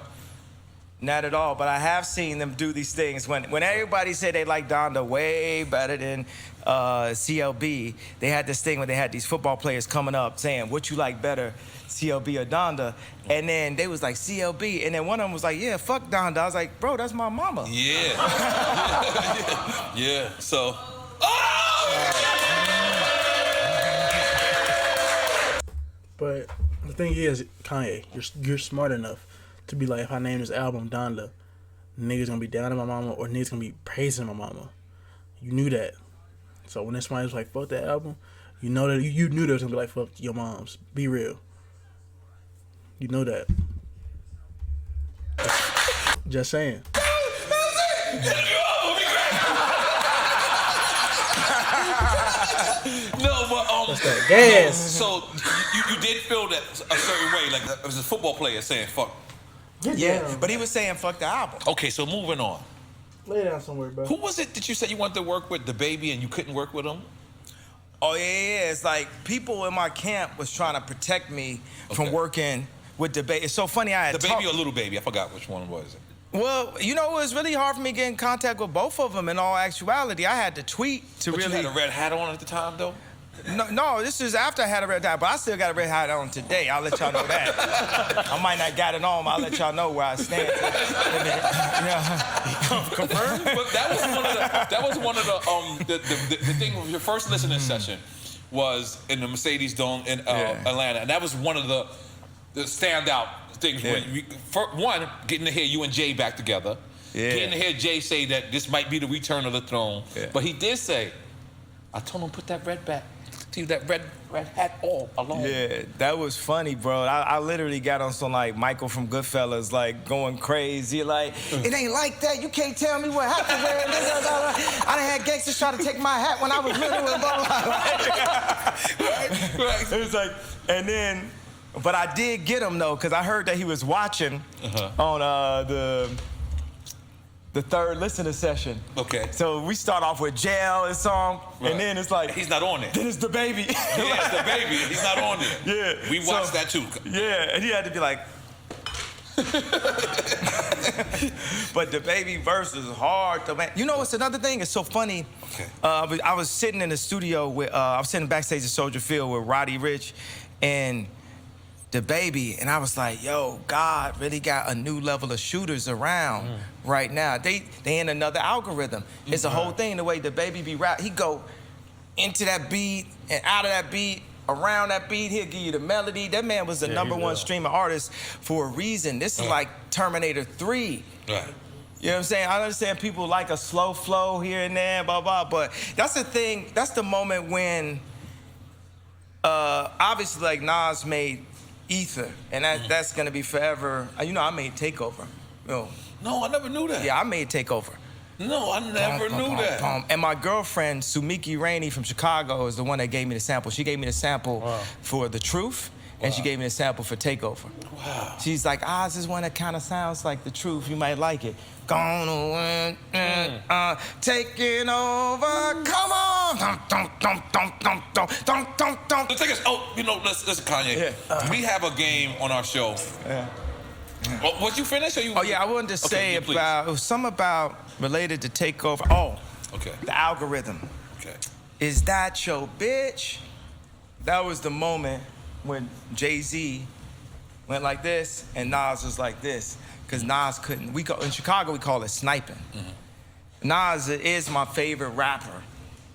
S4: Not at all, but I have seen them do these things. When everybody said they like Donda way better than CLB, they had this thing where they had these football players coming up saying, what you like better, CLB or Donda? And then they was like, CLB. And then one of them was like, yeah, fuck Donda. I was like, bro, that's my mama.
S3: Yeah. Yeah. So.
S2: But the thing is, Kanye, you're smart enough to be like, if I name this album Donda, niggas gonna be down on my mama or niggas gonna be praising my mama. You knew that. So when somebody was like, fuck that album, you know that you knew they was gonna be like, fuck your moms. Be real. You know that. Just saying.
S3: No, but
S2: That's that gas.
S3: So you did feel that a certain way, like it was a football player saying fuck.
S4: Yeah, but he was saying fuck the album.
S3: Okay, so moving on.
S2: Lay down somewhere, bro.
S3: Who was it that you said you wanted to work with, the baby, and you couldn't work with him?
S4: Oh, yeah. It's like people in my camp was trying to protect me from working with the baby. It's so funny. I had
S3: the baby or little baby? I forgot which one was it.
S4: Well, you know, it was really hard for me to get in contact with both of them in all actuality. I had to tweet to really...
S3: you had a red hat on at the time, though?
S4: No, this is after I had a red hat, but I still got a red hat on today. I'll let y'all know that. I might not got it on, but I'll let y'all know where I stand.
S3: Confirmed? But that was one of the thing with your first listening session was in the Mercedes Dome in Atlanta, and that was one of the the standout things.
S4: Yeah.
S3: When one, getting to hear you and Jay back together.
S4: Yeah.
S3: Getting to hear Jay say that this might be the return of the throne.
S4: Yeah.
S3: But he did say, I told him put that red hat all alone.
S4: Yeah, that was funny, bro. I literally got on some like Michael from Goodfellas, like going crazy, like it ain't like that. You can't tell me what hat to wear. I done had gangsters try to take my hat when I was little and blah blah. Right. It was like, and then, but I did get him though, cause I heard that he was watching on the third listener session.
S3: Okay.
S4: So we start off with Jail and song, and then it's like
S3: he's not on it.
S4: Then it's the baby.
S3: Yeah, it's the baby. He's not on there.
S4: Yeah.
S3: We watched that too.
S4: Yeah, and he had to be like. But the baby verse is hard to man. You know what's another thing? It's so funny.
S3: Okay.
S4: I was sitting in the studio with I was sitting backstage at Soldier Field with Roddy Ricch and the baby, and I was like, yo, God really got a new level of shooters around right now. They in another algorithm. It's a whole thing, the way the baby be rap. He go into that beat and out of that beat, around that beat, he'll give you the melody. That man was the #1 streaming artist for a reason. This is like Terminator 3.
S3: Right.
S4: You know what I'm saying? I understand people like a slow flow here and there, blah, blah, but that's the thing, that's the moment when, obviously, like Nas made Ether, and that's gonna be forever. You know, I made Takeover. You know.
S3: No, I never knew that.
S4: Yeah, I made Takeover.
S3: No, I never knew that.
S4: And my girlfriend, Sumiki Rainey from Chicago, is the one that gave me the sample. She gave me the sample for The Truth, and she gave me the sample for Takeover.
S3: Wow.
S4: She's like, Oz is one that kind of sounds like The Truth. You might like it. Gonna win, taking over. Come on.
S3: Let's take us. Oh, you know, listen, Kanye.
S4: Yeah.
S3: We have a game on our show.
S4: Yeah.
S3: Oh, was you finished? Or you?
S4: Oh yeah, I wanted to say
S3: please.
S4: about it was something about related to Takeover. Oh,
S3: okay.
S4: The algorithm.
S3: Okay.
S4: Is that your bitch? That was the moment when Jay-Z went like this and Nas was like this, because Nas couldn't. In Chicago we call it sniping. Nas is my favorite rapper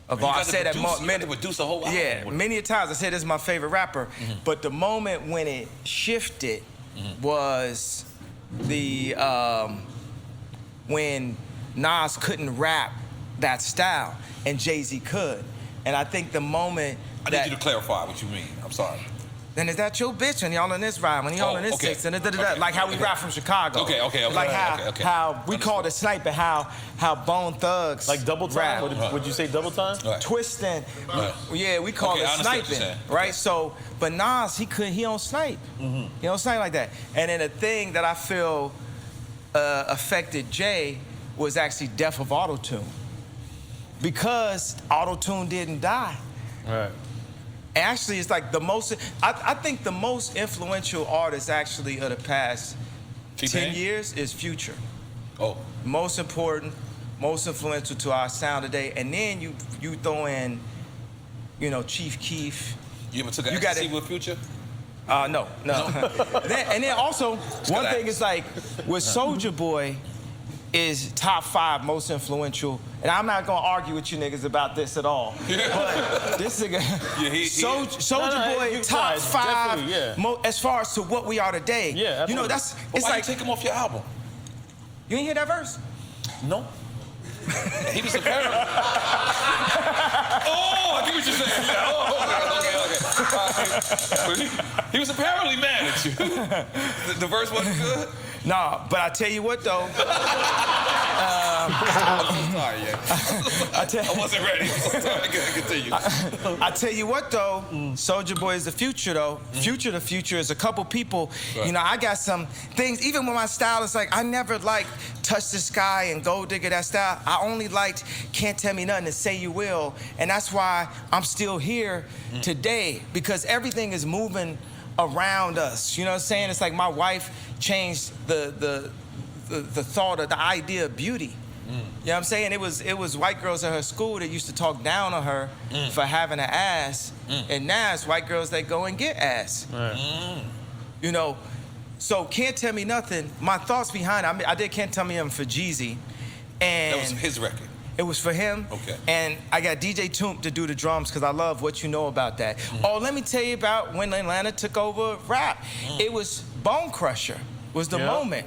S4: of all. I said that many.
S3: Produce a whole album.
S4: Yeah, many a times I said this is my favorite rapper. But the moment when it shifted was the when Nas couldn't rap that style and Jay-Z could. And I think the moment
S3: I need you to clarify what you mean. I'm sorry.
S4: Then is that your bitch? And y'all in this ride, when y'all in this six, and like how we rap from Chicago.
S3: Okay.
S4: Like how we called it sniping, how Bone Thugs
S5: like double time.
S4: rap.
S5: Would you say double time?
S3: Right.
S4: Twisting. Yeah, we call it sniping, right? So, but Nas, he don't snipe. He don't snipe like that. And then the thing that I feel affected Jay was actually death of auto-tune, because auto-tune didn't die.
S5: Right.
S4: Actually, it's like the most, I think the most influential artist actually of the past 10 years is Future.
S3: Oh.
S4: Most important, most influential to our sound today. And then you throw in, you know, Chief Keef.
S3: You ever took an ecstasy with Future?
S4: No. And then also, one thing is like, with Soulja Boy is top 5 most influential, and I'm not gonna argue with you niggas about this at all. But this nigga, Soulja Boy, top 5 as far as to what we are today.
S5: Yeah,
S4: you know, it's
S3: why
S4: like
S3: you take him off your album?
S4: You ain't hear that verse?
S3: No. He was apparently. Oh, I get what you're saying. Yeah. Oh, okay. He was apparently mad at you. The verse wasn't good?
S4: Nah, but I tell you what though.
S3: I'm so sorry, I wasn't ready. I'm so sorry. Continue.
S4: I tell you what though, Soulja Boy is the future though. The future is a couple people. Right. You know, I got some things, even with my style, it's like I never liked Touch the Sky and Gold Digger, that style. I only liked Can't Tell Me Nothing and Say You Will. And that's why I'm still here today, because everything is moving around us. You know what I'm saying? It's like my wife changed the thought of the idea of beauty. You know what I'm saying? It was white girls at her school that used to talk down on her for having an ass, and now it's white girls that go and get ass. You know, so Can't Tell Me Nothing, my thoughts behind it, I did Can't Tell Me Nothing for Jeezy. And
S3: that was his record.
S4: It was for him.
S3: Okay.
S4: And I got DJ Toomp to do the drums because I love What You Know About That. Oh, let me tell you about when Atlanta took over rap. It was Bone Crusher was the moment.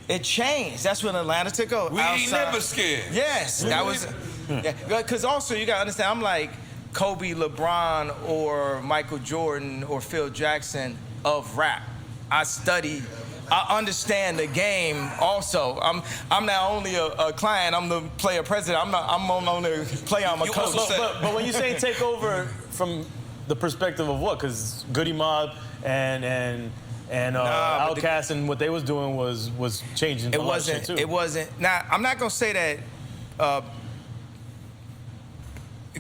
S4: It changed. That's when Atlanta took over.
S3: We ain't never scared.
S4: Yes, that was. Because also you gotta understand, I'm like Kobe, LeBron, or Michael Jordan, or Phil Jackson of rap. I understand the game also. I'm not only a client, I'm the player president. I'm only a player, I'm a coach.
S5: But when you say take over from the perspective of what? Because Goody Mob and Outkast and what they was doing was changing a lot of shit too.
S4: It wasn't. Now, I'm not gonna say that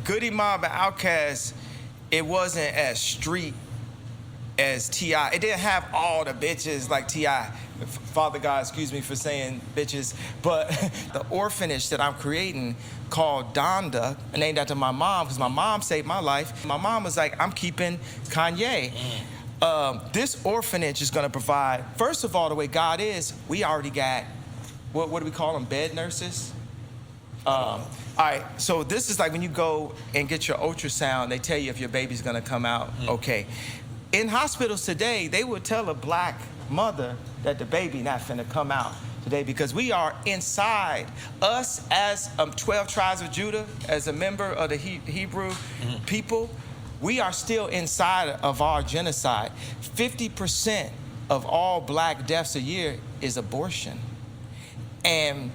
S4: Goody Mob and Outkast, it wasn't as street as T.I. It didn't have all the bitches like T.I. Father God, excuse me for saying bitches, but the orphanage that I'm creating called Donda, named after my mom, because my mom saved my life. My mom was like, I'm keeping Kanye. This orphanage is gonna provide, first of all, the way God is, we already got, what do we call them, bed nurses? All right, so this is like when you go and get your ultrasound, they tell you if your baby's gonna come out okay. In hospitals today, they would tell a black mother that the baby not finna come out today because we are inside. Us as 12 tribes of Judah, as a member of the Hebrew people, we are still inside of our genocide. 50% of all black deaths a year is abortion. And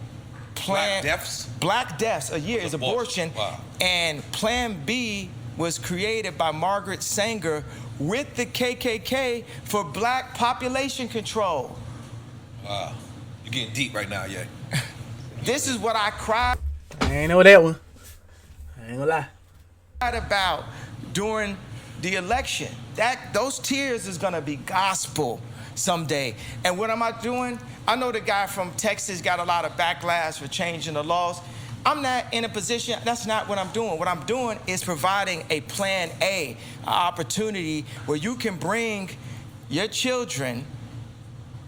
S3: Black deaths?
S4: Black deaths a year is abortion.
S3: Wow. And
S4: Plan B was created by Margaret Sanger with the KKK for black population control.
S3: Wow. You're getting deep right now, yeah.
S4: This is what I cried
S2: I ain't know that one. I ain't gonna lie.
S4: about during the election. Those tears is gonna be gospel someday. And what am I doing? I know the guy from Texas got a lot of backlash for changing the laws. I'm not in a position, that's not what I'm doing. What I'm doing is providing a plan A, an opportunity where you can bring your children,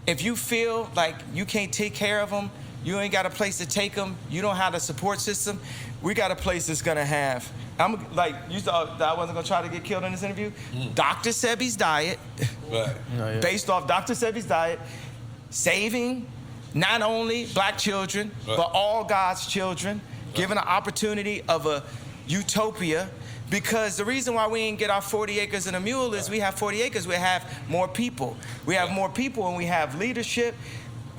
S4: if you feel like you can't take care of them, you ain't got a place to take them, you don't have a support system, we got a place that's gonna have, I'm like, you thought that I wasn't gonna try to get killed in this interview? Dr. Sebi's diet,
S3: Right.
S4: based off Dr. Sebi's diet, saving not only black children, but all God's children, given an opportunity of a utopia. Because the reason why we didn't get our 40 acres and a mule is we have 40 acres, we have more people. We have more people and we have leadership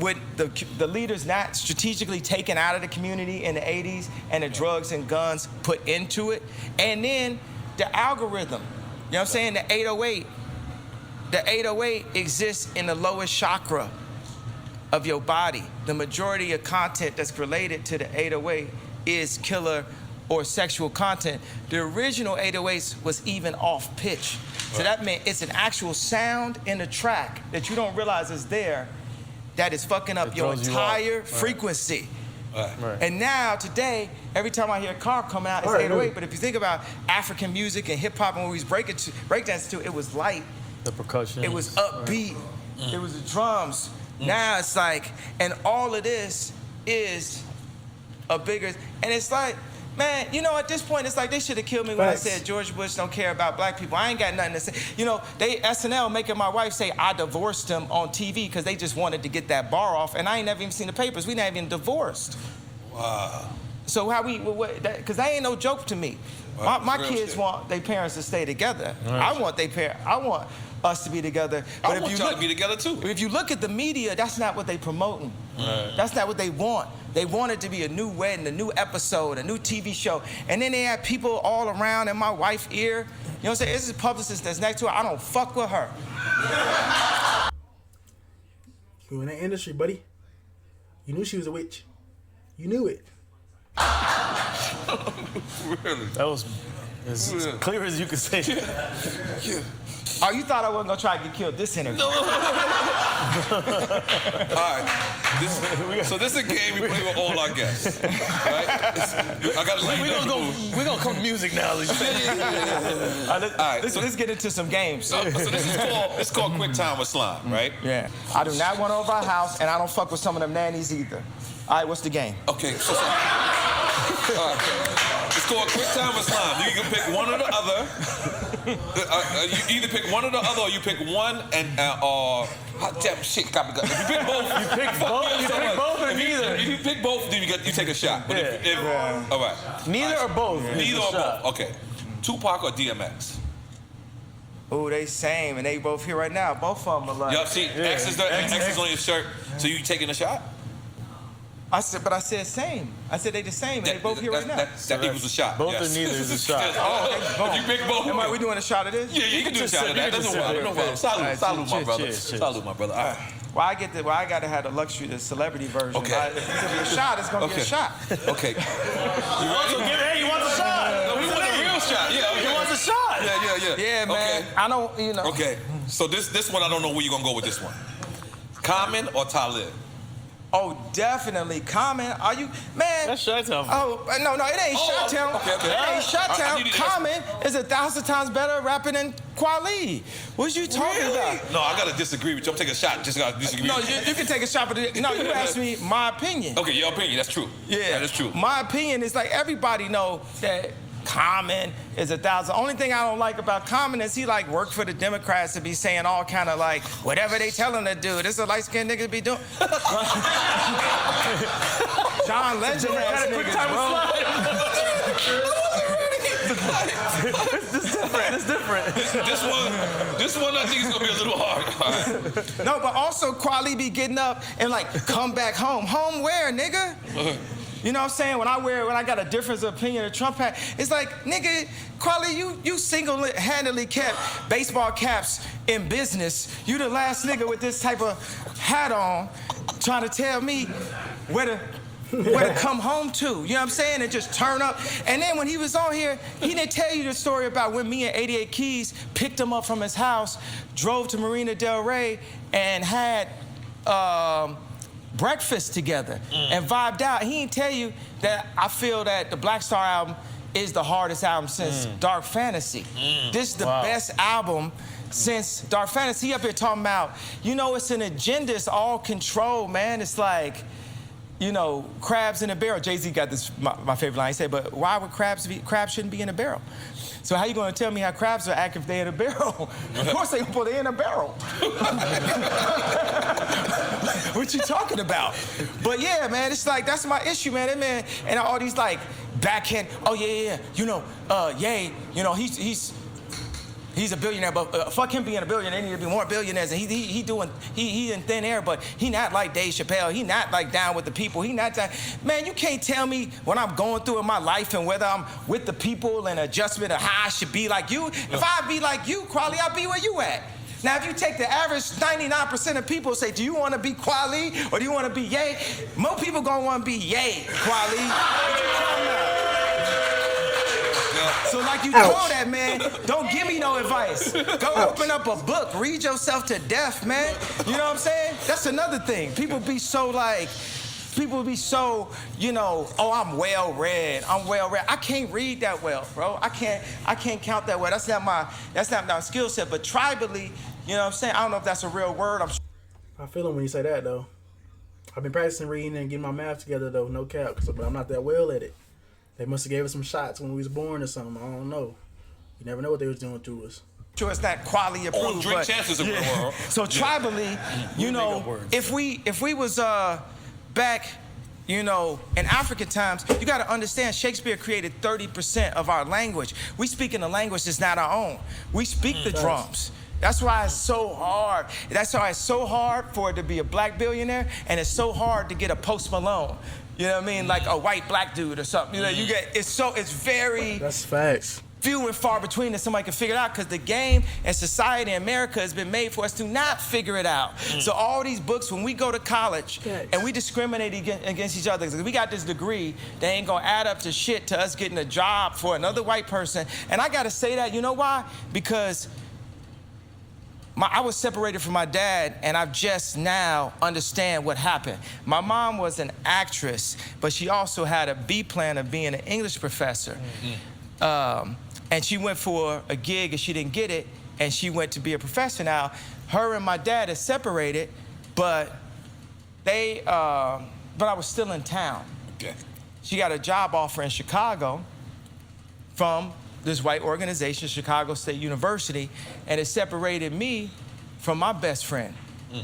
S4: with the leaders not strategically taken out of the community in the 80s and the drugs and guns put into it. And then the algorithm, you know what I'm saying, the 808. The 808 exists in the lowest chakra of your body. The majority of content that's related to the 808 is killer or sexual content. The original 808s was even off pitch. So that meant it's an actual sound in the track that you don't realize is there that is fucking up your entire frequency. And now, today, every time I hear a car come out, it's 808. But if you think about African music and hip hop and what we was breakdancing to, it was light.
S5: The percussion.
S4: It was upbeat. It was the drums. Now it's like, and all of this is a bigger, and it's like, man, you know, at this point, it's like they should have killed me when I said George Bush don't care about black people. I ain't got nothing to say. You know, they SNL making my wife say I divorced him on TV because they just wanted to get that bar off, and I ain't never even seen the papers. We not even divorced.
S3: Wow.
S4: So how we, because that ain't no joke to me.
S3: Wow,
S4: my kids want their parents to stay together. I want us to be together. But
S3: I want y'all to be together too.
S4: If you look at the media, that's not what they promoting. That's not what they want. They want it to be a new wedding, a new episode, a new TV show. And then they have people all around in my wife's ear. You know what I'm saying? This is a publicist that's next to her. I don't fuck with her.
S2: You in that industry, buddy. You knew she was a witch. You knew it.
S3: Really?
S5: That was as clear as you could say.
S4: Oh, you thought I wasn't gonna try to get killed this interview?
S3: No. All right. So this is a game we play with all our guests. Right? I gotta let you know.
S5: We're gonna come to music now.
S4: All right, let's get into some games.
S3: So this is called Quick Time with Slime, right?
S4: Yeah. I do not want over our house, and I don't fuck with some of them nannies either. All right, what's the game?
S3: Okay. So It's called quick time or slime. You can pick one or the other. You either pick one or the other, or you pick one and damn shit. If you pick both,
S5: You pick both or neither.
S3: If you pick both, then you take a shot. But all right.
S5: Neither or both.
S3: Neither or both. Okay. Tupac or DMX?
S4: Oh, they same, and they both here right now. Both of them are like.
S3: Yup, see, X is on your shirt. So you taking a shot?
S4: I said same. I said they the same, and they both here right now.
S3: That equals a shot.
S5: Both
S3: yes.
S5: or neither is a shot.
S3: If you pick both.
S4: Am I, we doing a shot of this?
S3: Yeah, you can do a shot of that. That's no problem. Salute, my brother. Salute, my brother. All right.
S4: Well, I gotta have the luxury, the celebrity version.
S3: Okay.
S4: If it's gonna be a shot, it's gonna be a shot.
S3: Okay. You ready?
S5: Hey, you want a shot?
S3: No, we want a real shot. Yeah, okay.
S5: He wants a shot.
S4: Yeah, man.
S3: Okay.
S4: I don't,
S3: Okay. So this one, I don't know where you're gonna go with this one. Common or Talib?
S4: Oh, definitely. Common. Are you, man?
S5: That's Chi-Town.
S4: Oh, no, it ain't Chi-Town.
S3: Okay.
S4: It ain't Chi-Town.
S3: I need to-
S4: Common is 1,000 times better rapping than Kweli. What you talking about?
S3: No, I gotta disagree with you. I'm taking a shot. Just gotta disagree.
S4: No,
S3: with you.
S4: you can take a shot, but no, you asked me my opinion.
S3: Okay, your opinion. That's true.
S4: Yeah,
S3: that is true.
S4: My opinion is like everybody know that Common is 1,000. Only thing I don't like about Common is he like work for the Democrats to be saying all kind of like whatever they tell him to do. This is a light-skinned nigga to be doing. John Legend ass niggas,
S5: It's different.
S3: This one I think is gonna be a little hard. All right.
S4: No, but also Kweli be getting up and like come back home. Home where, nigga? You know what I'm saying? When I got a difference of opinion of Trump hat, it's like, nigga, Kweli, you single-handedly kept baseball caps in business. You the last nigga with this type of hat on trying to tell me where to come home to. You know what I'm saying? And just turn up. And then when he was on here, he didn't tell you the story about when me and 88 Keys picked him up from his house, drove to Marina Del Rey, and had breakfast together and vibed out. He didn't tell you that I feel that the Black Star album is the hardest album since Dark Fantasy. This is the best album since Dark Fantasy. He up here talking about, it's an agenda, it's all control, man. It's like, crabs in a barrel. Jay-Z got this, my favorite line. He said, but why would crabs shouldn't be in a barrel? So how you gonna tell me how crabs will act if they're in a barrel? Of course they put it in a barrel. What you talking about? But yeah, man, it's like, that's my issue, man. That man, and all these like backhand, he's a billionaire, but fuck him being a billionaire. There need to be more billionaires, and he in thin air, but he not like Dave Chappelle. He not like down with the people. He not that. Man, you can't tell me what I'm going through in my life and whether I'm with the people and adjustment of how I should be like you. If I be like you, Kweli, I'll be where you at. Now, if you take the average 99% of people say, do you want to be Kweli or do you want to be Ye? More people gonna want to be Ye, Kweli. So like you told that man, don't give me no advice. Go open up a book, read yourself to death, man. You know what I'm saying? That's another thing. People be so, oh, I'm well-read. I can't read that well, bro. I can't count that well. That's not my skill set. But tribally, you know what I'm saying? I don't know if that's a real word.
S2: I feel him when you say that, though. I've been practicing reading and getting my math together, though, no cap, but I'm not that well at it. They must have gave us some shots when we was born or something. I don't know. You never know what they was doing to us.
S4: Sure, it's not quality approved.
S3: Drink chances of the world.
S4: So tribally, if we was back, in African times, you got to understand Shakespeare created 30% of our language. We speak in a language that's not our own. We speak the drums. That's why it's so hard. That's why it's so hard for it to be a black billionaire, and it's so hard to get a Post Malone. You know what I mean? Like a white black dude or something. It's very...
S2: That's facts.
S4: Few and far between that somebody can figure it out, because the game and society in America has been made for us to not figure it out. So all these books, when we go to college and we discriminate against each other, because we got this degree that ain't gonna add up to shit to us getting a job for another white person. And I gotta say that, you know why? Because I was separated from my dad, and I've just now understand what happened. My mom was an actress, but she also had a B plan of being an English professor. And she went for a gig and she didn't get it, and she went to be a professor. Now, her and my dad are separated, but I was still in town.
S3: Okay.
S4: she got a job offer in Chicago from this white organization, Chicago State University, and it separated me from my best friend.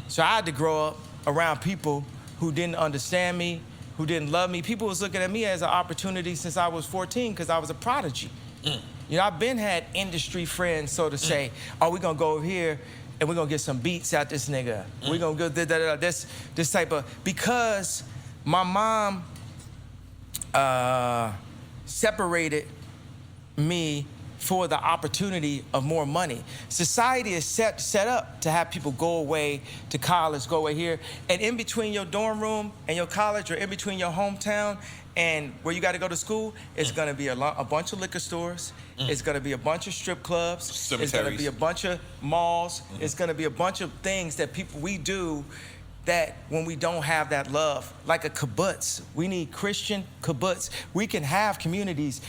S4: So I had to grow up around people who didn't understand me, who didn't love me. People was looking at me as an opportunity since I was 14 because I was a prodigy. You know, I've been had industry friends, so to say, oh, we're gonna go over here and we're gonna get some beats out this nigga. We're gonna go this type of, because my mom separated me for the opportunity of more money. Society is set up to have people go away to college, go away here, and in between your dorm room and your college, or in between your hometown and where you got to go to school, it's gonna be a bunch of liquor stores, it's gonna be a bunch of strip clubs,
S3: cemeteries.
S4: It's gonna be a bunch of malls, it's gonna be a bunch of things that we do that when we don't have that love, like a kibbutz. We need Christian kibbutz. We can have communities,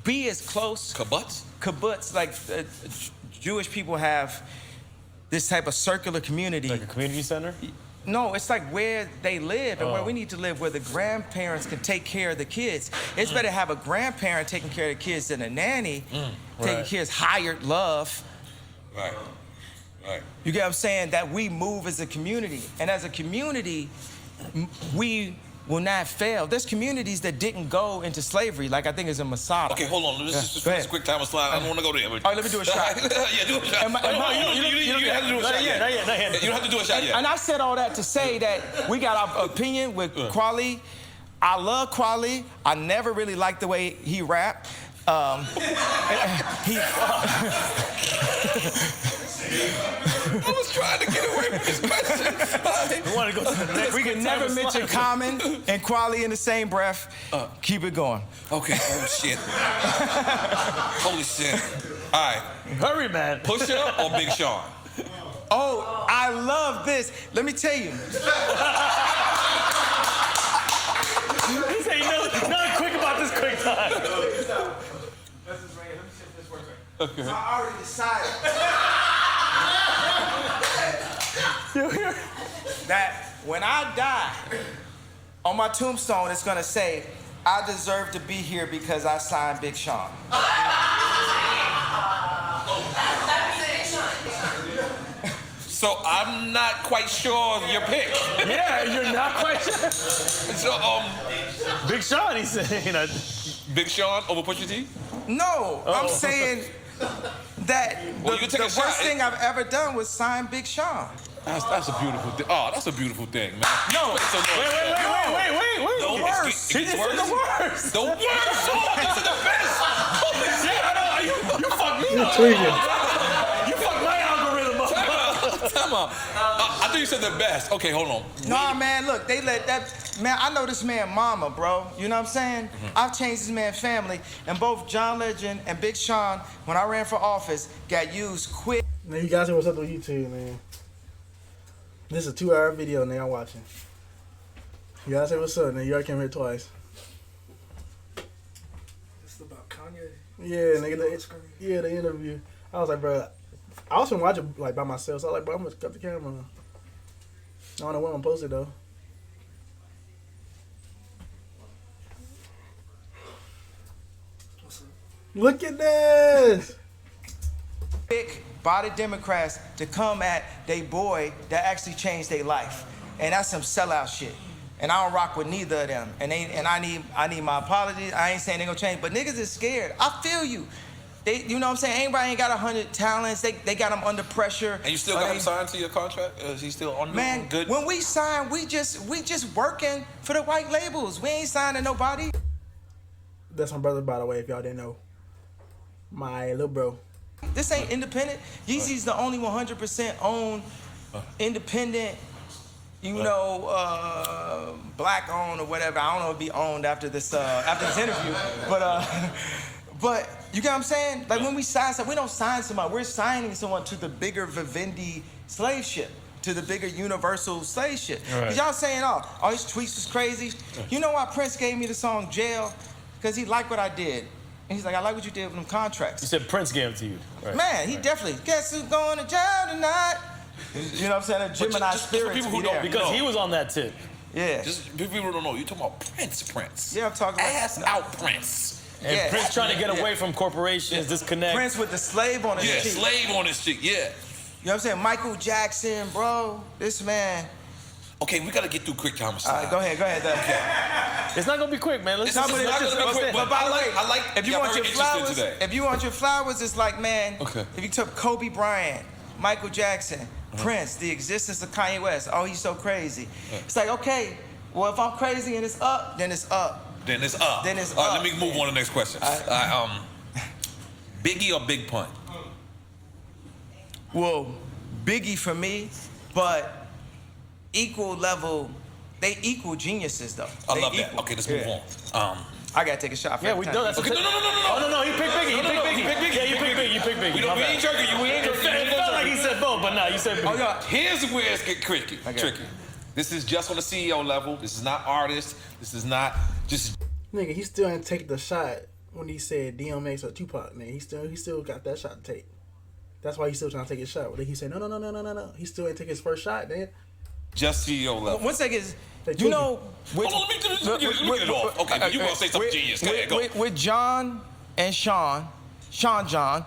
S4: be as close.
S3: Kibbutz?
S4: Kibbutz, like Jewish people have this type of circular community.
S5: Like a community center?
S4: No, it's like where they live and where we need to live, where the grandparents can take care of the kids. It's better to have a grandparent taking care of the kids than a nanny taking kids hired love.
S3: Right. Right.
S4: You get what I'm saying? That we move as a community. And as a community, we will not fail. There's communities that didn't go into slavery, like I think it's in Masada.
S3: Okay, hold on. Let's just finish quick time slide. I don't want to go there.
S4: All right, let me do a shot.
S3: Yeah, do a shot. You don't have to do a shot yet. You don't have to do a shot yet.
S4: And I said all that to say that we got our opinion with Kweli. I love Kweli. I never really liked the way he rapped.
S3: I was trying to get away from this question.
S5: We want to go to the next.
S4: We can never mention Common and Kweli in the same breath. Keep it going.
S3: Okay. Oh shit. Holy shit. All right.
S5: Hurry, man.
S3: Pusha or Big Sean?
S4: Oh, I love this. Let me tell you.
S5: He said, nothing quick about this quick time.
S4: Okay. So I already decided that when I die, on my tombstone, it's gonna say, I deserve to be here because I signed Big Sean.
S3: So I'm not quite sure of your pick.
S5: Yeah, you're not quite sure.
S3: So,
S5: Big Sean, he said,
S3: Big Sean over Pusha T?
S4: No, I'm saying that the worst thing I've ever done was sign Big Sean.
S3: That's a beautiful thing. Oh, that's a beautiful thing, man.
S4: No,
S3: wait.
S4: The worst.
S3: He just said the worst. The worst. Oh, this is the best. Holy shit.
S5: You fucked me
S2: You
S5: up.
S2: tweaking.
S5: You fucked my algorithm up.
S3: Time out. I thought you said the best. Okay, hold on.
S4: Nah, man, look, they let that... Man, I know this man mama, bro. You know what I'm saying? I've changed this man's family, and both John Legend and Big Sean, when I ran for office, got used quick.
S2: Man, you guys see what's up with YouTube, man. This is a 2-hour video, nigga, I'm watching. You guys say what's up, nigga. You already came here twice.
S6: This is about Kanye.
S2: Yeah, nigga, the interview. I was like, bro, I was gonna watch it like by myself, so I was like, bro, I'm gonna cut the camera on. I don't know when I'm gonna post it though. Look at this!
S4: Pick by the Democrats to come at they boy that actually changed their life. And that's some sellout shit. And I don't rock with neither of them. And I need my apologies. I ain't saying they gonna change, but niggas is scared. I feel you. You know what I'm saying? Everybody ain't got 100 talents. They got them under pressure.
S3: And you still got him signed to your contract? Is he still on
S4: Man,
S3: good?
S4: When we sign, we just working for the white labels. We ain't signing nobody.
S2: That's my brother, by the way, if y'all didn't know. My little bro.
S4: This ain't independent. Yeezy's the only 100% owned, independent, black owned or whatever. I don't know if it'll be owned after this interview, but you get what I'm saying? Like when we sign something, we don't sign somebody. We're signing someone to the bigger Vivendi slave ship, to the bigger universal slave ship. Right. Y'all saying, all these tweets was crazy. You know why Prince gave me the song Jail? Because he liked what I did. And he's like, I like what you did with them contracts.
S5: You said Prince gave it to you. Right.
S4: Man, he definitely, guess who's going to jail tonight? You know what I'm saying? A Gemini spirit.
S5: People who don't, because he was on that tip.
S4: Yeah.
S3: Just people don't know. You talking about Prince?
S4: Yeah, I'm talking about
S3: ass out Prince.
S5: And Prince trying to get away from corporations, disconnect.
S4: Prince with the slave on his cheek.
S3: Yeah, slave on his cheek. Yeah.
S4: You know what I'm saying? Michael Jackson, bro. This man.
S3: Okay, we gotta get through quick time.
S4: Go ahead.
S3: Okay.
S5: It's not gonna be quick, man.
S3: It's not gonna be quick. But I like.
S4: If you want your flowers, it's like, man.
S3: Okay.
S4: If you took Kobe Bryant, Michael Jackson, Prince, the existence of Kanye West. Oh, he's so crazy. It's like, okay, well, if I'm crazy and it's up, then it's up.
S3: Then it's up.
S4: Then it's
S3: All
S4: up.
S3: right, let me move on to the next question. Biggie or Big Pun?
S4: Well, Biggie for me, but equal level. They equal geniuses though.
S3: I love that. Okay, let's move on.
S4: I gotta take a shot for
S5: Yeah, we know that's
S3: okay, no.
S5: Oh, no, he picked Biggie. Yeah, you picked Biggie.
S3: We ain't jerking you.
S5: It felt like he said both, but nah, you said Biggie.
S3: Oh, yeah. Here's where it's get tricky. This is just on the CEO level. This is not artist. This is not just.
S2: Nigga, he still didn't take the shot when he said DMX or Tupac. Man, he still got that shot to take. That's why he's still trying to take his shot. But he said no. He still didn't take his first shot, man.
S3: Just CEO level.
S4: One second, you know.
S3: Hold on, let me get it off. Okay, but you gonna say something genius? Go.
S4: With John and Sean John.
S3: John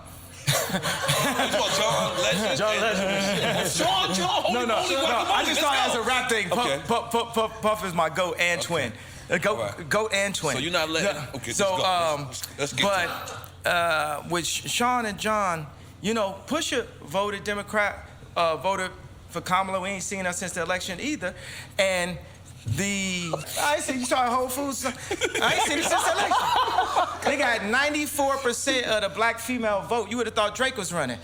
S3: Legend.
S5: John Legend.
S3: Sean.
S4: No. I just saw it as a rap thing.
S3: Okay.
S4: Puff is my goat and twin. Goat and twin.
S3: So you're not letting. Okay,
S4: so
S3: let's get to it.
S4: With Sean and John, you know, Pusha voted Democrat, voted for Kamala. We ain't seen her since the election either, and I ain't seen you saw Whole Foods. I ain't seen it since the election. They got 94% of the black female vote. You would have thought Drake was running.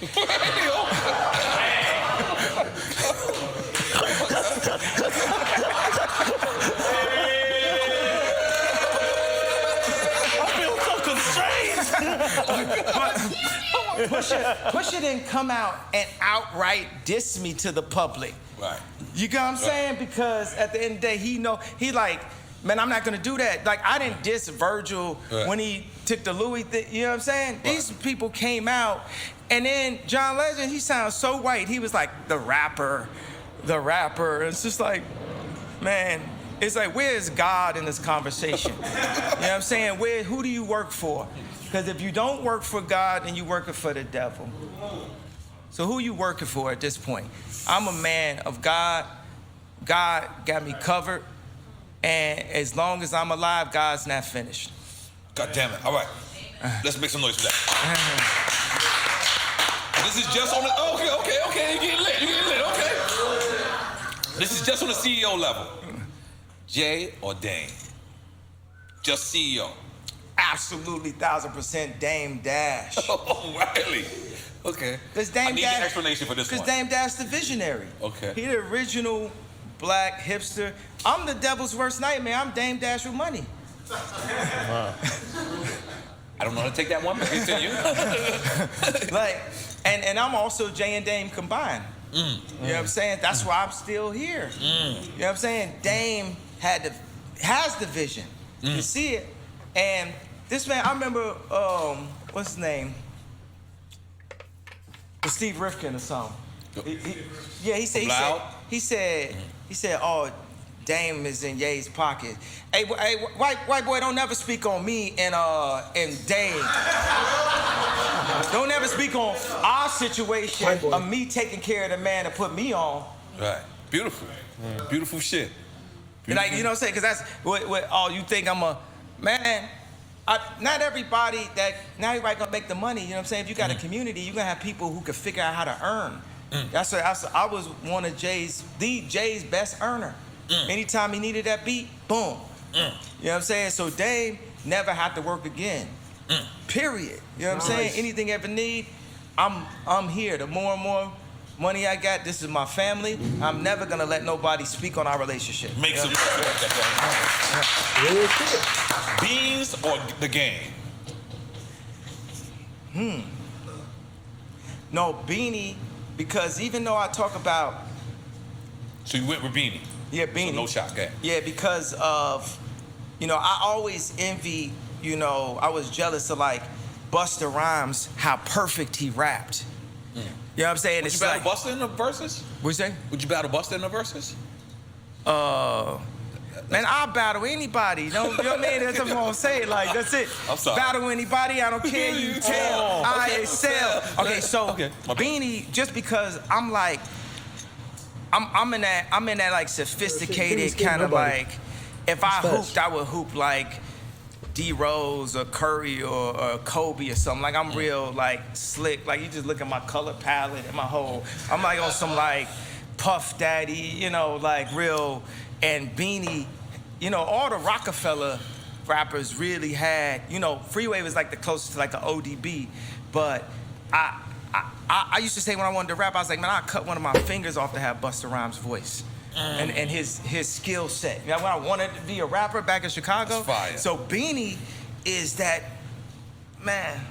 S4: Pusha didn't come out and outright diss me to the public.
S3: Right.
S4: You get what I'm saying? Because at the end of the day, he like, man, I'm not gonna do that. Like, I didn't diss Virgil when he took the Louis thing. You know what I'm saying? Right. These people came out, and then John Legend, he sounds so white. He was like the rapper. It's just like, man, it's like, where's God in this conversation? You know what I'm saying? Who do you work for? Because if you don't work for God, then you're working for the devil. So who you working for at this point? I'm a man of God. God got me covered. And as long as I'm alive, God's not finished.
S3: God damn it. All right. Let's make some noise for that. This is just on the... Okay. You're getting lit. Okay. This is just on the CEO level. Jay or Dame? Just CEO.
S4: Absolutely, 1,000% Dame Dash.
S3: Oh, really? Okay. I need an explanation for this one.
S4: Because Dame Dash the visionary.
S3: Okay.
S4: He the original black hipster. I'm the devil's worst nightmare. I'm Dame Dash with money.
S5: Wow.
S3: I don't know how to take that one, but continue.
S4: Like, and I'm also Jay and Dame combined. You know what I'm saying? That's why I'm still here. You know what I'm saying? Dame has the vision. You see it. And this man, I remember, what's his name? Steve Rifkin or something. He said, oh, Dame is in Ye's pocket. Hey, white boy, don't never speak on me and Dame. Don't ever speak on our situation of me taking care of the man that put me on.
S3: Right. Beautiful. Beautiful shit. Beautiful.
S4: Like, you know what I'm saying? Because that's what you think I'm a man. Not everybody gonna make the money. You know what I'm saying? If you got a community, you're gonna have people who can figure out how to earn. I was one of Jay's best earner. Anytime he needed that beat, boom. You know what I'm saying? So Dame never had to work again. Period. You know what I'm saying? Anything ever need, I'm here. The more and more money I got, this is my family. I'm never gonna let nobody speak on our relationship.
S3: Make some Beans or the game?
S4: No, Beanie, because even though I talk about...
S3: So you went with Beanie?
S4: Yeah, Beanie.
S3: So no shot game.
S4: Yeah, because of, I always envy, I was jealous of like Busta Rhymes, how perfect he rapped. You know what I'm saying?
S3: Would you battle Busta in the verses?
S4: What'd you say?
S3: Would you battle Busta in the verses?
S4: Man, I'll battle anybody. You know what I mean? That's what I'm gonna say. Like, that's it.
S3: I'm sorry.
S4: Battle anybody. I don't care. You tell. I excel. Okay, so Beanie, just because I'm like, I'm in that like sophisticated kind of like, if I hooped, I would hoop like D Rose or Curry or Kobe or something. Like I'm real like slick. Like you just look at my color palette and my whole. I'm like on some like Puff Daddy, you know, like real. And Beanie, you know, all the Rockefeller rappers really had, you know, Freeway was like the closest to like an ODB, but I used to say when I wanted to rap, I was like, man, I'd cut one of my fingers off to have Busta Rhymes' voice and his skill set. You know, when I wanted to be a rapper back in Chicago. So Beanie is that, man,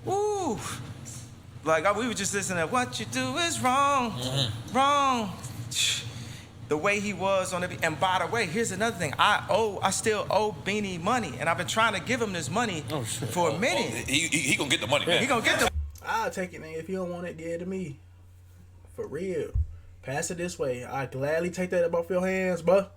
S4: woo. Like we were just listening to What You Do Is Wrong, Wrong. The way he was on the beat. And by the way, here's another thing. I still owe Beanie money, and I've been trying to give him this money for a minute.
S3: He gonna get the money, man.
S4: He gonna get the.
S2: I'll take it, man. If you don't want it, give it to me. For real. Pass it this way. I gladly take that up off your hands, bruh.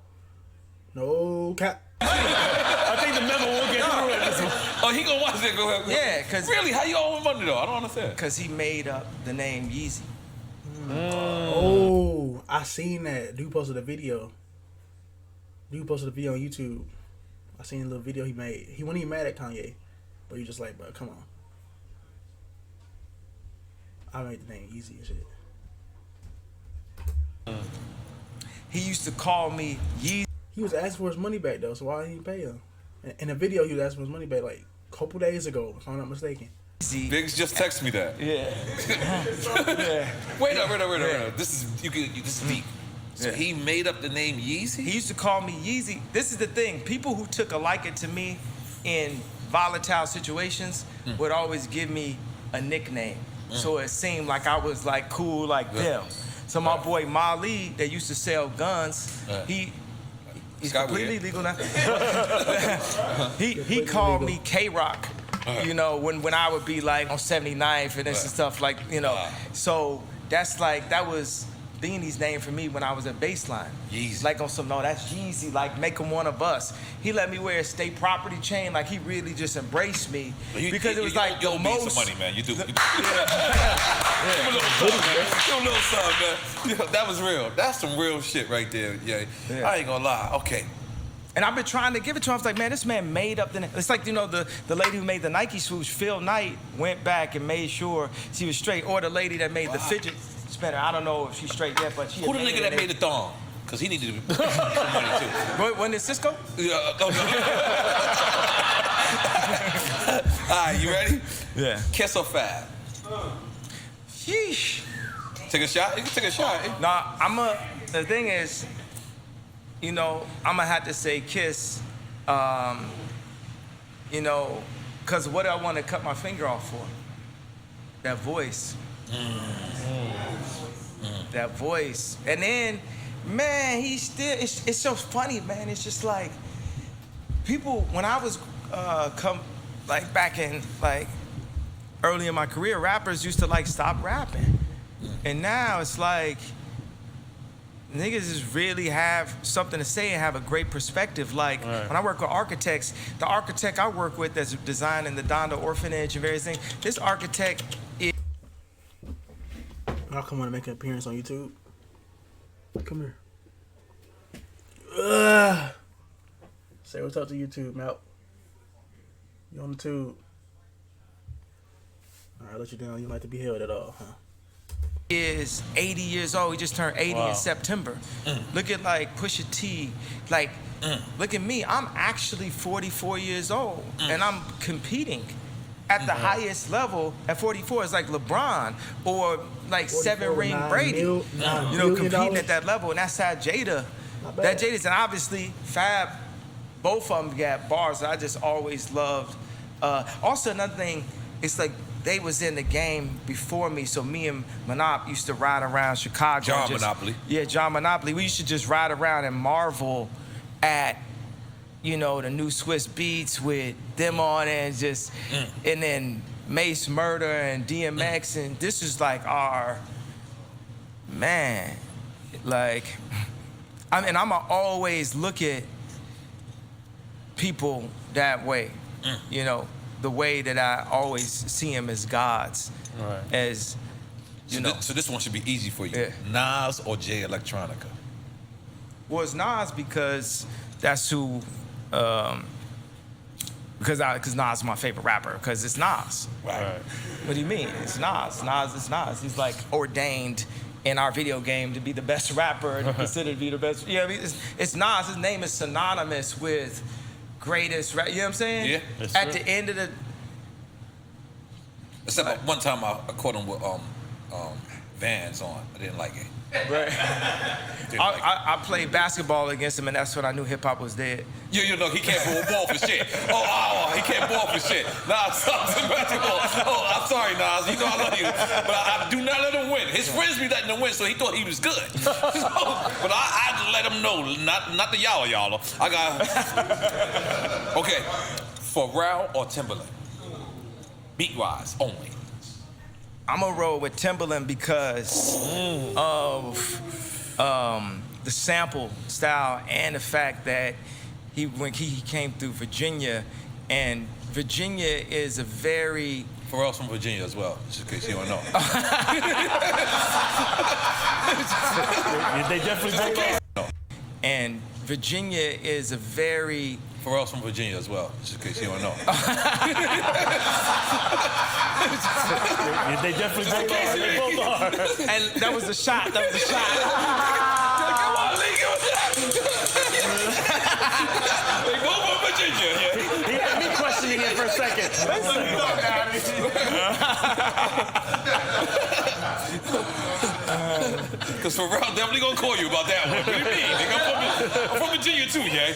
S2: No cap.
S5: I think the memo will get through it.
S3: Oh, he gonna watch it. Go ahead.
S4: Yeah, cause
S3: really, how you owe him money though? I don't understand.
S4: Cause he made up the name Yeezy.
S2: Oh, I seen that. Dude posted a video. On YouTube. I seen a little video he made. He wasn't even mad at Kanye, but he just like, bro, come on. I made the name Easy and shit.
S4: He used to call me Yeezy.
S2: He was asking for his money back though, so why didn't he pay him? In the video, he was asking for his money back like a couple days ago, if I'm not mistaken.
S3: Biggs just text me that.
S5: Yeah.
S3: Wait up. This is deep. So he made up the name Yeezy?
S4: He used to call me Yeezy. This is the thing. People who took a liking to me in volatile situations would always give me a nickname. So it seemed like I was like cool like them. So my boy Mali, that used to sell guns, he's completely legal now. he called me K-Rock. You know, when I would be like on 79th and this and stuff like, you know. So that's like, that was Beanie's name for me when I was at Baseline.
S3: Yeezy.
S4: Like on some, no, that's Yeezy, like make him one of us. He let me wear a state property chain, like he really just embraced me. Because it was like the most.
S3: Some money, man. You do. Give him a little something, man. Give him a little something, man. Yeah, that was real. That's some real shit right there. Yeah. I ain't gonna lie. Okay.
S4: And I've been trying to give it to him. I was like, man, this man made up the name. It's like, you know, the lady who made the Nike swoosh, Phil Knight, went back and made sure she was straight. Or the lady that made the fidget spinner. I don't know if she's straight yet, but she
S3: Who the nigga that made the thong? Because he needed some money, too.
S4: Wasn't it Cisco?
S3: Yeah. All right, you ready?
S4: Yeah.
S3: Kiss or Fab?
S4: Sheesh.
S3: Take a shot? You can take a shot.
S4: Nah, the thing is, you know, I'm gonna have to say Kiss, you know, because what do I want to cut my finger off for? That voice. That voice. And then, man, he still, it's so funny, man. It's just like, people, when I was back in, like, early in my career, rappers used to, like, stop rapping. And now it's like, niggas just really have something to say and have a great perspective. Like, when I work with architects, the architect I work with that's designing the Donda Orphanage and various things, this architect is...
S2: Malcolm want to make an appearance on YouTube. Come here. Say what's up to YouTube, Mal. You on the tube. All right, let you down. You like to be held at all, huh?
S4: Is 80 years old. He just turned 80 in September. Look at like Pusha T. Like, look at me. I'm actually 44 years old, and I'm competing at the highest level at 44. It's like LeBron or like 7-ring Brady. You know, competing at that level, and that's how Jada. That Jada's, and obviously Fab. Both of them got bars that I just always loved. Also, another thing, it's like, they was in the game before me, so me and Monop used to ride around Chicago.
S3: John Monopoly.
S4: Yeah, John Monopoly. We used to just ride around and marvel at, you know, the new Swiss Beats with them on and just, and then Mace Murder and DMX, and this is like our, man, like, I'ma always look at people that way. You know, the way that I always see them as gods.
S5: Right.
S4: As, you know.
S3: So this one should be easy for you.
S4: Yeah.
S3: Nas or Jay Electronica?
S4: Well, it's Nas because that's who, because Nas is my favorite rapper, because it's Nas.
S3: Right.
S4: What do you mean? It's Nas. Nas is Nas. He's like ordained in our video game to be the best rapper and considered to be the best. You know what I mean? It's Nas. His name is synonymous with greatest rap. You know what I'm saying?
S3: Yeah.
S4: At the end of the...
S3: Except one time I caught him with Vans on. I didn't like it.
S4: Right. I played basketball against him, and that's when I knew hip-hop was dead.
S3: You know, he can't ball for shit. He can't ball for shit. Nas, basketball. I'm sorry, Nas. You know I love you. But I do not let him win. His friends be letting him win, so he thought he was good. But I let him know, not the y'all. I got... Okay, Pharrell or Timberland? Beat-wise, only.
S4: I'm gonna roll with Timberland because of the sample style and the fact that when he came through Virginia, and Virginia is a very...
S3: Pharrell's from Virginia as well, just in case you don't know.
S5: They definitely both are.
S4: And Virginia is a very...
S3: Pharrell's from Virginia as well, just in case you don't know.
S5: They definitely both are. They both are.
S4: And that was a shot. That was a shot.
S3: Come on, Lee, give us that. They both from Virginia. Yeah.
S5: He had me questioning it for a second.
S3: Because Pharrell definitely gonna call you about that one. What do you mean? Nigga, I'm from Virginia too, yeah.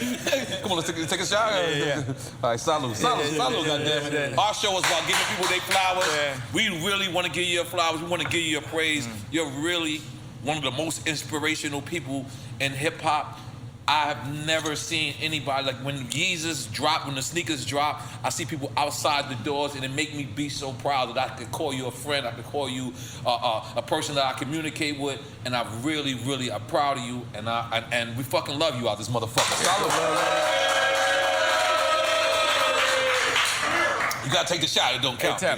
S3: Come on, let's take a shot.
S4: Yeah.
S3: All right, salute, goddammit. Our show is about giving people their flowers.
S4: Yeah.
S3: We really want to give you your flowers. We want to give you your praise. You're really one of the most inspirational people in hip hop. I've never seen anybody, like when Yeezus drop, when the sneakers drop, I see people outside the doors, and it make me be so proud that I could call you a friend, I could call you a person that I communicate with, and I really, really am proud of you, and we fucking love you out this motherfucker. You gotta take the shot, it don't count.
S4: Tap.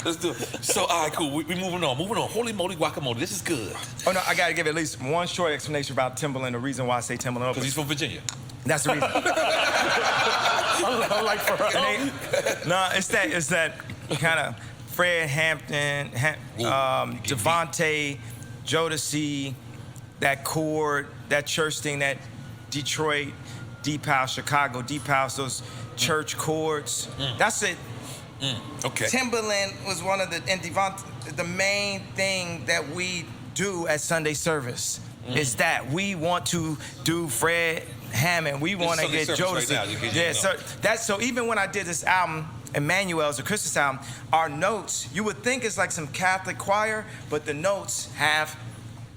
S3: Let's do it. So, all right, cool, we moving on. Holy moly guacamole, this is good.
S4: Oh no, I gotta give at least one short explanation about Timberland, the reason why I say Timberland.
S3: Because he's from Virginia.
S4: That's the reason.
S5: I like Pharrell.
S4: No, it's that kind of Fred Hampton, Devontae, Jodeci, that chord, that church thing, that Detroit, Deep House, Chicago, Deep House, those church chords. That's it.
S3: Okay.
S4: Timberland was one of and Devontae, the main thing that we do at Sunday service is that we want to do Fred Hammond. We want to get Jodeci. Right, so even when I did this album, Emmanuel's a Christmas album, our notes, you would think it's like some Catholic choir, but the notes have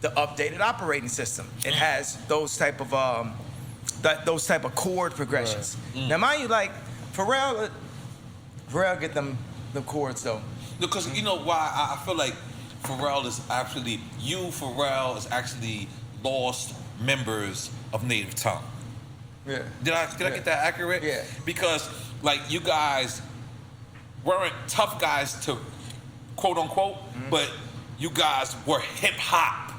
S4: the updated operating system. It has those type of chord progressions.
S3: Right.
S4: Now, mind you, like Pharrell get them chords though.
S3: Because you know why I feel like Pharrell is actually lost members of native tongue.
S4: Yeah.
S3: Did I get that accurate?
S4: Yeah.
S3: Because like you guys weren't tough guys to quote unquote, but you guys were hip hop.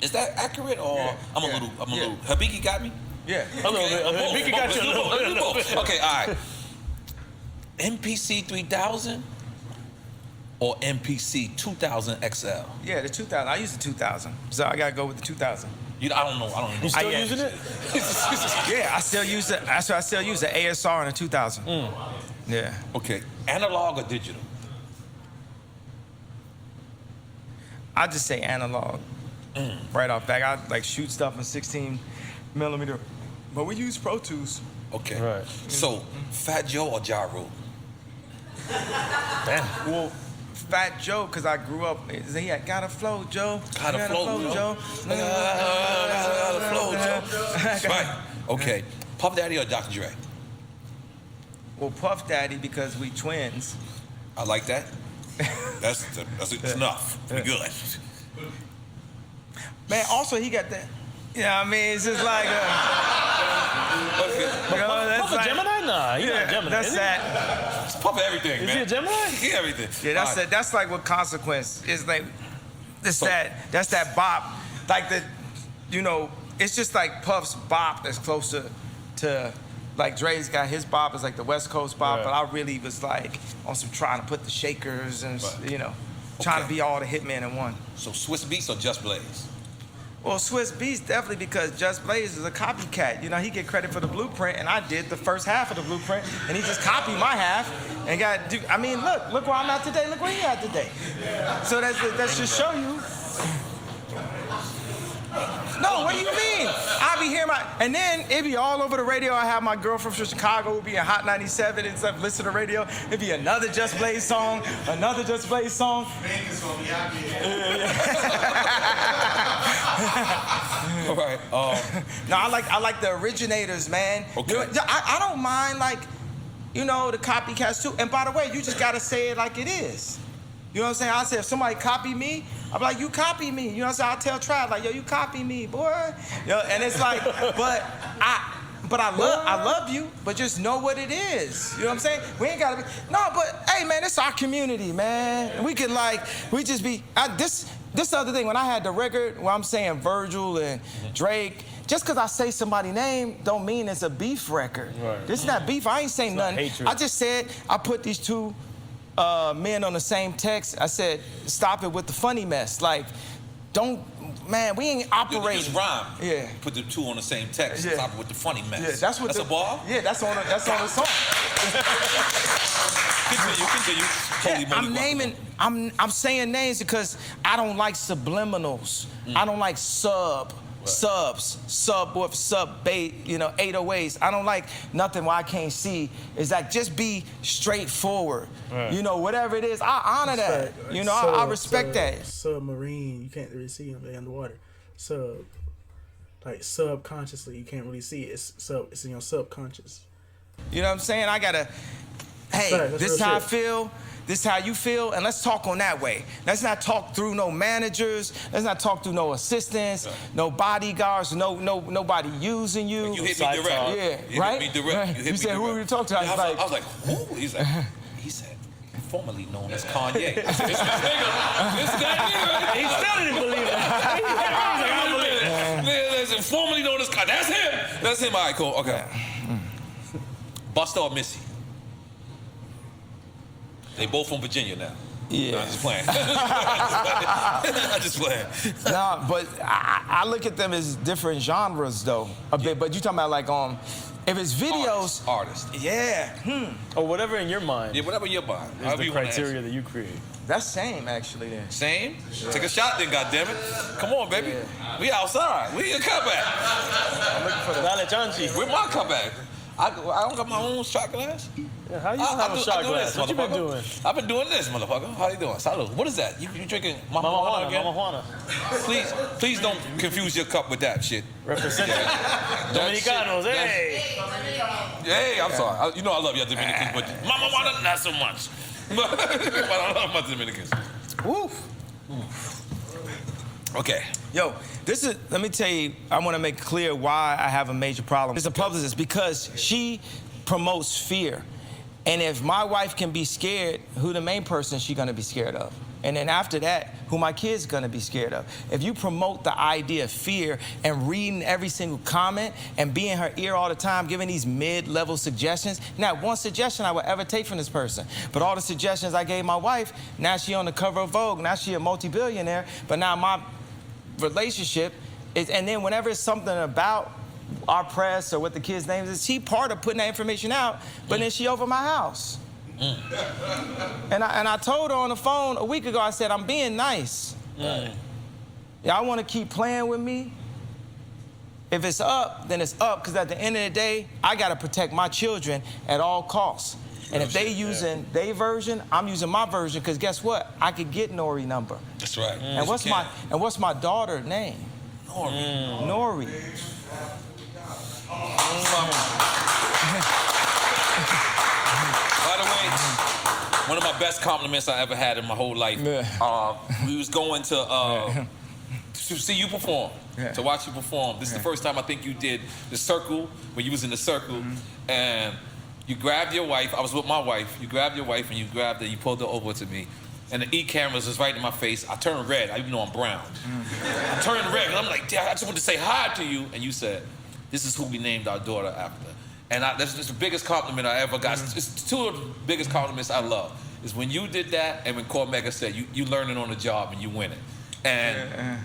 S3: Is that accurate or
S4: Yeah.
S3: I'm a little Habiki got me?
S4: Yeah.
S5: A little bit. Habiki got you a little bit.
S3: Okay, all right. MPC 3000 or MPC 2000 XL?
S4: Yeah, the 2000. I use the 2000, so I gotta go with the 2000.
S3: I don't know.
S5: You still using it?
S4: Yeah, I still use it. That's why I still use the ASR and the 2000. Yeah.
S3: Okay, analog or digital?
S4: I just say analog. Right off back. I like shoot stuff in 16 millimeter, but we use Pro Tools.
S3: Okay.
S5: Right.
S3: So, Fat Joe or Ja Rule?
S5: Damn.
S4: Well, Fat Joe, because I grew up, he had gotta flow, Joe.
S3: Gotta flow, Joe. Gotta flow, Joe. That's right. Okay. Puff Daddy or Dr. Dre?
S4: Well, Puff Daddy, because we twins.
S3: I like that. That's enough. We good.
S4: Man, also he got that. You know what I mean? It's just like
S5: Puff a Gemini? Nah, he's not a Gemini.
S4: That's that.
S3: It's Puff everything, man.
S5: Is he a Gemini?
S3: He everything.
S4: Yeah, that's
S3: All right.
S4: that's like what consequence is like. That's that bop, like the, you know, it's just like Puff's bop that's closer to, like Dre's got his bop is like the West Coast bop, but I really was like on some trying to put the shakers and you know, trying to be all the hitmen in one.
S3: So Swiss Beats or Just Blaze?
S4: Well, Swiss Beats definitely because Just Blaze is a copycat. You know, he get credit for the blueprint, and I did the first half of the blueprint, and he just copied my half and got. I mean, look where I'm at today. Look where he at today. So that should show you. No, what do you mean? I'll be hearing and then it be all over the radio. I have my girlfriend from Chicago who be in Hot 97 and stuff, listen to the radio. It'd be another Just Blaze song, another Just Blaze song.
S3: All right.
S4: No, I like the originators, man.
S3: Okay.
S4: I don't mind, like, you know, the copycats too. And by the way, you just gotta say it like it is. You know what I'm saying? I say if somebody copy me, I'm like, you copy me. You know what I'm saying? I'll tell Trav, like, yo, you copy me, boy. You know, and it's like, but I love you, but just know what it is. You know what I'm saying? We ain't gotta be, no, but hey, man, it's our community, man. We can just be, this other thing, when I had the record where I'm saying Virgil and Drake, just because I say somebody's name don't mean it's a beef record. Right. This is not beef. I ain't saying nothing.
S5: Hatred.
S4: I just said I put these two men on the same text. I said, stop it with the funny mess. Like, don't, man, we ain't operating.
S3: Just rhyme.
S4: Yeah.
S3: Put the two on the same text.
S4: Yeah.
S3: Stop it with the funny mess.
S4: Yeah, that's
S3: a bar?
S4: Yeah, that's on the song.
S3: Continue. Holy moly,
S4: I'm saying names because I don't like subliminals. I don't like subs, you know, 808s. I don't like nothing where I can't see. It's like, just be straightforward. Right. You know, whatever it is, I honor that.
S2: Like,
S4: you know, I respect that.
S2: Submarine, you can't really see them. They're underwater. Like subconsciously, you can't really see it. It's in your subconscious.
S4: You know what I'm saying? I gotta, hey, this is how I feel. This is how you feel, and let's talk on that way. Let's not talk through no managers. Let's not talk through no assistants, no bodyguards, nobody using you.
S3: You hit me direct.
S4: Yeah,
S3: you
S4: right?
S3: Hit me direct.
S4: Right.
S3: You hit me
S4: said,
S3: direct.
S4: who are you talking to?
S3: I was like, who? He said, formerly known as Kanye. This guy here.
S5: He still didn't believe it.
S3: I don't believe it. Listen, formerly known as Kanye. That's him. That's him. All right, cool. Okay. Busta or Missy? They both from Virginia now.
S4: Yeah.
S3: No, I'm just playing. I'm just playing.
S4: Nah, but I look at them as different genres, though, a bit. But you talking about, like, if it's videos...
S3: Artist.
S4: Yeah.
S5: Or whatever in your mind.
S3: Yeah, whatever in your mind.
S5: Is the criteria that you create.
S4: That's same, actually, then.
S3: Same? Yeah. Take a shot then, goddammit. Come on, baby. Yeah. We outside. We in comeback.
S4: I'm looking for the...
S5: Dale Chanchi.
S3: Where my comeback? I don't got my own shot glass.
S5: Yeah, how you have a shot glass? What you been doing?
S3: I've been doing this, motherfucker. How you doing? Salud. What is that? You drinking Mama Juana again?
S5: Mama Juana.
S3: Please don't confuse your cup with that shit.
S5: Represent Dominicanos, hey.
S3: Hey, I'm sorry. You know I love y'all Dominicans, but Mama Juana, not so much. But I love my Dominicans.
S4: Woof.
S3: Okay.
S4: Yo, let me tell you, I want to make clear why I have a major problem. It's a publicist because she promotes fear. And if my wife can be scared, who the main person she gonna be scared of? And then after that, who my kids gonna be scared of? If you promote the idea of fear and reading every single comment and be in her ear all the time, giving these mid-level suggestions, not one suggestion I would ever take from this person. But all the suggestions I gave my wife, now she on the cover of Vogue, now she a multi-billionaire, but now my relationship is, and then whenever it's something about our press or what the kids' names is, she part of putting that information out, but then she over my house. And I told her on the phone a week ago, I said, I'm being nice. Y'all want to keep playing with me? If it's up, then it's up, because at the end of the day, I got to protect my children at all costs. And if they using their version, I'm using my version, because guess what? I could get Nori number.
S3: That's right.
S4: And what's my daughter's name? Nori.
S3: By the way, one of my best compliments I ever had in my whole life. We was going to see you perform, to watch you perform. This is the first time I think you did the circle, when you was in the circle, and you grabbed your wife. I was with my wife. You grabbed your wife and you grabbed her, you pulled her over to me. And the E-cameras was right in my face. I turned red, even though I'm brown. I turned red, and I'm like, Dad, I just want to say hi to you. And you said, this is who we named our daughter after. And that's just the biggest compliment I ever got. It's two of the biggest compliments I love. Is when you did that and when Cormega said, you learning on the job and you winning. And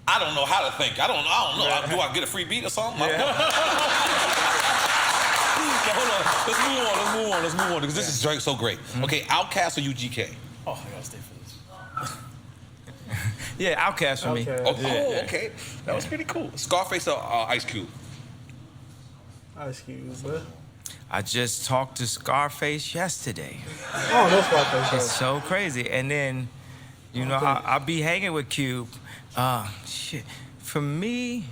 S3: I don't know how to think. I don't know. Do I get a free beat or something? I don't know. Hold on. Let's move on, because this is so great. Okay, Outkast or UGK?
S5: Oh, I gotta stay for this.
S4: Yeah, Outkast for me.
S3: Okay. That was pretty cool. Scarface or Ice Cube?
S2: Ice Cube, bro.
S4: I just talked to Scarface yesterday.
S2: Oh, no Scarface.
S4: It's so crazy. And then, you know, I'll be hanging with Cube. Shit. For me,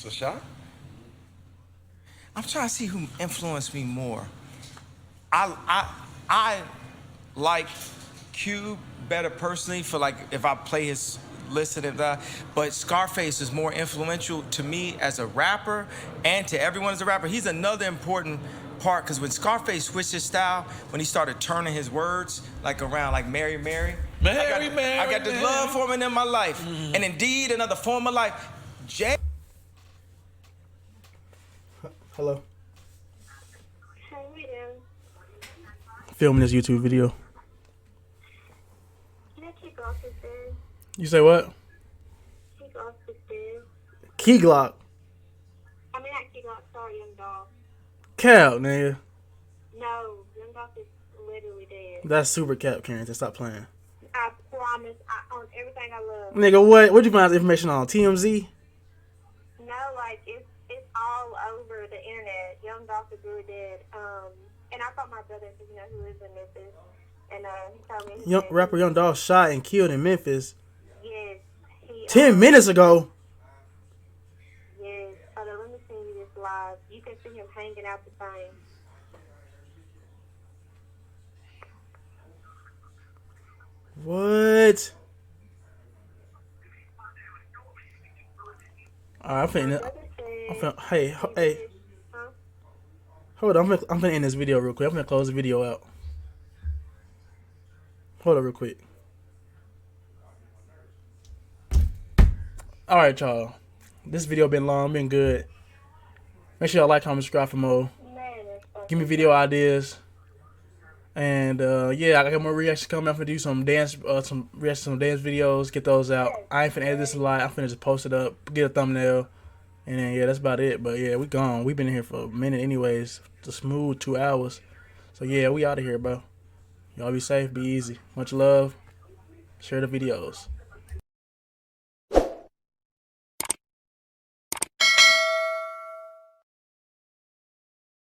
S3: It's a shot?
S4: I'm trying to see who influenced me more. I like Cube better personally for like if I play his list and that, but Scarface is more influential to me as a rapper and to everyone as a rapper. He's another important part because when Scarface switched his style, when he started turning his words like around like Mary, I got the love for him in my life, and indeed another form of life.
S2: Hello.
S6: How we doing?
S2: Filming this YouTube video.
S6: Can I kick off this day?
S2: You say what?
S6: Kick off this day.
S2: Key Glock.
S6: I mean, not kick off, sorry, Young Dog.
S2: Cap, nigga.
S6: No, Young Dog is literally dead.
S2: That's super cap, Karen. Stop playing.
S6: I promise, on everything I love.
S2: Nigga, what? Where'd you find this information on? TMZ?
S6: No, like, it's all over the internet. Young Dog is really dead. And I thought my brother, because you know, who lives in Memphis, and he told me.
S2: Young rapper Young Dog shot and killed in Memphis.
S6: Yes. He,
S2: 10 minutes ago.
S6: Yes. Hold on, let me send you this live. You can see him hanging out the thing.
S2: What? Alright, hey.
S6: Huh?
S2: Hold on, I'm finna end this video real quick. I'm finna close the video out. Hold on real quick. Alright, y'all. This video been long, been good. Make sure y'all like, comment, subscribe for more. Give me video ideas. And yeah, I got more reactions coming. I'm finna do some dance, some dance videos. Get those out. I ain't finna edit this a lot. I'm finna just post it up, get a thumbnail, and then yeah, that's about it. But yeah, we gone. We been in here for a minute, anyways. It's a smooth 2 hours. So yeah, we out of here, bro. Y'all be safe, be easy. Much love. Share the videos.